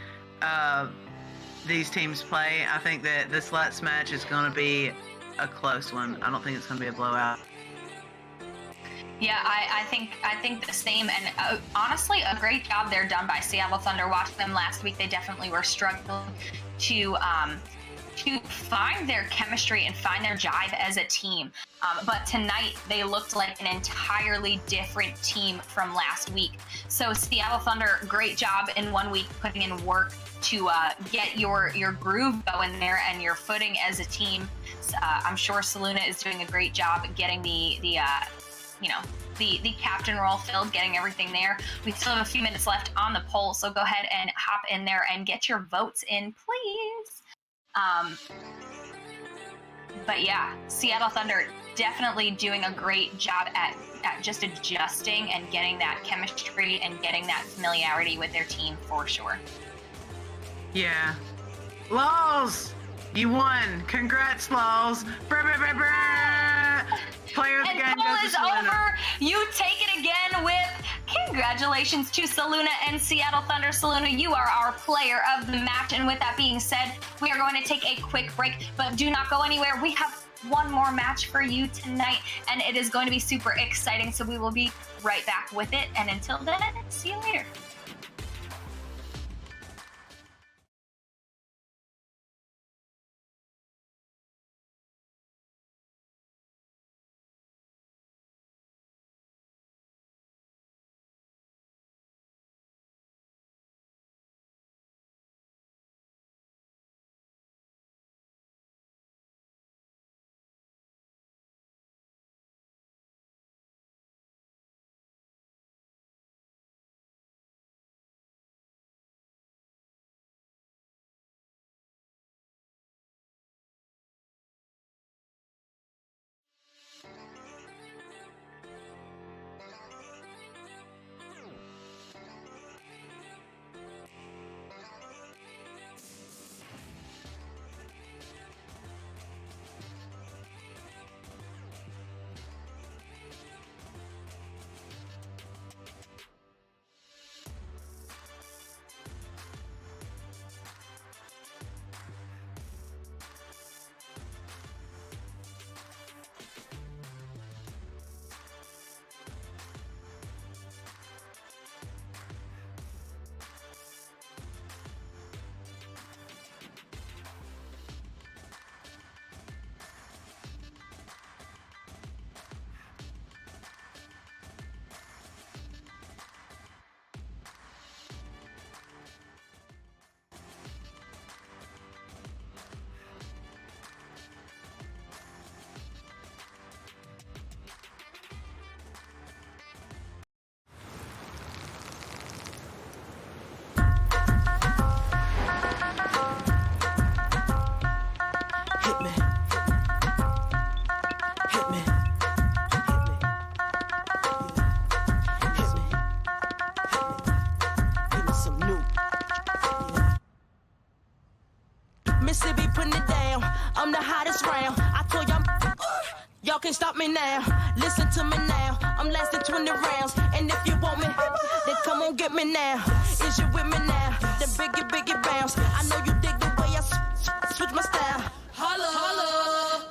these teams play. I think that this last match is going to be a close one. I don't think it's going to be a blowout. Yeah, I think the same, and honestly, a great job there done by Seattle Thunder. Watched them last week; they definitely were struggling to find their chemistry and find their jive as a team. But tonight, they looked like an entirely different team from last week. So Seattle Thunder, great job in 1 week putting in work to get your groove going there and your footing as a team. I'm sure Saluna is doing a great job getting the captain role filled, getting everything there. We still have a few minutes left on the poll, so go ahead and hop in there and get your votes in, please. But yeah, Seattle Thunder definitely doing a great job at just adjusting and getting that chemistry and getting that familiarity with their team for sure. Yeah. Laws! You won. Congrats, Laws. Brr, brr, brr, brr. Player of the And game poll goes to is Selena. over. You take it again with congratulations to Seluna and Seattle Thunder. Seluna, you are our player of the match. And with that being said, we are going to take a quick break, but do not go anywhere. We have one more match for you tonight, and it is going to be super exciting. So we will be right back with it. And until then, see you later. Mississippi putting it down. I'm the hottest round. I told y'all, y'all can't stop me now. Listen to me now. I'm lasting 20 rounds. And if you want me, then come on get me now. Is you with me now? The biggie bounce. I know you dig the way I switch my style. Holla, holla.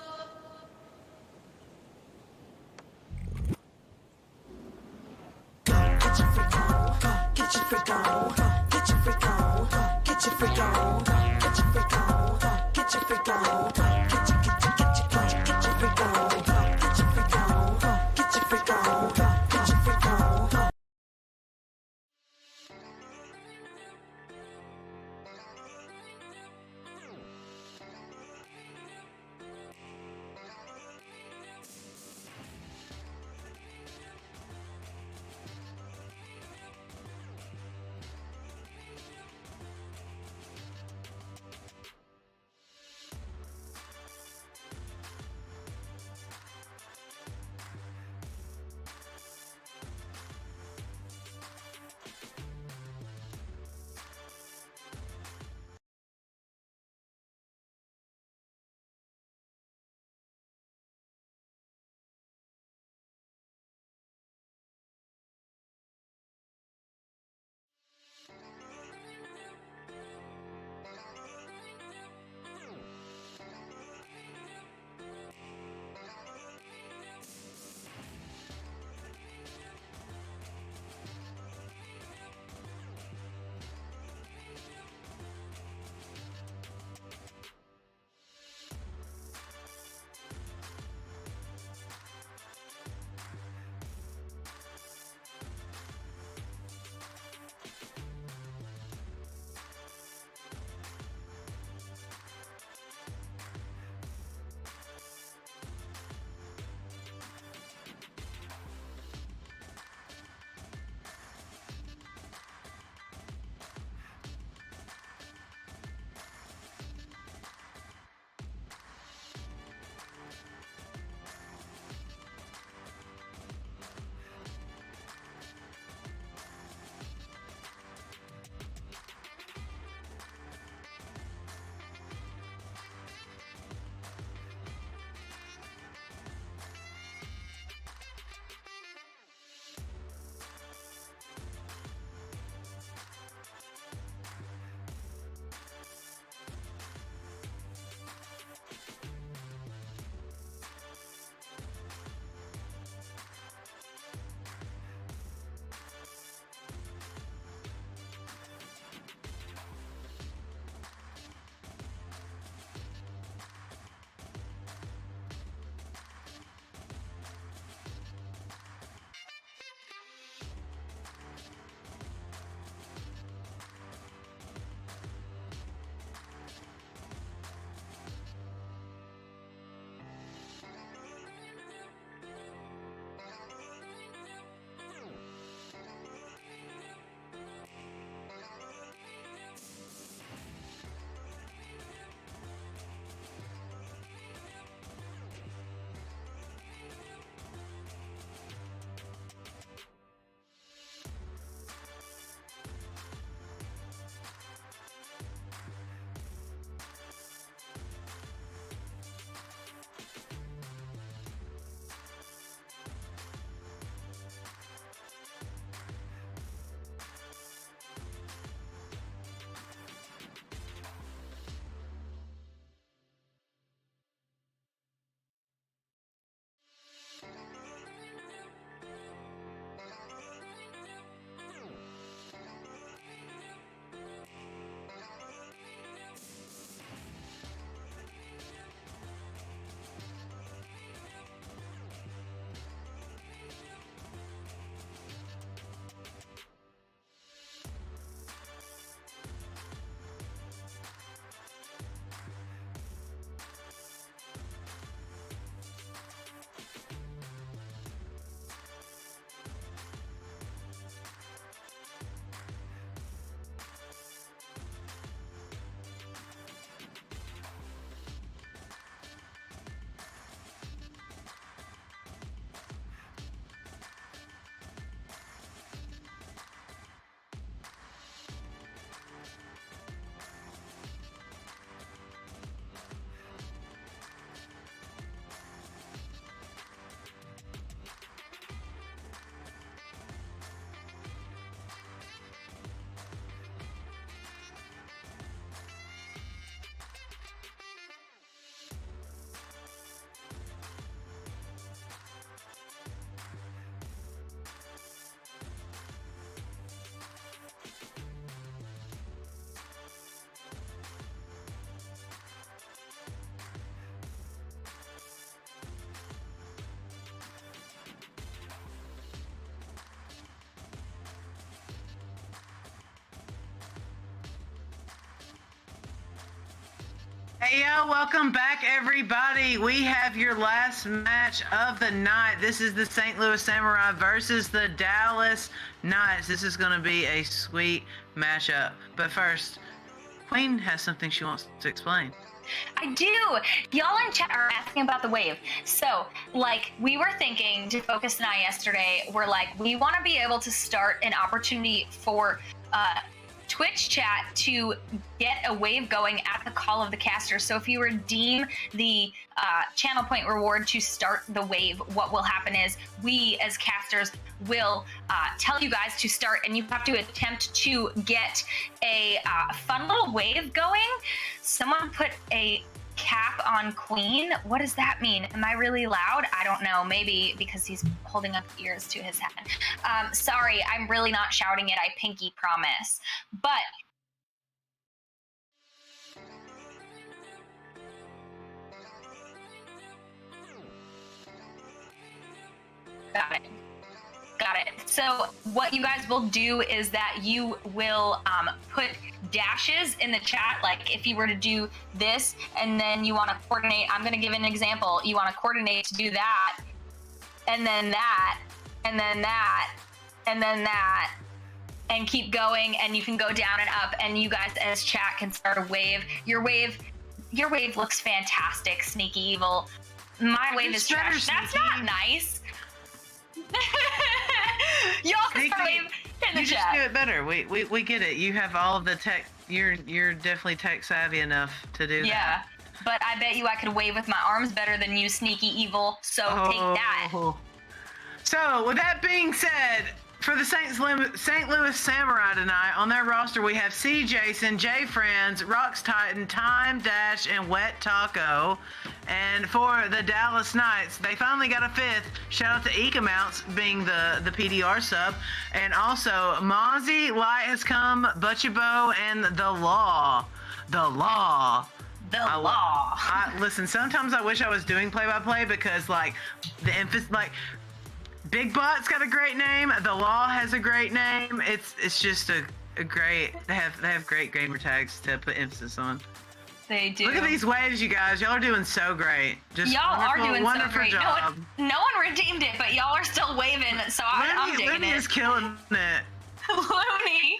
Get your freak on. Get your freak on. Get your freak on. Get your freak on. Get your freak on. Get your freak on. Get your freak on. Get your freak on. Get your freak on. Get your freak on. Hey, yo, welcome back, everybody. We have your last match of the night. This is the St. Louis Samurai versus the Dallas Knights. This is going to be a sweet matchup. But first, Queen has something she wants to explain. I do. Y'all in chat are asking about the wave. So, like, we were thinking to Focus and I yesterday, we're like, we want to be able to start an opportunity for Twitch chat to get a wave going at the call of the caster. So if you redeem the channel point reward to start the wave, what will happen is we as casters will tell you guys to start, and you have to attempt to get a fun little wave going. Someone put a cap on Queen. What does that mean? Am I really loud? I don't know. Maybe because he's holding up ears to his head. Sorry, I'm really not shouting it. I pinky promise. But Got it. So what you guys will do is that you will put dashes in the chat. Like if you were to do this and then you want to coordinate, I'm going to give an example. You want to coordinate to do that, and then that, and then that, and then that, and keep going. And you can go down and up, and you guys as chat can start a wave. Your wave looks fantastic, Sneaky Evil. My wave is trash. That's not nice. Y'all can start wave in the You chat. just do it better. We get it. You have all of the tech. You're definitely tech savvy enough to do that. Yeah, but I bet you I could wave with my arms better than you, Sneaky Evil. So take that. So with that being said, for the St. Louis Samurai tonight, on their roster we have C. Jason, J. Friends, Rox Titan, Time Dash, and Wet Taco. And for the Dallas Knights, they finally got a fifth. Shout out to Ecomounts being the PDR sub. And also Mozzie, Light Has Come, Butchabo, and The Law. Listen, sometimes I wish I was doing play-by-play because like the emphasis, like Big Butt's got a great name. The Law has a great name. It's just a great. They have great gamer tags to put emphasis on. They do. Look at these waves, you guys. Y'all are doing so great. Just Y'all are doing so great. Job. No one redeemed it, but y'all are still waving. So I'm digging Looney it. is killing it. Looney.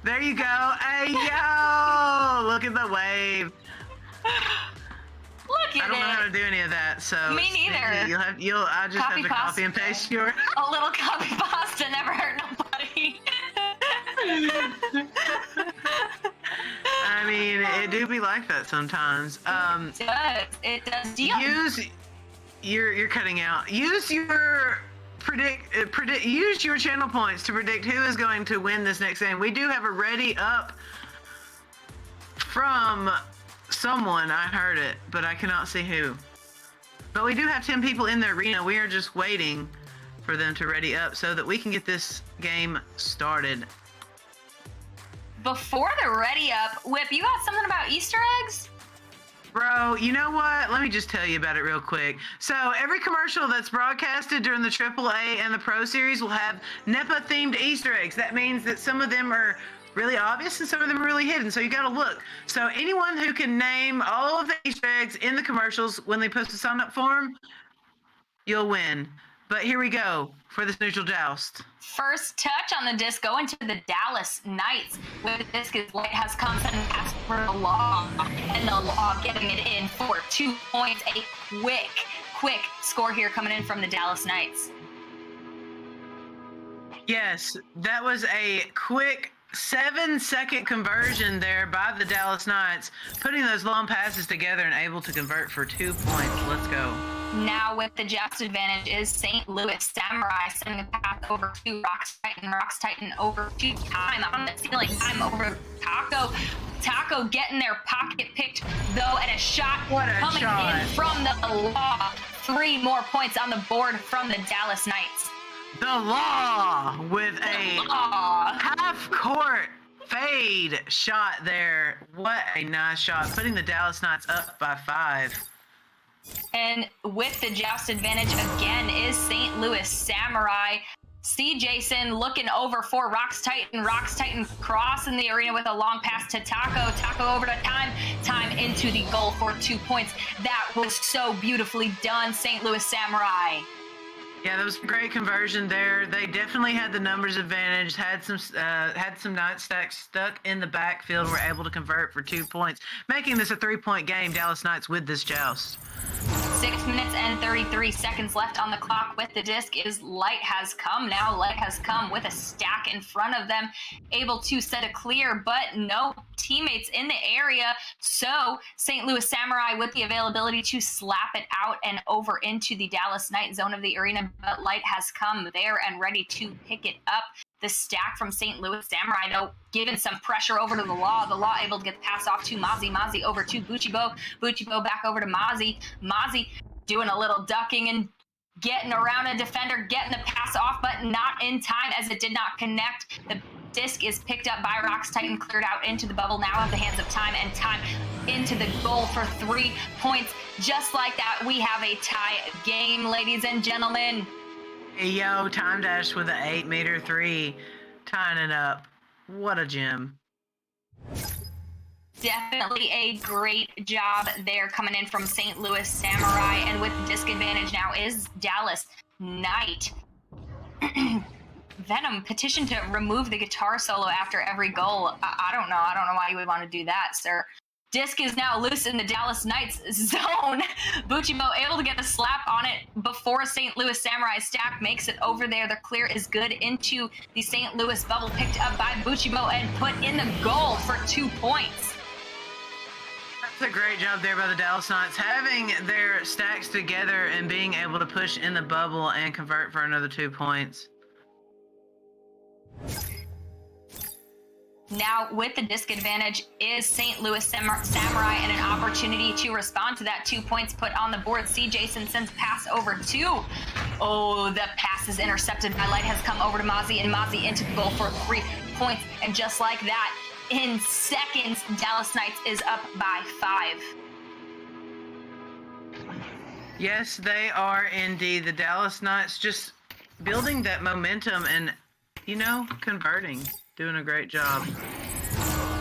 There you go. Hey yo! Look at the wave. Look at it. I don't know how to do any of that, so Me neither. I just have to copy and paste your. A little copy pasta never hurt nobody. I mean, it do be like that sometimes. It does. You're cutting out. Use your use your channel points to predict who is going to win this next game. We do have a ready up from someone. I heard it, but I cannot see who. But we do have 10 people in the arena. We are just waiting for them to ready up so that we can get this game started. Before the ready up, Whip, you got something about Easter eggs? Bro, you know what? Let me just tell you about it real quick. So every commercial that's broadcasted during the AAA and the Pro Series will have NEPA-themed Easter eggs. That means that some of them are really obvious and some of them are really hidden, so you gotta look. So anyone who can name all of the Easter eggs in the commercials when they post a sign-up form, you'll win. But here we go for this neutral joust. First touch on the disc going to the Dallas Knights. With the disc is Light Has Come and pass for The Law. And The Law getting it in for 2 points. A quick score here coming in from the Dallas Knights. Yes, that was a quick 7-second conversion there by the Dallas Knights, putting those long passes together and able to convert for 2 points. Let's go. Now with the joust advantage is St. Louis Samurai sending a pass over to Rox Titan. Rox Titan over to Time on the ceiling. Time over Taco. Taco getting their pocket picked though, and a shot coming in from The Law. 3 more points on the board from the Dallas Knights. The Law with a half-court fade shot there. What a nice shot, putting the Dallas Knights up by 5. And with the joust advantage again is St. Louis Samurai. C. Jason looking over for Rox Titan. Rox Titan crossing the arena with a long pass to Taco. Taco over to Time. Time into the goal for 2 points. That was so beautifully done, St. Louis Samurai. Yeah, that was a great conversion there. They definitely had the numbers advantage, had some night stacks stuck in the backfield, were able to convert for 2 points, making this a 3-point game. Dallas Knights with this joust. 6 minutes and 33 seconds left on the clock with the disc is Light Has Come. Now Light Has Come with a stack in front of them, able to set a clear, but no teammates in the area. So St. Louis Samurai with the availability to slap it out and over into the Dallas Knight zone of the arena, but Light Has Come there and ready to pick it up. The stack from St. Louis Samurai, though, giving some pressure over to the Law. The Law able to get the pass off to Mozzie. Mozzie over to Buchibo. Buchibo back over to Mozzie. Mozzie doing a little ducking and getting around a defender, getting the pass off, but not in time as it did not connect. The disc is picked up by Rox Titan, cleared out into the bubble, now at the hands of Time, and Time into the goal for 3 points. Just like that, we have a tie game, ladies and gentlemen. Hey, yo, Time Dash with an 8-meter 3, tying it up. What a gem. Definitely a great job there coming in from St. Louis Samurai, and with the disc advantage now is Dallas Knight. Venom petitioned to remove the guitar solo after every goal. I don't know why you would want to do that, sir. Disc is now loose in the Dallas Knights zone. Buchibo able to get the slap on it before St. Louis Samurai stack makes it over there. The clear is good into the St. Louis bubble, picked up by Buchibo and put in the goal for 2 points. That's a great job there by the Dallas Knights, having their stacks together and being able to push in the bubble and convert for another 2 points. Now, with the disc advantage is St. Louis Samurai, and an opportunity to respond to that 2 points put on the board. C. Jason sends pass over to. Oh, the pass is intercepted by Light Has Come over to Mozzie, and Mozzie into the goal for 3 points. And just like that, in seconds, Dallas Knights is up by 5. Yes, they are indeed. The Dallas Knights just building that momentum and, converting. Doing a great job.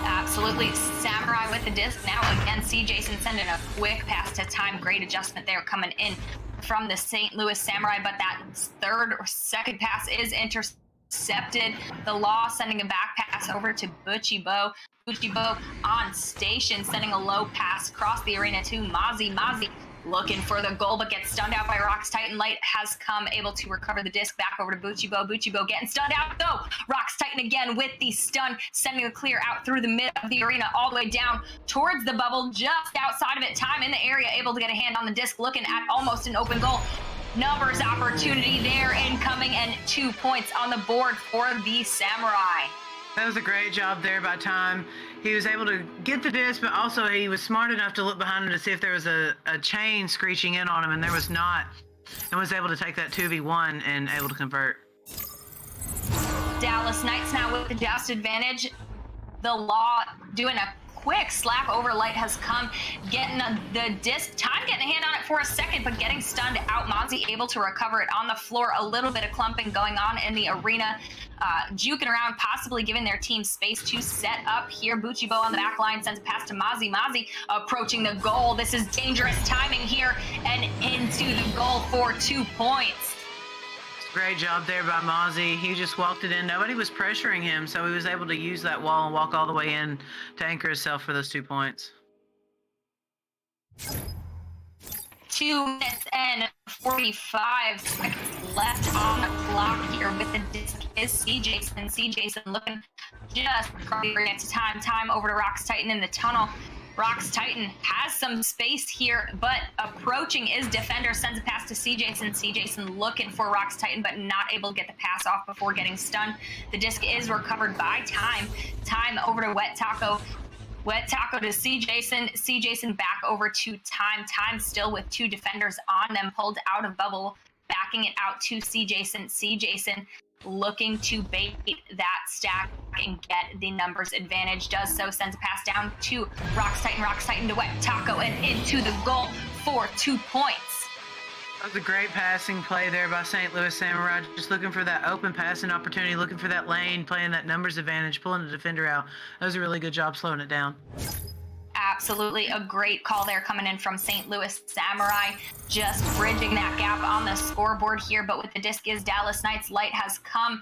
Absolutely. Samurai with the disc. Now again, C. Jason sending a quick pass to Time. Great adjustment there coming in from the St. Louis Samurai, but that third or second pass is intercepted. The Law sending a back pass over to Buchibo. Buchibo on station, sending a low pass across the arena to Mozzie. Mozzie looking for the goal, but gets stunned out by Rox Titan. Light Has Come, able to recover the disc back over to Buchibo. Buchibo getting stunned out, though. Rox Titan again with the stun, sending the clear out through the mid of the arena, all the way down towards the bubble, just outside of it. Time in the area, able to get a hand on the disc, looking at almost an open goal. Numbers opportunity there incoming, and 2 points on the board for the Samurai. That was a great job there by Time. He was able to get the disc, but also he was smart enough to look behind him to see if there was a chain screeching in on him, and there was not, and was able to take that 2v1 and able to convert. Dallas Knights now with the joust advantage. The Law doing a quick slap over Light Has Come, getting the disc. Time getting a hand on it for a second, but getting stunned out. Mozzie able to recover it on the floor. A little bit of clumping going on in the arena. Juking around, possibly giving their team space to set up here. Buchibo on the back line sends a pass to Mozzie. Mozzie approaching the goal. This is dangerous timing here, and into the goal for 2 points. Great job there by Mozzie. He just walked it in. Nobody was pressuring him, so he was able to use that wall and walk all the way in to anchor himself for those 2 points. 2 minutes and 45 seconds left on the clock here with the disc is C. Jason. C. Jason looking just probably to Time over to Rox Titan in the tunnel. Rox Titan has some space here, but approaching is defender, sends a pass to C. Jason. C. Jason looking for Rox Titan, but not able to get the pass off before getting stunned. The disc is recovered by Time. Time over to Wet Taco. Wet Taco to C. Jason. C. Jason back over to Time. Time still with 2 defenders on them, pulled out of bubble, backing it out to C. Jason. C. Jason looking to bait that stack and get the numbers advantage. Does so, sends a pass down to Rox Titan. Rox Titan to Wet Taco and into the goal for 2 points. That was a great passing play there by St. Louis Samurai. Just looking for that open passing opportunity, looking for that lane, playing that numbers advantage, pulling the defender out. That was a really good job slowing it down. Absolutely a great call there coming in from St. Louis Samurai, just bridging that gap on the scoreboard here. But with the disc is Dallas Knights. Light has come,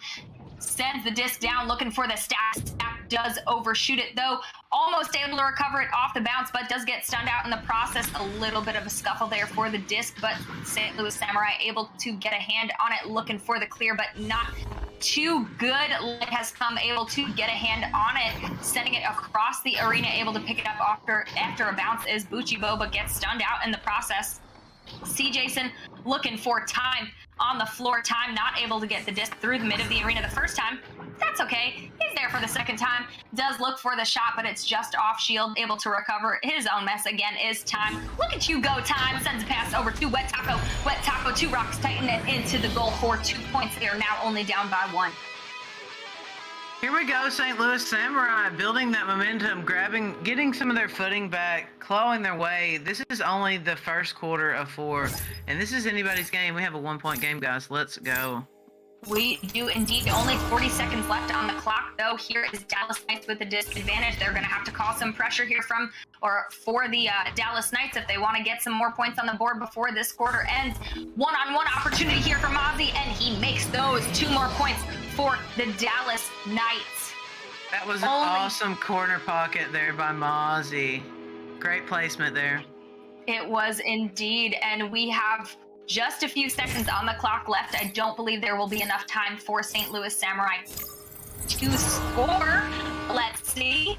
sends the disc down, looking for the stack. Stack does overshoot it though, almost able to recover it off the bounce, but does get stunned out in the process. A little bit of a scuffle there for the disc, but St. Louis Samurai able to get a hand on it, looking for the clear, but not too good. Light has come, able to get a hand on it, sending it across the arena, able to pick it up after a bounce is Buchibo, but gets stunned out in the process. C. Jason looking for time on the floor, time not able to get the disc through the mid of the arena the first time. That's okay. He's there for the second time. Does look for the shot, but it's just off shield. Able to recover his own mess again is Time. Look at you go, Time. Sends a pass over to Wet Taco. Wet Taco to Rocks Titan and into the goal for 2 points. They are now only down by 1. Here we go, St. Louis Samurai building that momentum, getting some of their footing back, clawing their way. This is only the first quarter of 4, and this is anybody's game. We have a 1-point game, guys. Let's go. We do indeed. Only 40 seconds left on the clock, though. Here is Dallas Knights with the disadvantage. They're going to have to call some pressure here for the Dallas Knights if they want to get some more points on the board before this quarter ends. One-on-one opportunity here for Mozzie, and he makes those 2 more points for the Dallas Knights. That was an awesome corner pocket there by Mozzie. Great placement there. It was indeed, and we have just a few seconds on the clock left. I don't believe there will be enough time for St. Louis Samurai to score. Let's see.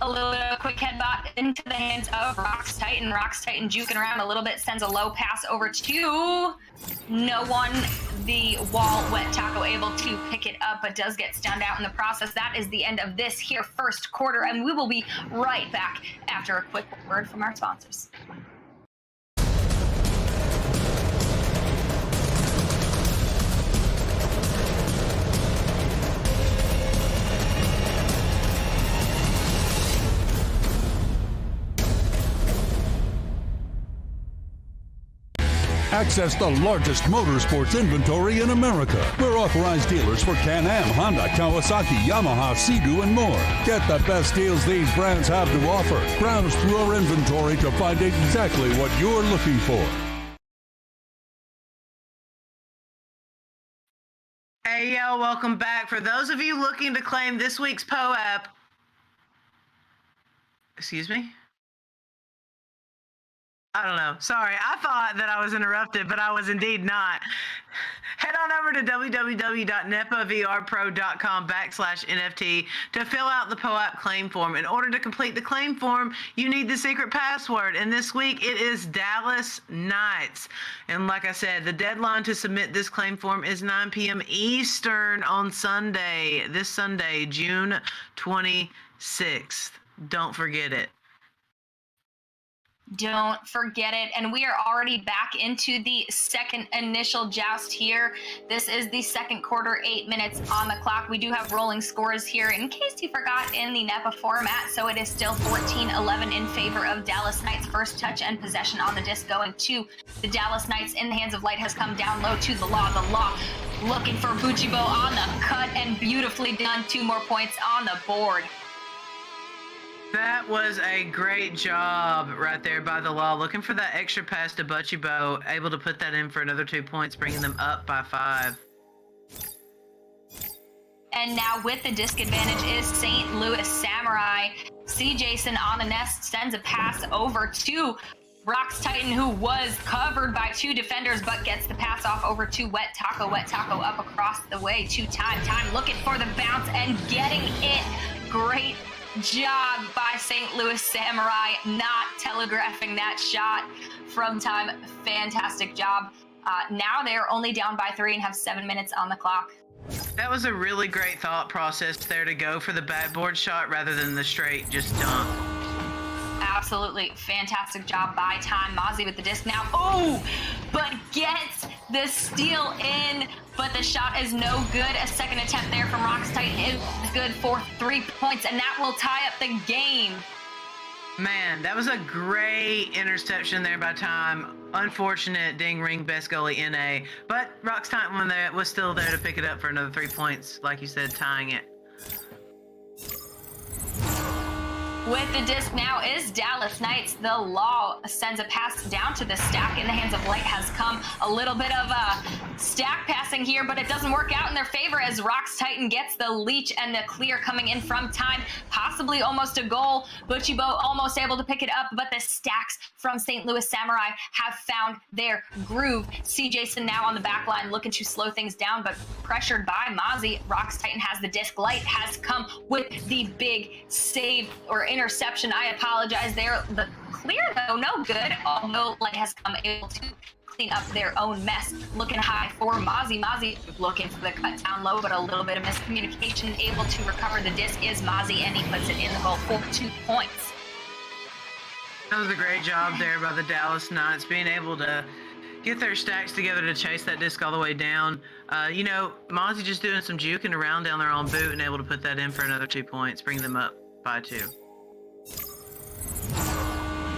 A little bit of a quick headbutt into the hands of Rocks Titan. Rocks Titan juking around a little bit, sends a low pass over to no one. The wall, Wet Taco able to pick it up, but does get stunned out in the process. That is the end of this here first quarter, and we will be right back after a quick word from our sponsors. Access the largest motorsports inventory in America. We're authorized dealers for Can-Am, Honda, Kawasaki, Yamaha, Sea-Doo, and more. Get the best deals these brands have to offer. Browse through our inventory to find exactly what you're looking for. Hey, yo, welcome back. For those of you looking to claim this week's POAP, excuse me? I don't know. Sorry, I thought that I was interrupted, but I was indeed not. Head on over to www.nepavrpro.com/NFT to fill out the POAP claim form. In order to complete the claim form, you need the secret password. And this week, it is Dallas Knights. And like I said, the deadline to submit this claim form is 9 p.m. Eastern on Sunday, this Sunday, June 26th. Don't forget it. Don't forget it. And we are already back into the second initial joust here. This is the second quarter, 8 minutes on the clock. We do have rolling scores here in case you forgot in the NEPA format. So it is still 14-11 in favor of Dallas Knights. First touch and possession on the disc going to the Dallas Knights. In the hands of Light has come down low to the Law. The Law looking for Buchibo on the cut, and beautifully done. 2 more points on the board. That was a great job right there by the Law. Looking for that extra pass to Buchibo, able to put that in for another 2 points, bringing them up by 5. And now with the disc advantage is St. Louis Samurai. C. Jason on the nest sends a pass over to Rocks Titan, who was covered by 2 defenders, but gets the pass off over to Wet Taco. Wet Taco up across the way to Time. Time looking for the bounce and getting it. Great job by St. Louis Samurai, not telegraphing that shot from Time. Fantastic job. Now they're only down by 3 and have 7 minutes on the clock. That was a really great thought process there to go for the backboard shot rather than the straight just dunk. Absolutely fantastic job by Time. Mozzie with the disc now. Oh, but gets the steal in, but the shot is no good. A second attempt there from Rocks Titan is good for 3 points, and that will tie up the game. Man, that was a great interception there by Time. Unfortunate ding ring best goalie NA, but Rocks Titan was still there to pick it up for another 3 points, like you said, tying it. With the disc now is Dallas Knights. The Law sends a pass down to the stack in the hands of Light has come. A little bit of stack passing here, but it doesn't work out in their favor as Rocks Titan gets the leech and the clear coming in from Time. Possibly almost a goal. Butchibo almost able to pick it up, but the stacks from St. Louis Samurai have found their groove. C. Jason now on the back line looking to slow things down, but pressured by Mozzie. Rocks Titan has the disc. Light has come with the big save or interception. I apologize there. The clear though, no good. Although Light has come able to clean up their own mess. Looking high for Mozzie. Mozzie looking for the cut down low, but a little bit of miscommunication. Able to recover the disc is Mozzie, and he puts it in the goal for 2 points. That was a great job there by the Dallas Knights, being able to get their stacks together to chase that disc all the way down. You know, Mozzie just doing some juking around down their own boot and able to put that in for another 2 points, bring them up by 2.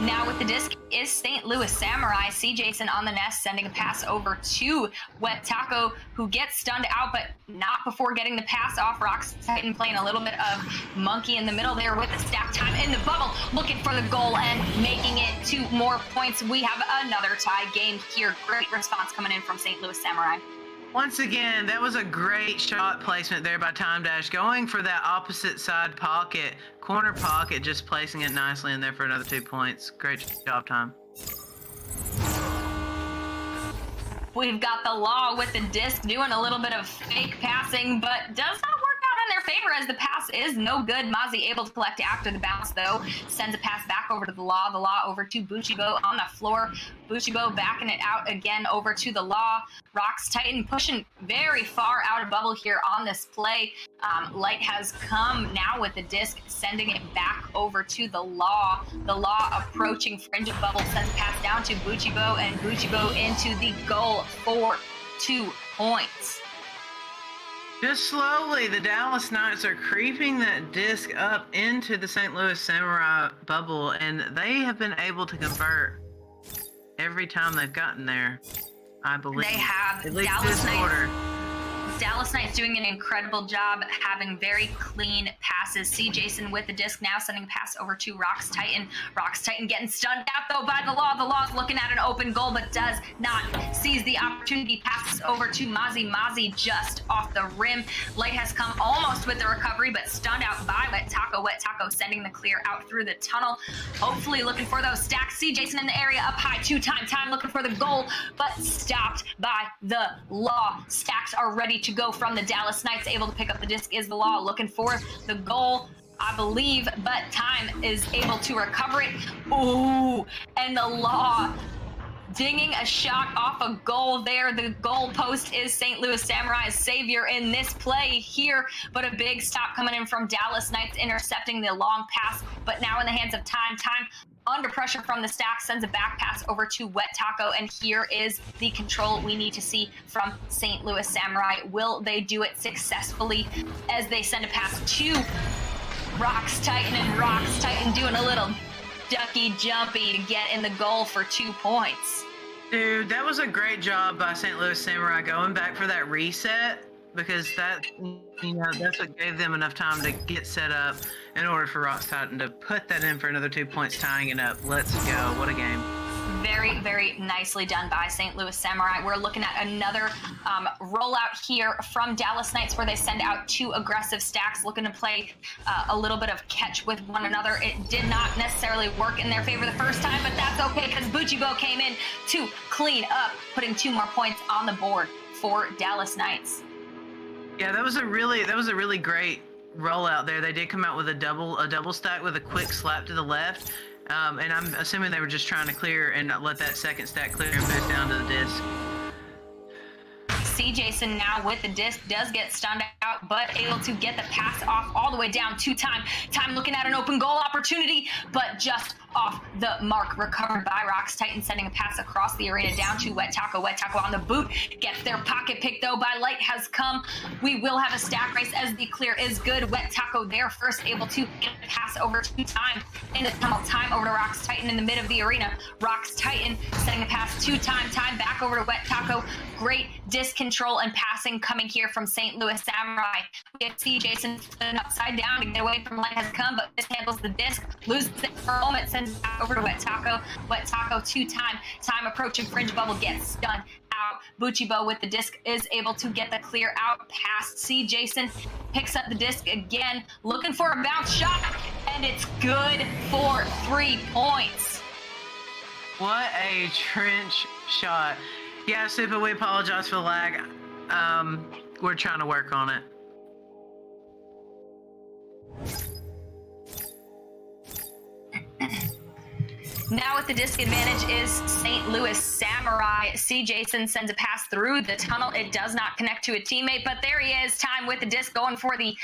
Now with the disc is St. Louis Samurai. C. Jason on the nest, sending a pass over to Wet Taco, who gets stunned out, but not before getting the pass off. Rocks Titan playing a little bit of monkey in the middle there with the stack. Time in the bubble, looking for the goal and making it 2 more points. We have another tie game here. Great response coming in from St. Louis Samurai. Once again, that was a great shot placement there by Time Dash, going for that opposite side pocket, corner pocket, just placing it nicely in there for another 2 points. Great job, Time. We've got the Law with the disc doing a little bit of fake passing, but does not work out in their favor as the pass is no good. Mozzie able to collect after the bounce though, sends a pass back over to the Law over to Butchibo on the floor. Butchibo backing it out again over to the Law. Rocks Titan pushing very far out of bubble here on this play. Light has come now with the disc, sending it back over to the Law. The Law approaching fringe of bubble, sends a pass down to Butchibo, and Butchibo into the goal for 2 points. Just slowly, the Dallas Knights are creeping that disc up into the St. Louis Samurai bubble, and they have been able to convert every time they've gotten there, I believe. They have. At least this quarter. Dallas Knights doing an incredible job, having very clean passes. C. Jason with the disc now, sending a pass over to Rocks Titan. Rocks Titan getting stunned out though by the Law. The Law's looking at an open goal, but does not seize the opportunity. Passes over to Mozzie. Mozzie just off the rim. Light has come almost with the recovery, but stunned out by Wet Taco. Wet Taco sending the clear out through the tunnel. Hopefully looking for those stacks. C. Jason in the area, up high, 2-time. Time looking for the goal, but stopped by the Law. Stacks are ready to go from the Dallas Knights. Able to pick up the disc is the Law, looking for the goal, I believe, but Time is able to recover it. Ooh, and the Law dinging a shot off a goal there. The goal post is St. Louis Samurai's savior in this play here, but a big stop coming in from Dallas Knights, intercepting the long pass, but now in the hands of Time. Time under pressure from the stack, sends a back pass over to Wet Taco, and here is the control we need to see from St. Louis Samurai. Will they do it successfully as they send a pass to Rocks Titan, and Rocks Titan doing a little ducky jumpy to get in the goal for 2 points. Dude, that was a great job by St. Louis Samurai going back for that reset, because that, you know, that's what gave them enough time to get set up in order for Rocks Titan to put that in for another 2 points, tying it up. Let's go. What a game. Very, very nicely done by St. Louis Samurai. We're looking at another rollout here from Dallas Knights, where they send out 2 aggressive stacks, looking to play a little bit of catch with one another. It did not necessarily work in their favor the first time, but that's okay because Butchibo came in to clean up, putting 2 more points on the board for Dallas Knights. Yeah, that was a really great rollout there. They did come out with a double stack with a quick slap to the left. And I'm assuming they were just trying to clear and let that second stack clear and boost down to the disc. C. Jason now with the disc does get stunned out, but able to get the pass off all the way down to Time. Time looking at an open goal opportunity, but just off the mark, recovered by Rocks Titan, sending a pass across the arena down to Wet Taco. Wet Taco on the boot, gets their pocket pick though by Light Has Come. We will have a stack race as the clear is good. Wet Taco there first, able to get a pass over 2 times in the tunnel. Time over to Rocks Titan in the mid of the arena. Rocks Titan sending a pass 2 times. Time back over to Wet Taco. Great disc control and passing coming here from St. Louis Samurai. We have C. Jason upside down to get away from Light Has Come, but mishandles the disc, loses it for a moment, sends it back over to Wet Taco. Wet Taco 2 time. Time approaching Fringe Bubble, gets stunned out. Buchibo with the disc is able to get the clear out past C. Jason, picks up the disc again, looking for a bounce shot, and it's good for 3 points. What a trench shot. Yeah, Super, we apologize for the lag. We're trying to work on it. Now with the disc advantage is St. Louis Samurai. C. Jason sends a pass through the tunnel. It does not connect to a teammate, but there he is. Time with the disc going for the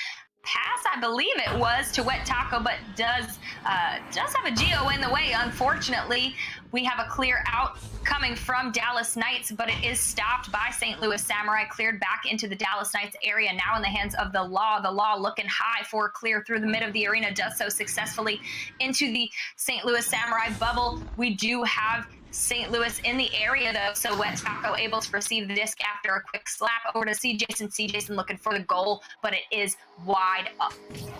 pass, I believe it was, to Wet Taco, but does have a Geo in the way. Unfortunately, we have a clear out coming from Dallas Knights, but it is stopped by St. Louis Samurai, cleared back into the Dallas Knights area, now in the hands of the Law. The Law looking high for a clear through the mid of the arena, does so successfully into the St. Louis Samurai bubble. We do have St. Louis in the area though, so Wet Taco able to receive the disc after a quick slap over to C. Jason. C. Jason looking for the goal, but it is wide up.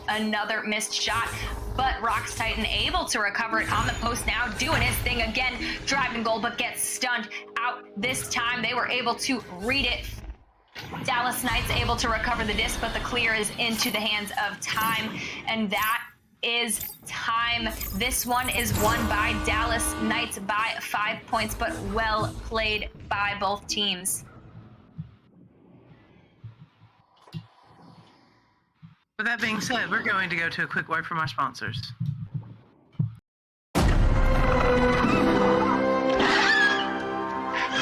Another missed shot, but Rocks Titan able to recover it on the post now, doing his thing again, driving goal, but gets stunned out this time. They were able to read it. Dallas Knights able to recover the disc, but the clear is into the hands of Time, and that is time. This one is won by Dallas Knights by 5 points, but well played by both teams. With that being said, we're going to go to a quick word from our sponsors.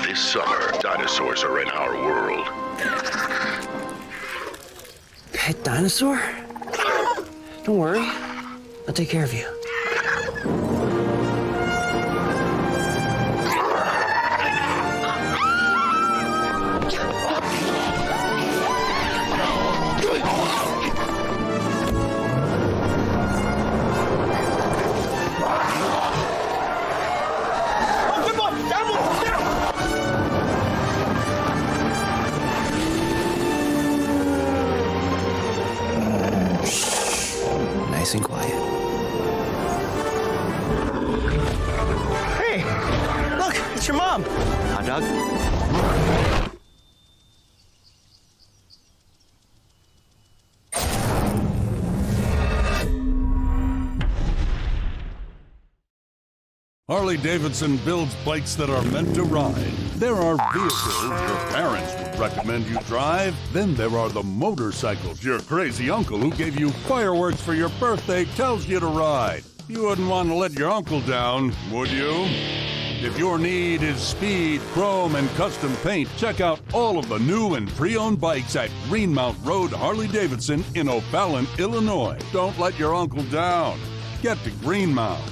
This summer, dinosaurs are in our world. Pet dinosaur? Don't worry. I'll take care of you. Nice and quiet. Hey, look, it's your mom. Hot dog? Harley-Davidson builds bikes that are meant to ride. There are vehicles your parents would recommend you drive. Then there are the motorcycles your crazy uncle who gave you fireworks for your birthday tells you to ride. You wouldn't want to let your uncle down, would you? If your need is speed, chrome, and custom paint, check out all of the new and pre-owned bikes at Greenmount Road Harley-Davidson in O'Fallon, Illinois. Don't let your uncle down. Get to Greenmount.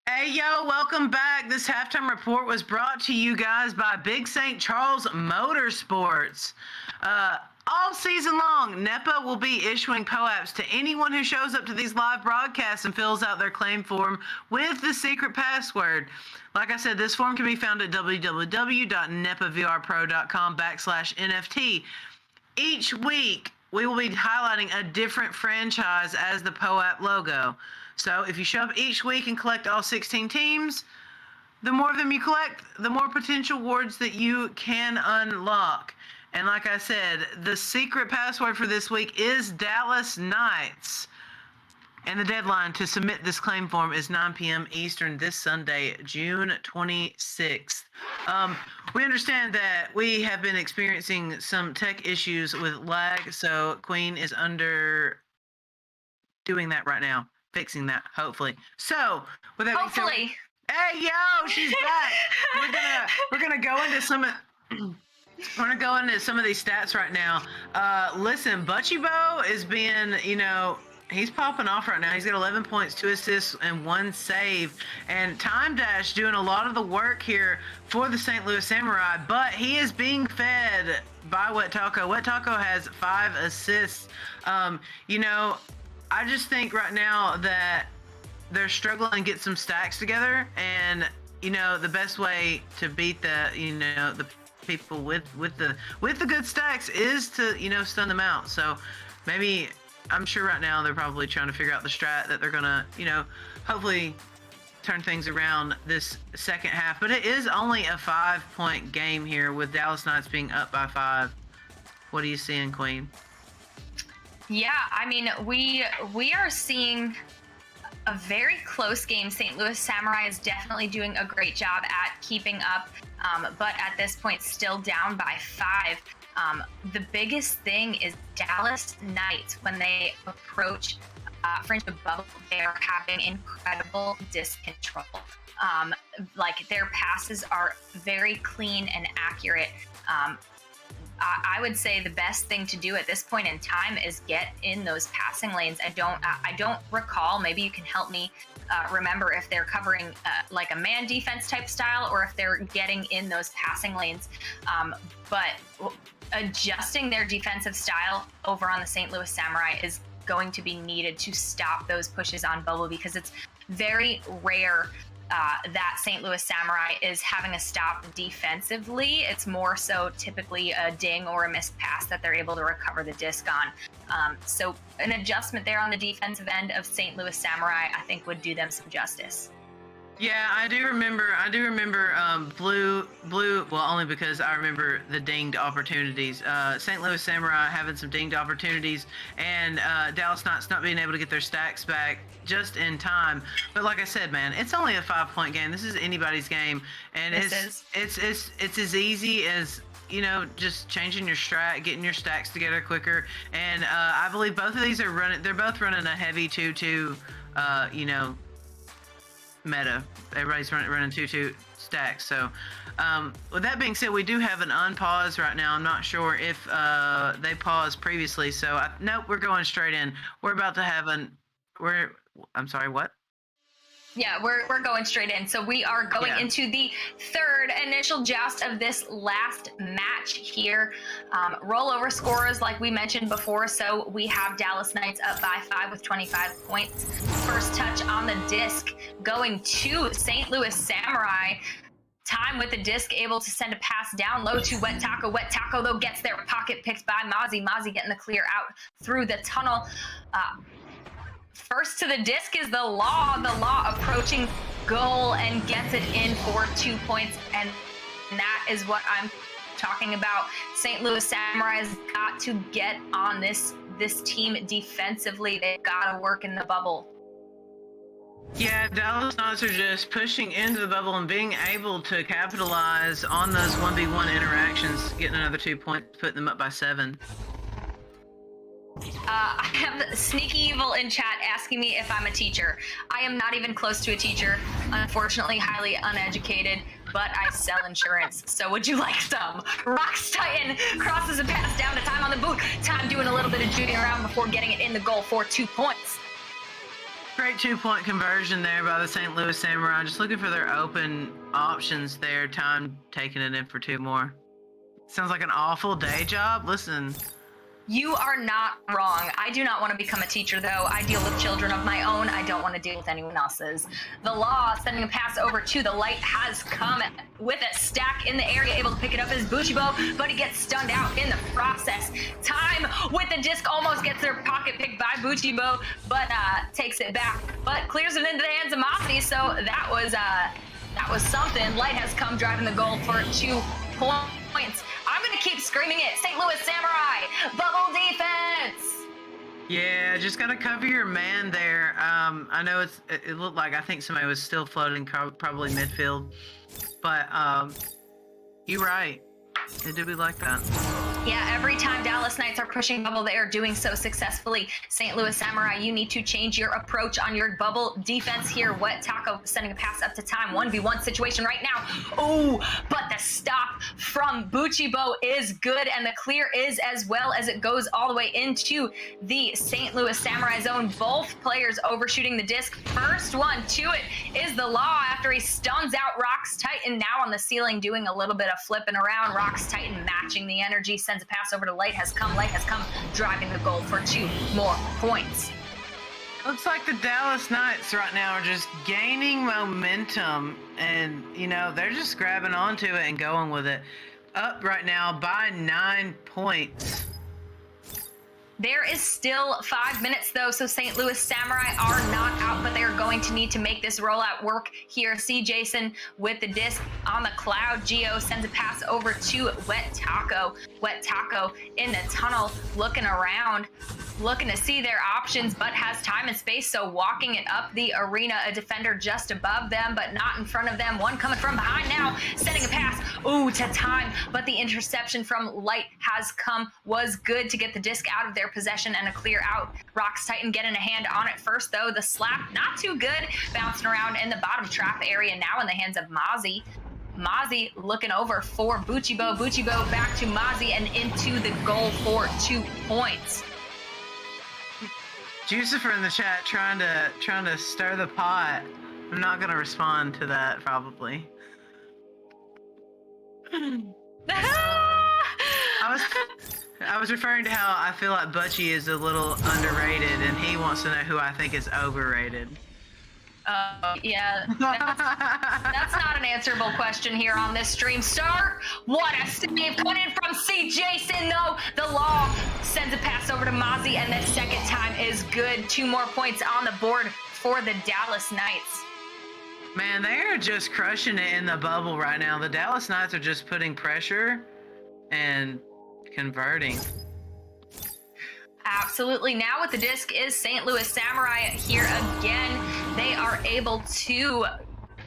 Hey, yo, welcome back. This halftime report was brought to you guys by Big St. Charles Motorsports. All season long, NEPA will be issuing POAPs to anyone who shows up to these live broadcasts and fills out their claim form with the secret password. Like I said, this form can be found at www.nepavrpro.com/NFT. Each week, we will be highlighting a different franchise as the POAP logo. So if you show up each week and collect all 16 teams, the more of them you collect, the more potential awards that you can unlock. And like I said, the secret password for this week is Dallas Knights. And the deadline to submit this claim form is 9 p.m. Eastern this Sunday, June 26th. We understand that we have been experiencing some tech issues with lag, so Queen is doing that right now. Fixing that, hopefully. So, with that being said, hey, yo, she's back. We're gonna go into some. I want to go into some of these stats right now. Listen, Butchibo is being, he's popping off right now. He's got 11 points, 2 assists, and 1 save. And Time Dash doing a lot of the work here for the St. Louis Samurai, but he is being fed by Wet Taco. Wet Taco has 5 assists. I just think right now that they're struggling to get some stacks together, and the best way to beat the people with the good stacks is to stun them out. So maybe, I'm sure right now they're probably trying to figure out the strat that they're gonna hopefully turn things around this second half. But it is only a 5-point game here with Dallas Knights being up by 5. What are you seeing, Queen? Yeah, I mean, we are seeing a very close game. St. Louis Samurai is definitely doing a great job at keeping up, but at this point still down by 5. The biggest thing is Dallas Knights, when they approach fringe of bubble, they are having incredible disc control. Like, their passes are very clean and accurate. I would say the best thing to do at this point in time is get in those passing lanes. I don't recall, maybe you can help me remember if they're covering like a man defense type style or if they're getting in those passing lanes. But adjusting their defensive style over on the St. Louis Samurai is going to be needed to stop those pushes on Bubble, because it's very rare that St. Louis Samurai is having a stop defensively. It's more so typically a ding or a missed pass that they're able to recover the disc on. So an adjustment there on the defensive end of St. Louis Samurai, I think, would do them some justice. Yeah, I do remember blue, well, only because I remember the dinged opportunities. St. Louis Samurai having some dinged opportunities, and Dallas Knights not being able to get their stacks back just in time. But like I said, man, it's only a 5-point game. This is anybody's game, and it's as easy as just changing your strat, getting your stacks together quicker. And I believe both of these are running. They're both running a heavy 2-2. Meta. Everybody's running 2-2 stacks. So with that being said, we do have an unpause right now. I'm not sure if they paused previously. So nope, we're going straight in. We're about to have I'm sorry, what? Yeah, we're going straight in. So we are going into the third initial joust of this last match here. Rollover scores, like we mentioned before. So we have Dallas Knights up by 5 with 25 points. First touch on the disc going to St. Louis Samurai. Time with the disc, able to send a pass down low to Wet Taco. Wet Taco, though, gets their pocket picked by Mozzie. Mozzie getting the clear out through the tunnel. First to the disc is the Law. The Law approaching goal and gets it in for 2 points. And that is what I'm talking about. St. Louis Samurai's got to get on this team defensively. They've got to work in the bubble. Yeah, Dallas Knights are just pushing into the bubble and being able to capitalize on those 1v1 interactions, getting another 2 points, putting them up by 7. I have Sneaky Evil in chat asking me if I'm a teacher. I am not even close to a teacher. Unfortunately, highly uneducated, but I sell insurance. So would you like some? Rox Titan crosses a pass down to Time on the boot. Time doing a little bit of shooting around before getting it in the goal for 2 points. Great 2-point conversion there by the St. Louis Samurai. Just looking for their open options there. Time taking it in for 2 more. Sounds like an awful day job. Listen. You are not wrong. I do not want to become a teacher, though. I deal with children of my own. I don't want to deal with anyone else's. The Law sending a pass over to the Light has come with a stack in the area, able to pick it up as Bushibo, but he gets stunned out in the process. Time with the disc almost gets their pocket picked by Bushibo, but takes it back, but clears it into the hands of Mozzie. So that was something. Light has come driving the goal for 2 points. I'm going to keep screaming it. St. Louis Samurai, bubble defense. Yeah, just got to cover your man there. I know it looked like, I think somebody was still floating, probably midfield. But you're right. It did be like that. Yeah, every time Dallas Dallas Knights are pushing bubble. They are doing so successfully. St. Louis Samurai, you need to change your approach on your bubble defense here. Wet Taco sending a pass up to time. 1v1 situation right now. Oh, but the stop from Buchibo is good, and the clear is as well, as it goes all the way into the St. Louis Samurai zone. Both players overshooting the disc. First one to it is the Law after he stuns out Rocks Titan. Now on the ceiling doing a little bit of flipping around. Rocks Titan matching the energy, sends a pass over to Light Has Come. Light Has Come driving the goal for 2 more points. Looks like the Dallas Knights right now are just gaining momentum, and they're just grabbing onto it and going with it. Up right now by 9 points. There is still 5 minutes though, so St. Louis Samurai are not out, but they are going to need to make this rollout work here. See Jason with the disc on the cloud. Geo sends a pass over to Wet Taco. Wet Taco in the tunnel, looking around, looking to see their options, but has time and space, so walking it up the arena. A defender just above them, but not in front of them. One coming from behind now, sending a pass, to time, but the interception from Light Has Come was good to get the disc out of their possession and a clear out. Rocks Titan getting a hand on it first though. The slap, not too good, bouncing around in the bottom trap area now in the hands of Mozzie. Mozzie looking over for Buchibo. Buchibo back to Mozzie and into the goal for 2 points. Jucifer in the chat trying to stir the pot. I'm not gonna respond to that probably. I was referring to how I feel like Butchie is a little underrated, and he wants to know who I think is overrated. Yeah, that's not an answerable question here on this stream. Start. What a save coming in from C. Jason though. The Law sends a pass over to Mozzie, and the second time is good. 2 more points on the board for the Dallas Knights. Man, they are just crushing it in the bubble right now. The Dallas Knights are just putting pressure and converting. Absolutely. Now with the disc is St. Louis Samurai here again. They are able to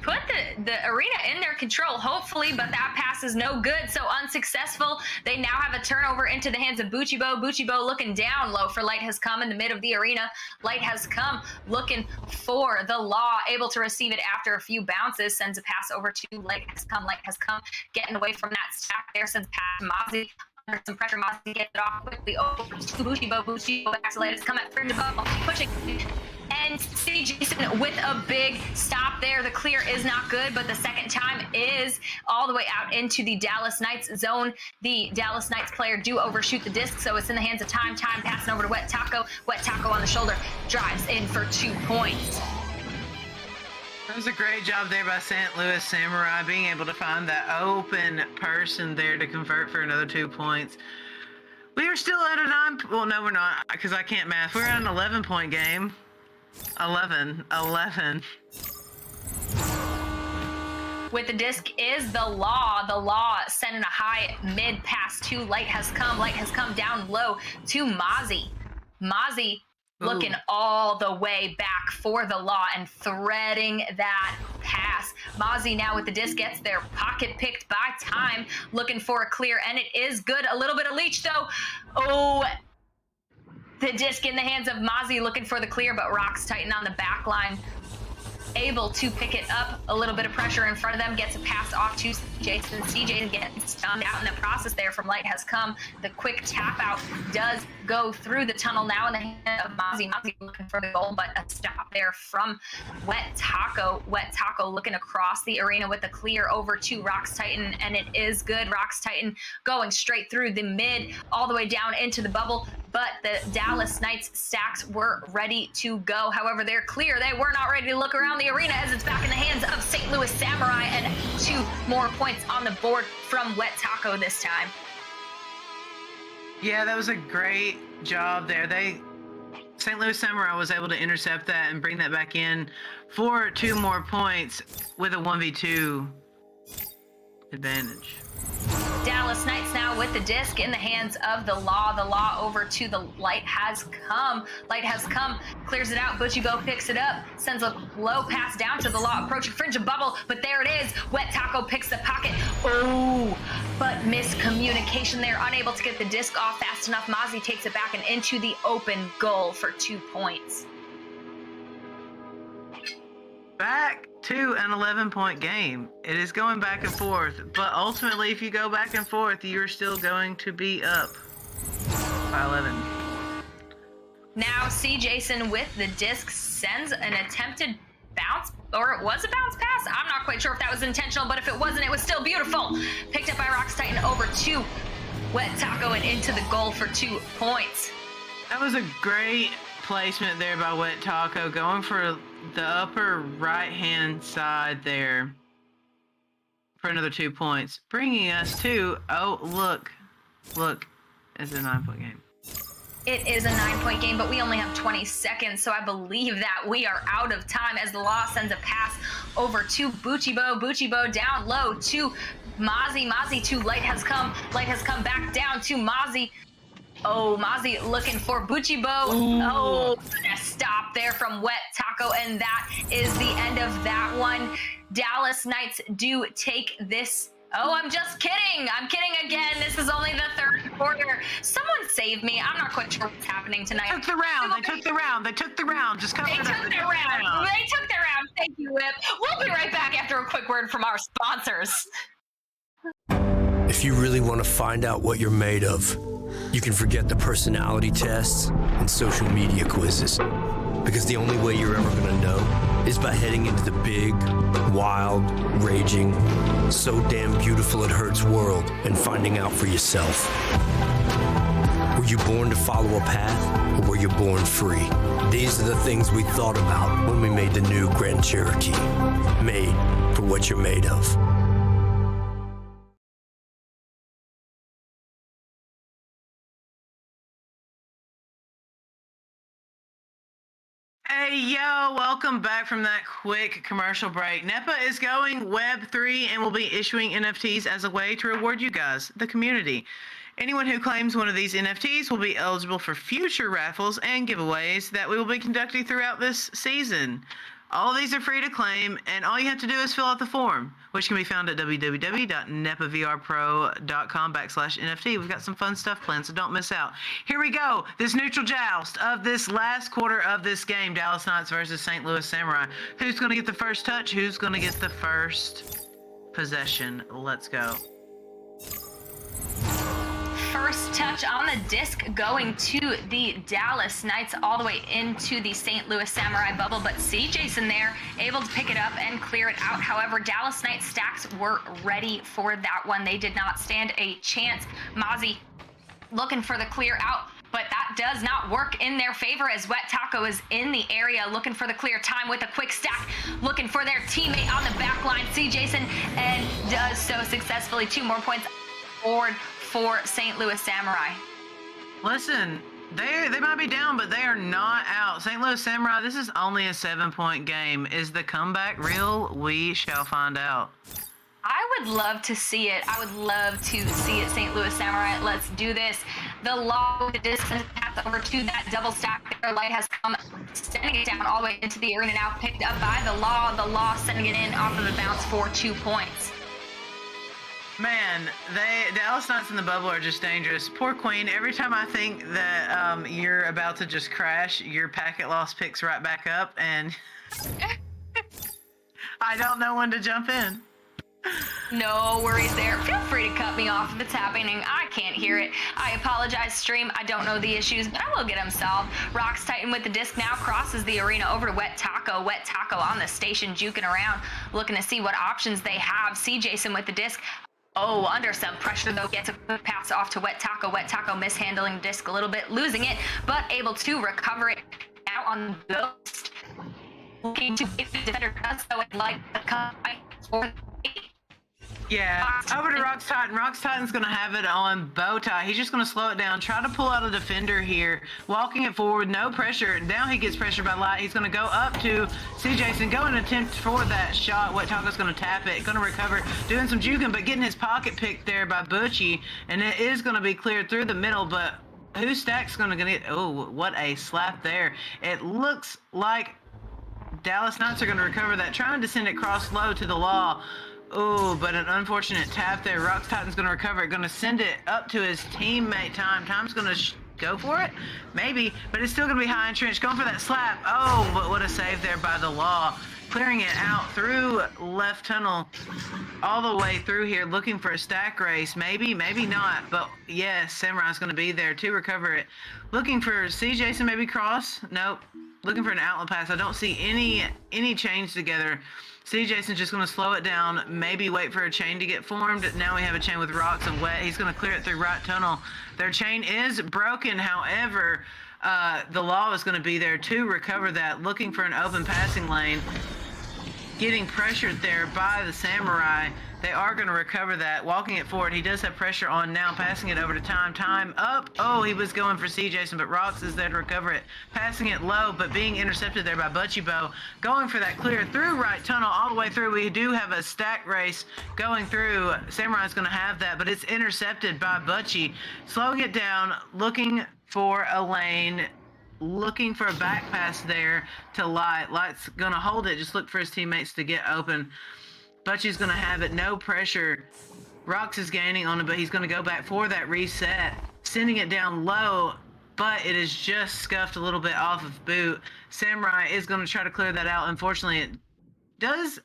put the arena in their control, hopefully, but that pass is no good, so unsuccessful. They now have a turnover into the hands of Buchibo. Buchibo looking down low for Light Has Come in the mid of the arena. Light Has Come looking for the Law, able to receive it after a few bounces, sends a pass over to Light Has Come. Light Has Come getting away from that stack there, sends a pass to Mozzie. Under some pressure, Mozzie gets it off quickly over to Buchibo. Buchibo back to Light Has Come at fringe above, pushing. And C. Jason with a big stop there. The clear is not good, but the second time is all the way out into the Dallas Knights zone. The Dallas Knights player do overshoot the disc, so it's in the hands of Time. Time passing over to Wet Taco. Wet Taco on the shoulder drives in for 2 points. That was a great job there by St. Louis Samurai, being able to find that open person there to convert for another 2 points. We are still at a 9. Well, no, we're not, because I can't math. We're at an 11-point game. 11. With the disc is the Law. The Law sending a high mid pass to Light Has Come. Light Has Come down low to Mozzie. Mozzie looking all the way back for the Law and threading that pass. Mozzie now with the disc gets their pocket picked by Time, looking for a clear, and it is good. A little bit of leech though. The disc in the hands of Mozzie looking for the clear, but Rocks Titan on the back line able to pick it up. A little bit of pressure in front of them, gets a pass off to Jason. CJ gets stunned out in the process there from Light Has Come. The quick tap out does go through the tunnel now in the hand of Mozzie. Mozzie looking for the goal, but a stop there from Wet Taco. Wet Taco looking across the arena with the clear over to Rocks Titan, and it is good. Rocks Titan going straight through the mid, all the way down into the bubble, but the Dallas Knights stacks were ready to go. However, they're clear. They were not ready to look around the arena as it's back in the hands of St. Louis Samurai, and 2 more points on the board from Wet Taco this time. Yeah, that was a great job there. St. Louis Samurai was able to intercept that and bring that back in for 2 more points with a 1v2 advantage. Dallas Knights now with the disc in the hands of the Law. The Law over to the Light Has Come. Light Has Come, clears it out. Butchie Bo picks it up, sends a low pass down to the Law, approaching fringe of bubble, but there it is. Wet Taco picks the pocket. Oh, but miscommunication there, unable to get the disc off fast enough. Mozzie takes it back and into the open goal for 2 points. Back to an 11-point game. It is going back and forth, but ultimately, if you go back and forth, you're still going to be up by 11. Now, C. Jason with the disc sends an attempted bounce, or it was a bounce pass. I'm not quite sure if that was intentional, but if it wasn't, it was still beautiful. Picked up by Rox Titan over to Wet Taco and into the goal for 2 points. That was a great placement there by Wet Taco, going for the upper right-hand side there for another 2 points, bringing us to, oh, look, it's a 9-point game. It is a 9-point game, but we only have 20 seconds, so I believe that we are out of time as the Law sends a pass over to Butchie Bo. Butchie Bo down low to Mozzie. Mozzie to Light Has Come. Light Has Come back down to Mozzie. Oh, Mozzie looking for Butchie Bo. Ooh. Oh, a stop there from Wet Taco, and that is the end of that one. Dallas Knights do take this. Oh, I'm just kidding. I'm kidding again. This is only the third quarter. Someone save me. I'm not quite sure what's happening tonight. They took the round. Just cover it up. They took their round. Thank you, Whip. We'll be right back after a quick word from our sponsors. If you really want to find out what you're made of, you can forget the personality tests and social media quizzes. Because the only way you're ever going to know is by heading into the big, wild, raging, so damn beautiful it hurts world and finding out for yourself. Were you born to follow a path, or were you born free? These are the things we thought about when we made the new Grand Cherokee. Made for what you're made of. Hey, yo, welcome back from that quick commercial break. NEPA is going Web3 and will be issuing NFTs as a way to reward you guys, the community. Anyone who claims one of these NFTs will be eligible for future raffles and giveaways that we will be conducting throughout this season. All of these are free to claim, and all you have to do is fill out the form, which can be found at www.nepavrpro.com/NFT. We've got some fun stuff planned, so don't miss out. Here we go. This neutral joust of this last quarter of this game, Dallas Knights versus St. Louis Samurai. Who's going to get the first touch? Who's going to get the first possession? Let's go. First touch on the disc going to the Dallas Knights all the way into the St. Louis Samurai bubble, but C. Jason there able to pick it up and clear it out. However, Dallas Knights stacks were ready for that one. They did not stand a chance. Mozzie looking for the clear out, but that does not work in their favor as Wet Taco is in the area looking for the clear time with a quick stack, looking for their teammate on the back line, C. Jason, and does so successfully. 2 more points forward for St. Louis Samurai. Listen, they might be down, but they are not out. St. Louis Samurai, this is only a 7-point game. Is the comeback real? We shall find out. I would love to see it. I would love to see it, St. Louis Samurai. Let's do this. The Law with the distance pass over to that double stack. Their Light Has Come, sending it down all the way into the arena now, picked up by the Law. The Law sending it in off of the bounce for 2 points. Man, Dallas Knights in the bubble are just dangerous. Poor Queen, every time I think that you're about to just crash, your packet loss picks right back up, and I don't know when to jump in. No worries there. Feel free to cut me off if it's happening. I can't hear it. I apologize, stream. I don't know the issues, but I will get them solved. Rox Titan with the disc now crosses the arena over to Wet Taco. Wet Taco on the station, juking around, looking to see what options they have. C. Jason with the disc. Oh, under some pressure, though, gets a quick pass off to Wet Taco. Wet Taco mishandling the disc a little bit, losing it, but able to recover it now on the Ghost. Looking to if the defender does so, I'd like to come for Yeah, over to Rox Titan. Rox Titan's going to have it on Bowtie. He's just going to slow it down, try to pull out a defender here, walking it forward, no pressure. Now he gets pressured by Light. He's going to go up to CJason, go and attempt for that shot. What Taco's going to tap it, going to recover, doing some juking, but getting his pocket picked there by Butchie, and it is going to be cleared through the middle, but who Stack's going to get? Oh, what a slap there. It looks like Dallas Knights are going to recover that, trying to send it cross low to the Law. Oh, but an unfortunate tap there. Rox Titan's going to recover it, going to send it up to his teammate Time. Time's going to go for it? Maybe, but it's still going to be high entrenched. Going for that slap. Oh, but what a save there by the Law. Clearing it out through left tunnel all the way through here, looking for a stack race. Maybe, maybe not, but yes, Samurai's going to be there to recover it. Looking for CJason, maybe cross? Nope. Looking for an outlet pass. I don't see any change together. CJason's just going to slow it down, maybe wait for a chain to get formed. Now we have a chain with Rocks and Wet. He's going to clear it through right tunnel. Their chain is broken, however, the Law is going to be there to recover that, looking for an open passing lane. Getting pressured there by the Samurai. They are going to recover that, walking it forward. He does have pressure on now, passing it over to Time. Time up. Oh, he was going for CJason, but Rox is there to recover it. Passing it low, but being intercepted there by Butchie Bo. Going for that clear through right tunnel all the way through. We do have a stack race going through. Samurai's going to have that, but it's intercepted by Butchie. Slowing it down, looking for a lane. Looking for a back pass there to Light. Light's gonna hold it, just look for his teammates to get open. Butchie's gonna have it, no pressure. Rox is gaining on it, but he's gonna go back for that reset. Sending it down low, but it is just scuffed a little bit off of boot. Samurai is gonna try to clear that out. Unfortunately, it does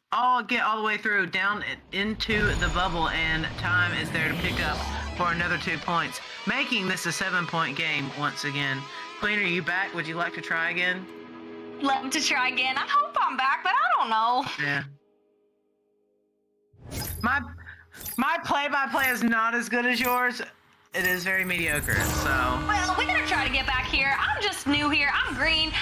get all the way through, down into the bubble, and Time is there to pick up for another 2 points, making this a 7-point game once again. Queen, are you back? Would you like to try again? Love to try again. I hope I'm back, but I don't know. Yeah. My play-by-play is not as good as yours. It is very mediocre, so. Well, we're gonna try to get back here. I'm just new here. I'm green.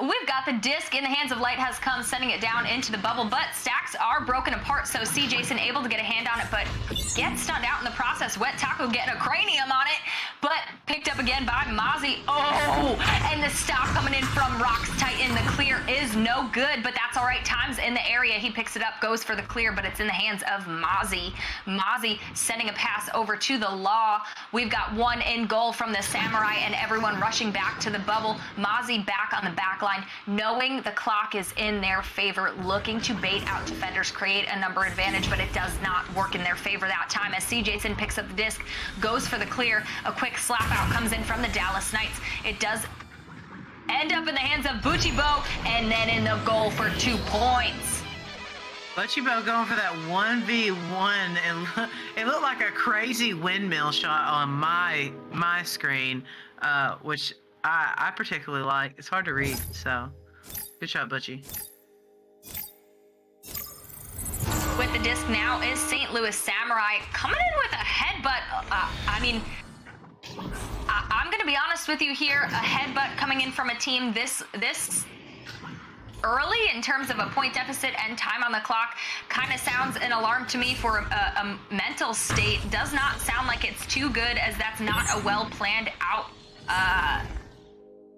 We've got the disc in the hands of Light has come, sending it down into the bubble, but stacks are broken apart, so CJason able to get a hand on it, but gets stunned out in the process. Wet Taco getting a cranium on it, but picked up again by Mozzie. Oh, and the stop coming in from Rox Titan. The clear is no good, but that's all right. Time's in the area. He picks it up, goes for the clear, but it's in the hands of Mozzie. Mozzie sending a pass over to the Law. We've got one in goal from the Samurai and everyone rushing back to the bubble. Mozzie back on the back line, knowing the clock is in their favor, looking to bait out defenders, create a number advantage, but it does not work in their favor that time as CJason picks up the disc, goes for the clear. A quick slap out comes in from the Dallas Knights. It does end up in the hands of Butchie Bo, and then in the goal for 2 points. Butchie Bo going for that 1v1, and it looked like a crazy windmill shot on my screen, which I particularly like. It's hard to read, so good shot, Butchie. With the disc now is St. Louis Samurai coming in with a headbutt. I mean, I'm going to be honest with you here. A headbutt coming in from a team this early in terms of a point deficit and time on the clock kind of sounds an alarm to me for a mental state. Does not sound like it's too good, as that's not a well planned out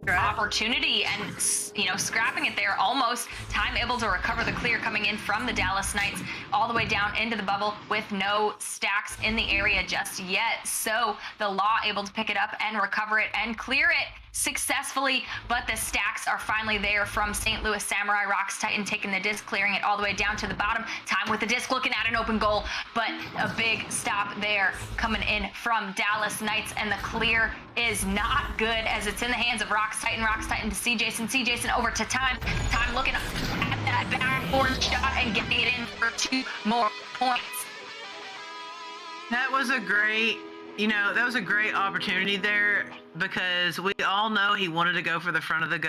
opportunity, and scrapping it there. Almost Time able to recover the clear coming in from the Dallas Knights all the way down into the bubble with no stacks in the area just yet. So the Law able to pick it up and recover it and clear it successfully, but the stacks are finally there from St. Louis Samurai. Rox Titan taking the disc, clearing it all the way down to the bottom. Time with the disc, looking at an open goal, but a big stop there coming in from Dallas Knights, and the clear is not good as it's in the hands of Rox Titan. Rox Titan to CJason. CJason over to Time. Time looking at that backboard shot and getting it in for 2 more points. That was a great opportunity there, because we all know he wanted to go for the front of the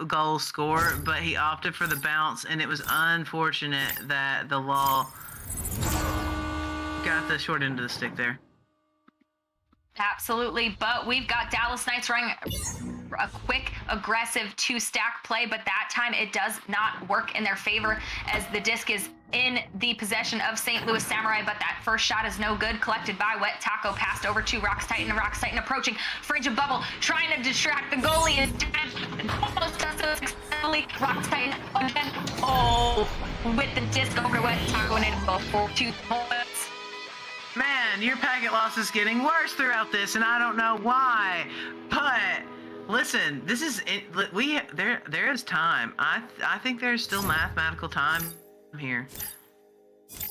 goal score, but he opted for the bounce, and it was unfortunate that the Law got the short end of the stick there. Absolutely, but we've got Dallas Knights running a quick, aggressive two-stack play, but that time it does not work in their favor as the disc is in the possession of St. Louis Samurai, but that first shot is no good. Collected by Wet Taco, passed over to Rox Titan. Rox Titan approaching fringe of bubble, trying to distract the goalie. Almost does so successfully. Rox Titan again. Oh, with the disc over to Wet Taco, and it goes for 2 points. Man, your packet loss is getting worse throughout this, and I don't know why. But listen, this is it. There is time. I think there's still mathematical time here.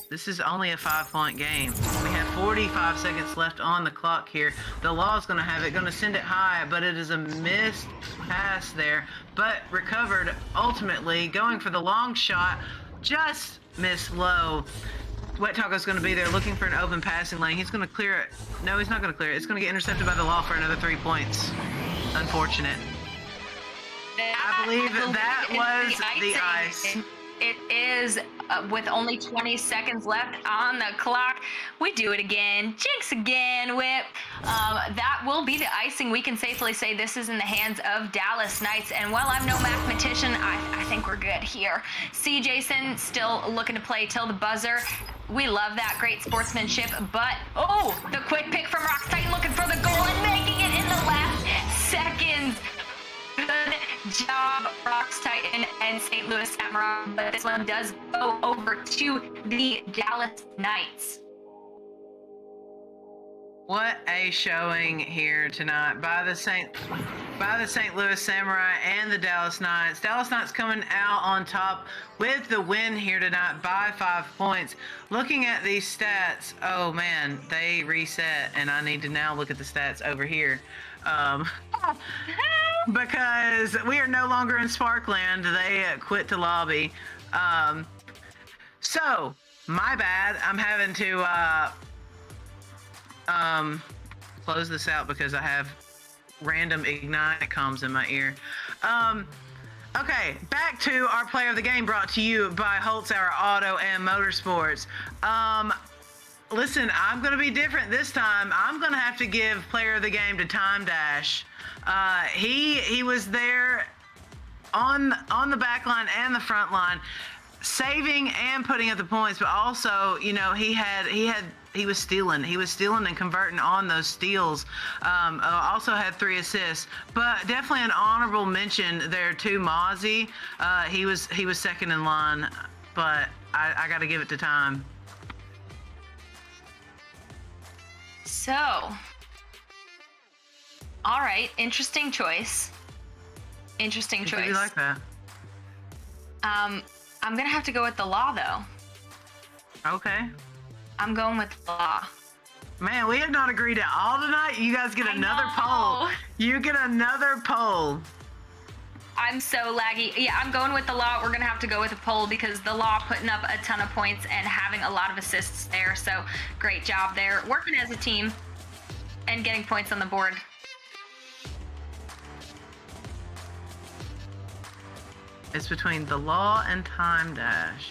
This is only a 5-point game. We have 45 seconds left on the clock here. The Law is going to have it, going to send it high, but it is a missed pass there, but recovered ultimately, going for the long shot, just missed low. Wet Taco's going to be there looking for an open passing lane. He's going to clear it. No, he's not going to clear it. It's going to get intercepted by the Law for another 3 points. Unfortunate. I believe that was the ice. It is with only 20 seconds left on the clock. We do it again. Jinx again, Whip. That will be the icing. We can safely say this is in the hands of Dallas Knights. And while I'm no mathematician, I think we're good here. See Jason still looking to play till the buzzer. We love that great sportsmanship, but oh, the quick pick from Rox Titan looking for the goal and making it in the last seconds. Good job, Rox Titan and St. Louis Samurai, but this one does go over to the Dallas Knights. What a showing here tonight by the St. Louis Samurai and the Dallas Knights. Dallas Knights coming out on top with the win here tonight by 5 points. Looking at these stats, oh man, they reset, and I need to now look at the stats over here. Because we are no longer in Sparkland. They quit to lobby. So, my bad. I'm having to close this out because I have random Ignite comms in my ear. Okay, back to our player of the game, brought to you by Holtzauer Auto and Motorsports. Listen, I'm going to be different this time. I'm going to have to give player of the game to Time Dash. He was there on the back line and the front line, saving and putting up the points, but also, you know, he was stealing and converting on those steals. Also had 3 assists, but definitely an honorable mention there to Mozzie. He was second in line, but I got to give it to Time. So, all right, interesting choice. Interesting choice. You like that? I'm gonna have to go with the Law though. Okay. I'm going with the Law. Man, we have not agreed at all tonight. You guys get another poll. You get another poll. I'm so laggy. Yeah, I'm going with the Law. We're going to have to go with a poll because the Law putting up a ton of points and having a lot of assists there. So great job there. Working as a team and getting points on the board. It's between the Law and Time Dash.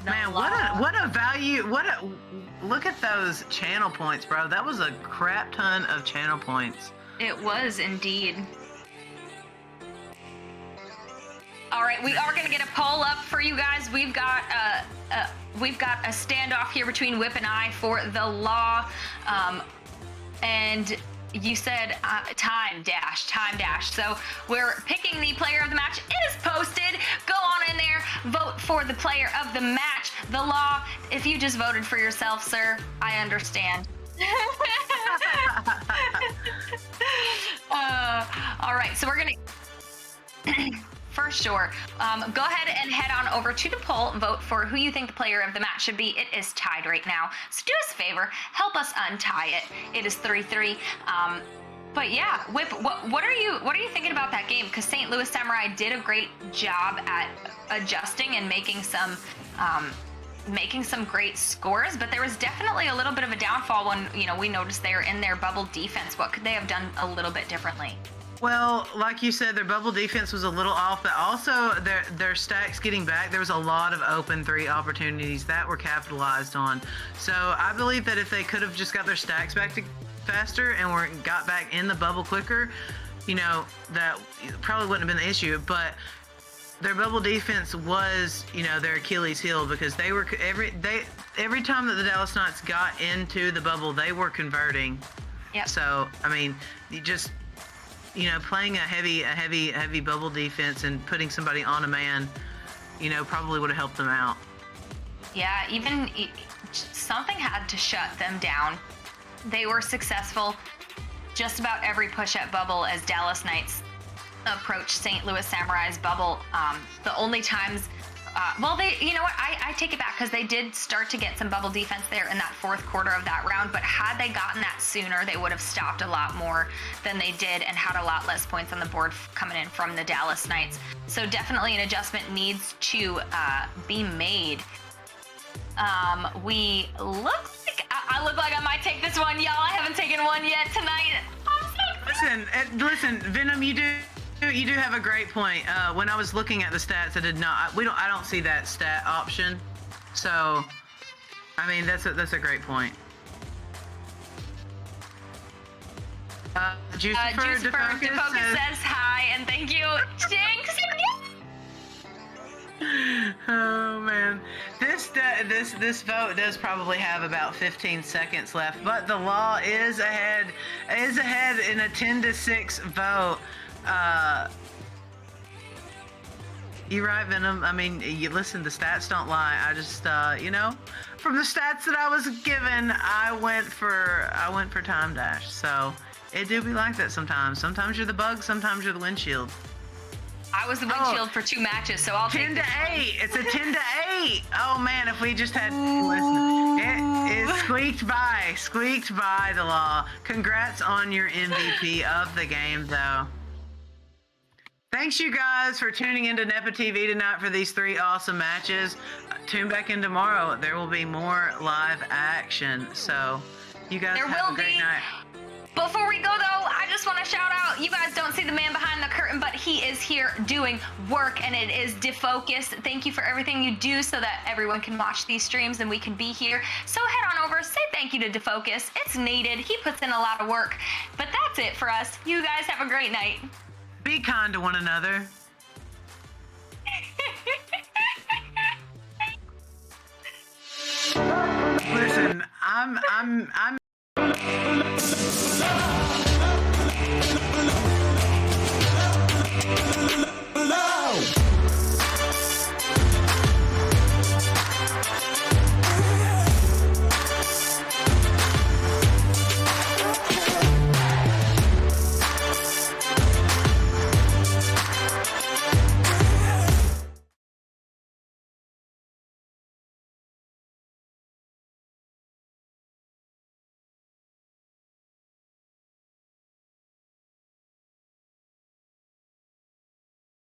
Man, what a value. Look at those channel points, bro. That was a crap ton of channel points. It was indeed. All right, we are going to get a poll up for you guys. We've got a standoff here between Whip and I for the Law, and you said Time Dash. So we're picking the player of the match. It is posted. Go on in there, vote for the player of the match. The Law. If you just voted for yourself, sir, I understand. All right, so we're gonna. For sure. Go ahead and head on over to the poll, vote for who you think the player of the match should be. It is tied right now. So do us a favor, help us untie it. It is 3-3. But yeah, Whip, what are you thinking about that game? Because St. Louis Samurai did a great job at adjusting and making some great scores, but there was definitely a little bit of a downfall when, you know, we noticed they were in their bubble defense. What could they have done a little bit differently? Well, like you said, their bubble defense was a little off, but also their stacks getting back, there was a lot of open 3 opportunities that were capitalized on. So I believe that if they could have just got their stacks back faster and got back in the bubble quicker, that probably wouldn't have been the issue. But their bubble defense was, their Achilles heel, because they were every time that the Dallas Knights got into the bubble, they were converting. Yep. So I mean, you just playing a heavy bubble defense and putting somebody on a man, probably would have helped them out. Yeah, even something had to shut them down. They were successful just about every push at bubble as Dallas Knights approached St. Louis Samurai's bubble. The only times, I take it back, because they did start to get some bubble defense there in that fourth quarter of that round, but had they gotten that sooner, they would have stopped a lot more than they did and had a lot less points on the board coming in from the Dallas Knights. So definitely an adjustment needs to be made. We look like, I look like I might take this one, y'all. I haven't taken one yet tonight. Listen, Venom, you do have a great point. When I was looking at the stats, I don't see that stat option. So, I mean, that's a great point. Jucifer DeFocus says hi and thank you. Jinx. Oh man, this vote does probably have about 15 seconds left, but the law is ahead in a 10-6 vote. You're right, Venom. I mean, you listen, the stats don't lie. I just, from the stats that I was given, I went for Time Dash. So it do be like that sometimes. Sometimes you're the bug, sometimes you're the windshield. I was the windshield for 2 matches, so I'll take 10 to 8. It's a 10 to 8. Oh man, if we just had listen, it is squeaked by the law. Congrats on your MVP of the game, though. Thanks, you guys, for tuning into NEPA TV tonight for these 3 awesome matches. Tune back in tomorrow. There will be more live action. So, you guys have a great night. Before we go, though, I just want to shout out, you guys don't see the man behind the curtain, but he is here doing work, and it is DeFocus. Thank you for everything you do so that everyone can watch these streams and we can be here. So head on over, say thank you to DeFocus. It's needed. He puts in a lot of work. But that's it for us. You guys have a great night. Be kind to one another. Listen, I'm